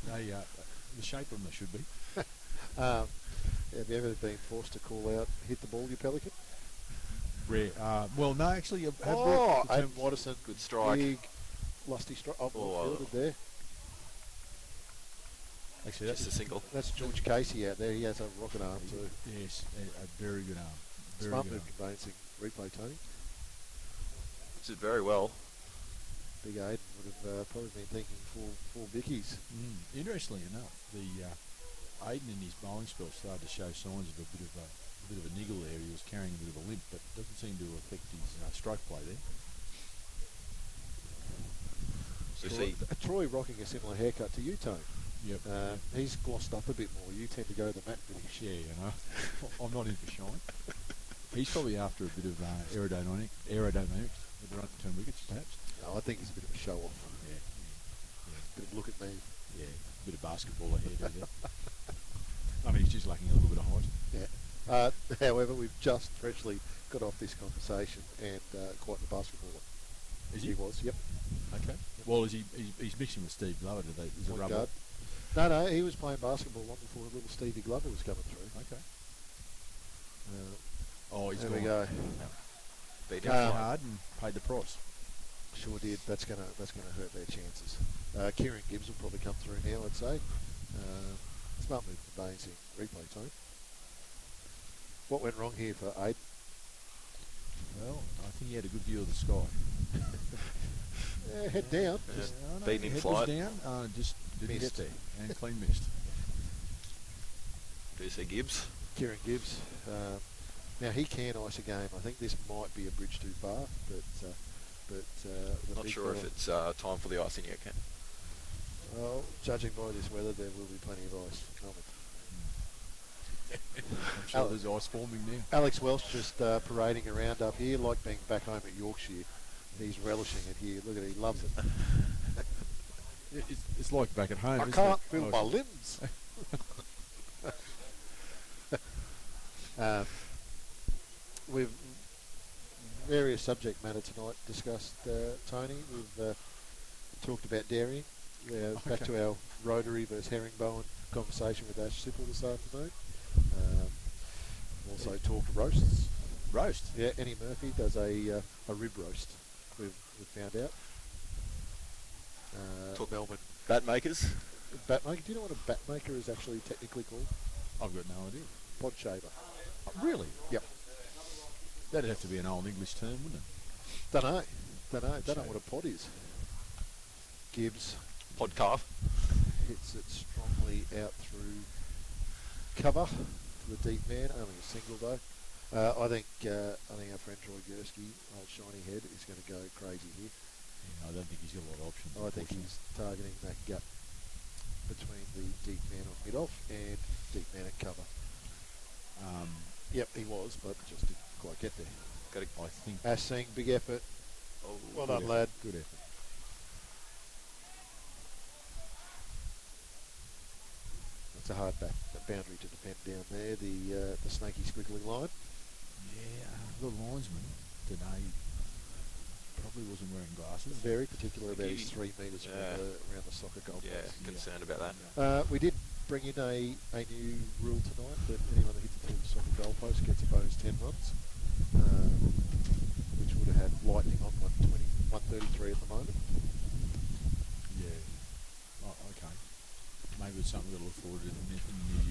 they the shape of them they should be. Have you ever been forced to call out, hit the ball, you pelican? Rare. Well, no, actually, I have Aidan Watterson, Good strike. big, lusty strike. Fielded there. Actually, Just a single. That's George Casey out there. He has a rocket arm too. Yes, a very good arm. Very Smart good move arm. conveyancing replay, Tony. Did very well. Big Aiden would have probably been thinking full Vickies. Interestingly enough, the Aiden in his bowling spell started to show signs of a bit of a niggle there. He was carrying a bit of a limp, but doesn't seem to affect his stroke play there. So Troy rocking a similar haircut to you, Tone. Yep. He's glossed up a bit more. You tend to go the matte finish. Yeah, you know. I'm not in for shine. He's probably after a bit of aerodynamics with the run-turn wickets, perhaps. No, I think he's a bit of a show-off. Yeah. Bit of look at me. Yeah, a bit of basketball ahead there. I mean, he's just lacking a little bit of height. Yeah. However, we've just freshly got off this conversation and quite the basketballer. Is he? He was, yep. Okay. Well, he's mixing with Steve Glover today. Is it Point rubber? guard. No, he was playing basketball long before little Stevie Glover was coming through. Okay. He's there gone. we go. beat Hard and paid the price. Sure did. That's gonna hurt their chances. Kieran Gibbs will probably come through now, I'd say. Smart move for Baines in replay time. What went wrong here for Aiden? Well, I think he had a good view of the sky. Head down. Just beating him head flight. was down, just didn't Missed. get there. And clean missed. Do you see Gibbs? Kieran Gibbs. Now he can ice a game. I think this might be a bridge too far, but the Not big sure if fella- it's time for the icing yet, Ken. Well, judging by this weather, there will be plenty of ice coming. I'm sure there's ice forming now. Alex Welsh just parading around up here, like being back home at Yorkshire. He's relishing it here. Look at it, he loves it. It's like back at home. I isn't can't it? feel my limbs. We've various subject matter tonight discussed, Tony. We've talked about dairying. Back to our rotary versus herringbowen conversation with Ash Sipple this afternoon. Also talked roasts. Roast. Yeah, Annie Murphy does a rib roast. We've found out. Talk Melbourne bat makers. bat maker. Do you know what a bat maker is actually technically called? I've got no idea. Pod shaver. Oh, really? Yep. That'd have to be an old English term, wouldn't it? Don't know what a pod is. Gibbs Pod calf. hits it strongly out through cover to the deep man. Only a single though. I think our friend Troy Gursky, old shiny head, is going to go crazy here. Yeah, I don't think he's got a lot of options. I think he's targeting that gap between the deep man on mid-off and deep man at cover. Yep, he was, but just didn't quite get there. I think. Ash Singh, big effort. Oh, Well Good done, effort. lad. Good effort. It's a hard boundary to defend down there. The snaky squiggly line. Yeah, the linesman today probably wasn't wearing glasses. Very particular about his 3 metres Yeah. around the soccer goal Yeah, post. concerned about that. We did bring in a new rule tonight that anyone that hits it through the soccer goal post gets a bonus 10 runs, which would have had Lightning on 133 at the moment. Yeah. Oh, okay. Maybe it's something we'll look forward to in the new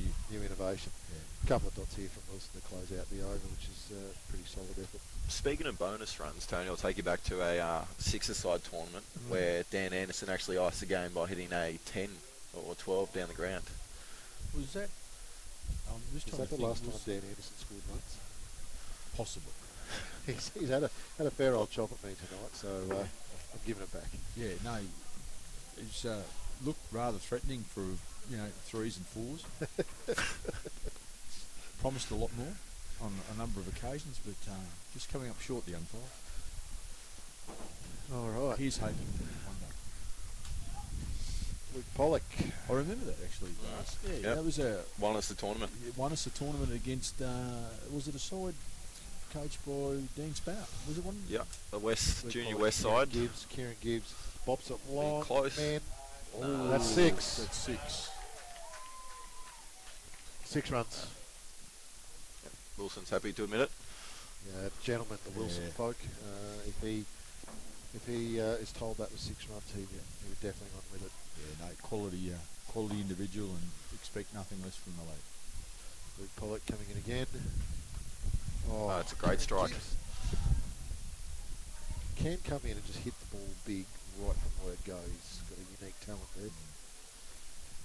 year. New innovation. Yeah. A couple of dots here from Wilson to close out the over, which is pretty solid effort. Speaking of bonus runs, Tony, I'll take you back to a six-a-side tournament where Dan Anderson actually iced the game by hitting a 10 or 12 down the ground. Was that? Just Is trying that to the think, last time was Dan Anderson scored runs? possible? He's had a fair old chop at me tonight, so I'm giving it back. Yeah, no. It's looked rather threatening for threes and fours. Promised a lot more on a number of occasions, but just coming up short the umpire. All right. He's hoping one day. Luke Pollock. I remember that actually. Yeah, Yep. that was Won us the tournament. won us a tournament against. Was it a side coached by Dean Spout? Was it one? Yeah, the West Luke Junior Pollock, West Kieran side. Kieran Gibbs bops it long, close. man. No. That's 6. That's 6. 6 runs. Wilson's happy to admit it. Gentleman, the Wilson Yeah. folk. If he is told that was 6 runs, he would definitely run with it. Yeah, no, quality individual, and expect nothing less from the lad. Luke Pollock coming in again. Oh, it's a great strike. Can come in and just hit the ball big right from where it goes. He's got a unique talent there.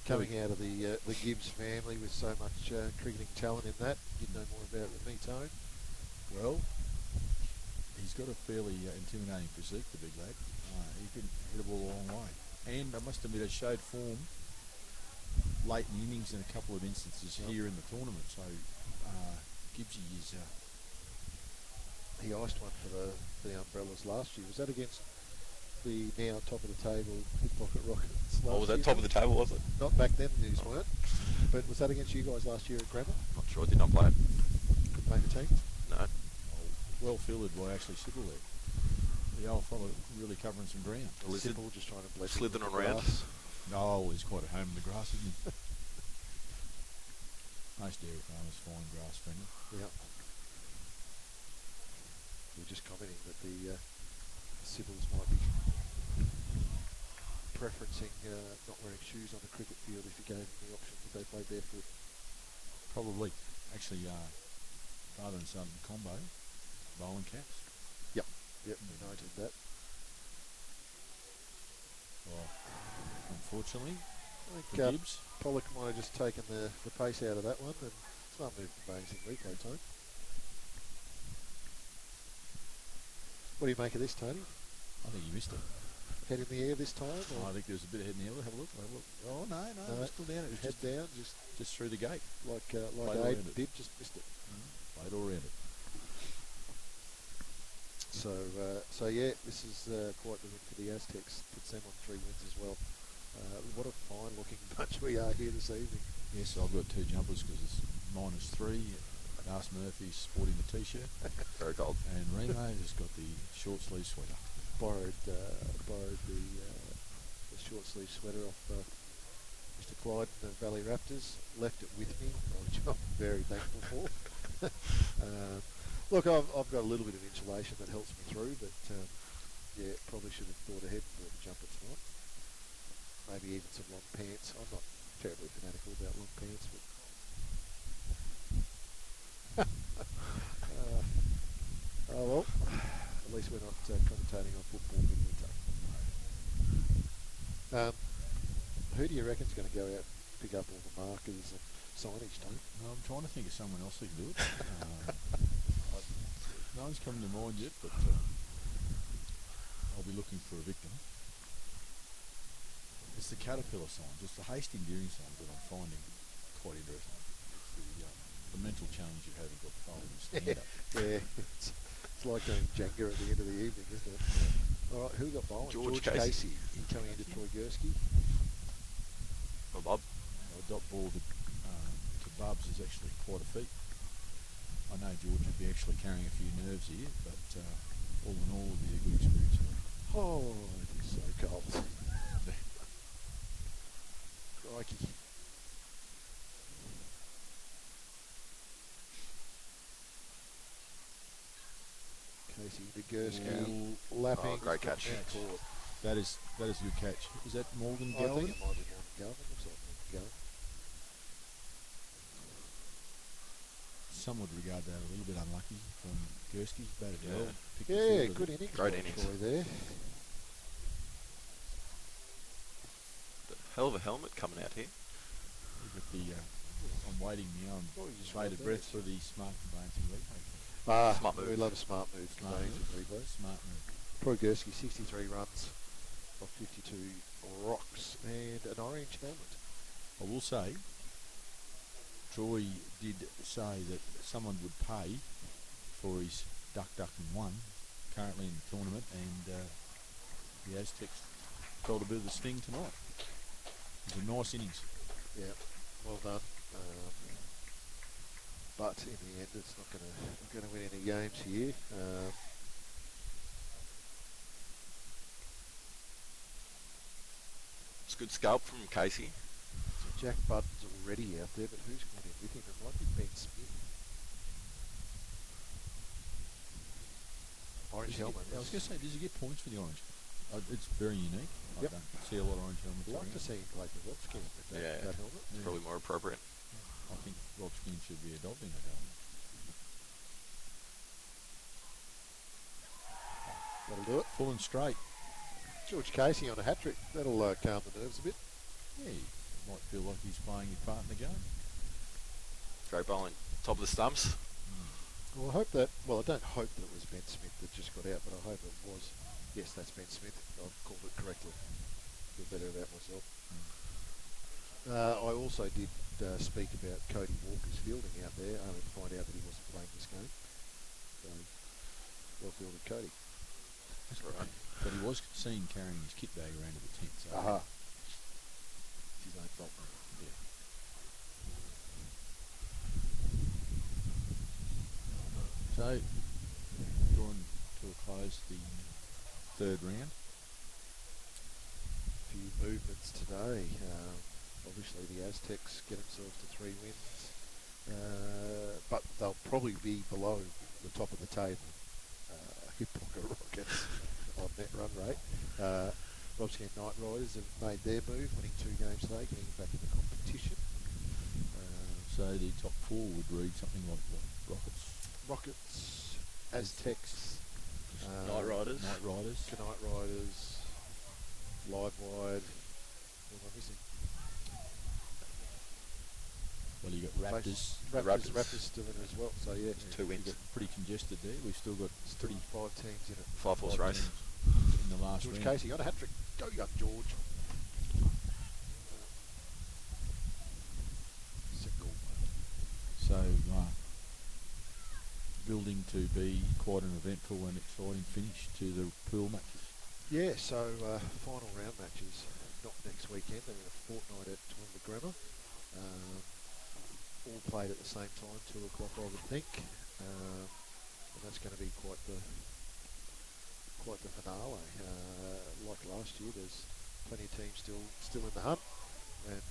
Coming out of the Gibbs family with so much cricketing talent in that. You'd know more about it than me, Tone. Well, he's got a fairly intimidating physique, the big lad. He can hit a ball a long way. And I must admit, it showed form late in innings in a couple of instances here in the tournament. So Gibbsy is... He iced one for the Umbrellas last year. Was that against the now top of the table Hip Pocket Rockets? Oh, was that year? top of the table, was it? Not back then, these weren't. But was that against you guys last year at Grammar? Not sure, did not play it. Couldn't make the team? No. well fielded by actually Sybil there. The old fellow really covering some ground. Lizard. Simple, just trying to bless Slithering him on with the round. grass. Oh, he's quite at home in the grass, isn't he? Most dairy farmers find grass friendly. Yeah. We're just commenting that the Sybil's might be preferencing not wearing shoes on the cricket field if you gave them the option that they play barefoot. Probably. Actually, father and son combo, bowling caps. Yep, we noted that. Well, unfortunately, I for think Gibbs. Pollock might have just taken the pace out of that one, and smart move from Baines in replay time. What do you make of this, Tony? I think he missed it. Head in the air this time? Oh, Or? I think there was a bit of head in the air. Have a look. Oh, no, it was still down. It was head down, just through the gate. like Played all Aiden around it. did, just missed it. Played all around it. So yeah, this is quite the win for the Aztecs. Puts them on 3 wins as well. What a fine looking bunch we are here this evening. Yes, I've got 2 jumpers because it's -3. Nas Murphy's sporting the t-shirt. Very cold. And Remo has got the short sleeve sweater. Borrowed the short sleeve sweater off Mr. Clyde and the Valley Raptors. Left it with me, which I'm very thankful for. Look, I've got a little bit of insulation that helps me through, but yeah, probably should have thought ahead and bought a jumper tonight. Maybe even some long pants. I'm not terribly fanatical about long pants, but oh well, at least we're not commentating on football in winter. Who do you reckon's going to go out and pick up all the markers and signage, Tony? I'm trying to think of someone else who can do it. No one's coming to mind yet, but I'll be looking for a victim. It's the caterpillar sign, just the hasty endearing sign that I'm finding quite interesting. It's the mental challenge you have, you've got to fold and stand up. Yeah, it's like doing Jenga at the end of the evening, isn't it? All right, who got bowling? George Casey. He's coming into Troy Gursky. Well, Bob. A dot ball to Bubs is actually quite a feat. I know George would be actually carrying a few nerves here, but all in all, it would be a good experience for him. Oh, it is so cold. Crikey. Casey into Gursky, lapping. Oh, great catch. That is a good catch. Is that Morgan I Galvin? think it might be Morgan Galvin. Looks like Morgan Galvin. Some would regard that a little bit unlucky from Gursky. Batted well. Picked the Yeah, field, good but innings. Great by innings. Troy there. Hell of a helmet coming out here. we've got the, I'm waiting now on What were you just bated right breath there? for the smart conveyancing replay. Smart move. We love a smart move. Smart Conveyance move. and replay. Smart move. Troy Gursky, 63 runs off 52 rocks and an orange helmet. I will say, Troy did say that someone would pay for his duck and one currently in the tournament, and the Aztecs felt a bit of the sting tonight. It was a nice innings. Yeah, well done. But in the end, it's not going to win any games here. It's a good scalp from Casey. Jack Budden's already out there, but who's going in with him? It might be Ben Smith. Orange helmet. I was going to say, does he get points for the orange? It's very unique. Yep. I don't see a lot of orange helmets I'd like around. to see him play for Robskin with that helmet. It's probably more appropriate. I think Rob Skin should be adopting that helmet. That'll do it. Full and straight. George Casey on a hat-trick. That'll calm the nerves a bit. Yeah, he might feel like he's playing his part in the game. Great bowling. Top of the stumps. Well, I hope that. Well, I don't hope that it was Ben Smith that just got out, but I hope it was. Yes, that's Ben Smith. I've called it correctly. Feel better about myself. I also did speak about Cody Walker's fielding out there, only to find out that he wasn't playing this game. So, well fielded, Cody. That's all right. But he was seen carrying his kit bag around to the tent. So Aha. It's his own fault. yeah. So, drawing to a close the third round. A few movements today. Obviously, the Aztecs get themselves to 3 wins, but they'll probably be below the top of the table. Hippoca Rockets on net run rate. Robskin Knight Riders have made their move, winning 2 games today, getting back in the competition. So the top 4 would read something like what? Rockets, Aztecs, Night Riders. Night Riders. Knight Riders, Livewired. What am I missing? Well, you got Raptors. Raptors still in as well. So yeah, 2 wins. You got pretty congested there. We've still got pretty 5 teams in it. 5-horse race. teams in the last George round. Casey got a hat trick. Go young George. Single. So building to be quite an eventful and exciting finish to the pool matches. Yeah, so final round matches, not next weekend, they're in a fortnight at Toowoomba Grammar. All played at the same time, 2 o'clock I would think. And that's going to be quite the finale. Like last year, there's plenty of teams still in the hunt, and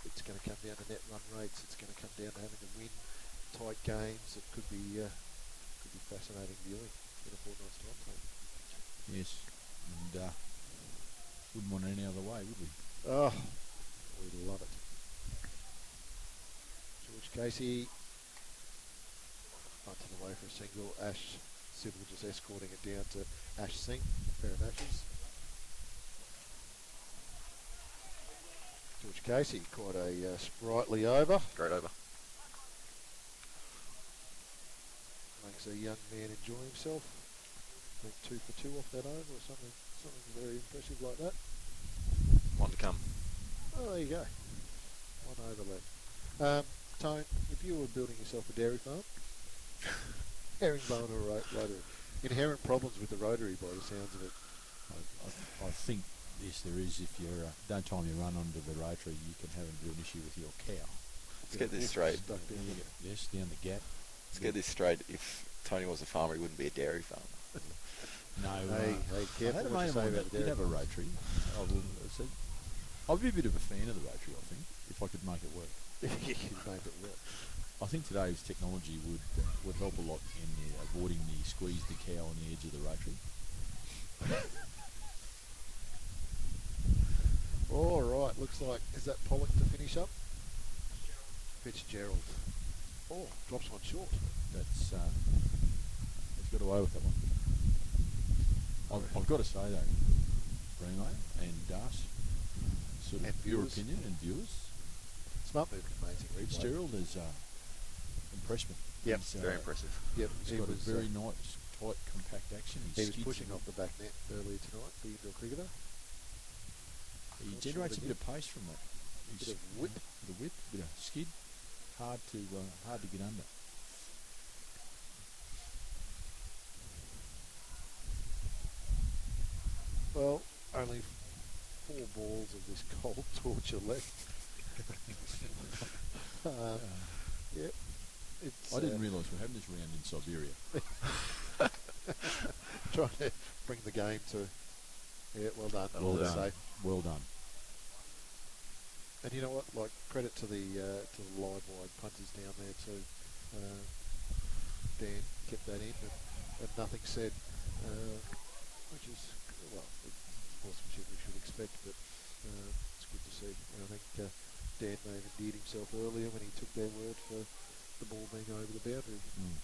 it's going to come down to net run rates. It's going to come down to having to win tight games. It could be fascinating viewing in a fortnight's time. Yes, and wouldn't want it any other way, would we? Oh, we love it. George Casey onto the way for a single. Ash Civil just escorting it down to Ash Singh, pair of ashes. George Casey, quite a sprightly over. Great over. Makes a young man enjoy himself. I think 2 for 2 off that over or something very impressive like that. One to come. Oh, there you go. One over left. Tone, if you were building yourself a dairy farm, herringbone or rotary, inherent problems with the rotary by the sounds of it. I think yes, there is. If you don't time your run onto the rotary, you can have a real issue with your cow. Let's get this straight. Stuck down there. Yes, down the gap. Let's get this straight. If Tony was a farmer, he wouldn't be a dairy farmer. No, Hey, I careful had a what mate you of say mine about that the did dairy have a rotary. I'd be a bit of a fan of the rotary, I think, if I could make it work. You can make it work. I think today's technology would help a lot in avoiding the squeeze the cow on the edge of the rotary. All right, looks like, is that Pollock to finish up? Fitzgerald. Oh, drops one short. That's he's got away with that one. I've got to say though, Remo and Das, sort of And your viewers. opinion and viewers, Smart move, amazing replay. Fitzgerald has impressed me. Yep. He's, Very impressive. Yep, He's got a very nice, tight, compact action. he was skids pushing well. off the back net earlier tonight, the indoor cricketer. He Not generates a sure bit of pace from that. Bit of whip. Bit of whip, bit of skid. Hard to get under. Well, only 4 balls of this cold torture left. Yep. It's, I didn't realise we're having this round in Siberia. trying to bring the game to. Yeah, well done. Well That's done. safe. Well done. And you know what? Like, credit to the Livewired punters down there too. Dan kept that in and nothing said, which is, well, it's sportsmanship we should expect, but it's good to see. And I think Dan may have endeared himself earlier when he took their word for the ball being over the boundary. Mm.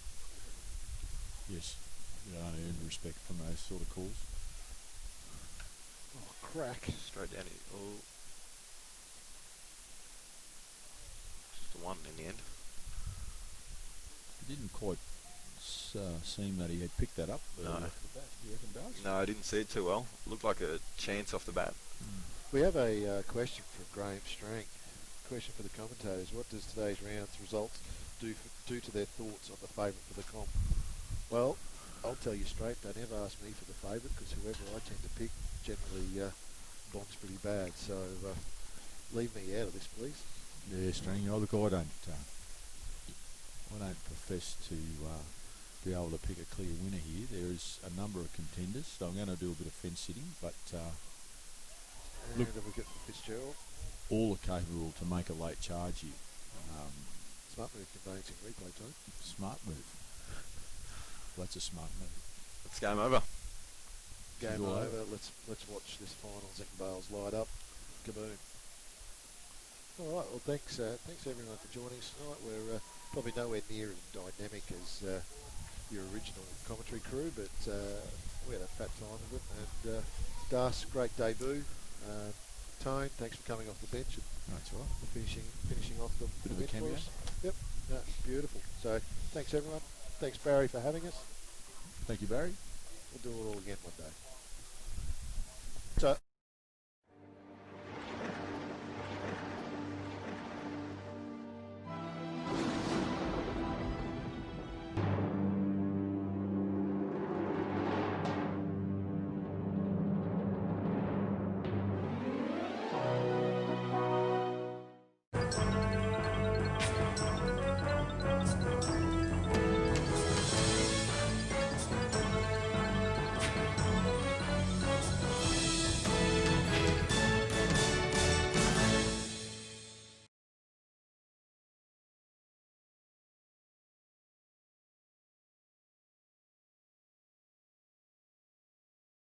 Yes, you know, I earn respect from those sort of calls. Oh, crack. Straight down here. Oh. Just a 1 in the end. It didn't quite seem that he had picked that up. No. Off the bat. You reckon, Dars? No, I didn't see it too well. Looked like a chance off the bat. We have a question from Graham Strang. Question for the commentators: what does today's round's results do to their thoughts on the favourite for the comp? Well, I'll tell you straight, they never ask me for the favourite because whoever I tend to pick generally bombs pretty bad. So leave me out of this, please. Yeah, String. Oh, look, I don't profess to be able to pick a clear winner here. There is a number of contenders, so I'm going to do a bit of fence sitting, but And look, have we got Fitzgerald? all are capable to make a late charge here. Smart move, conveyancing replay time. Smart move. Well, that's a smart move. It's game over. Game all over. Let's watch this final. Zing Bales light up. Kaboom. All right. Well, thanks everyone for joining us tonight. We're probably nowhere near as dynamic as your original commentary crew, but we had a fat time of it, and Das, great debut. Tone, thanks for coming off the bench and That's right. finishing off the Bit of a bench for cameo. us. Yep, no, beautiful. So thanks everyone. Thanks Barry for having us. Thank you, Barry. We'll do it all again one day.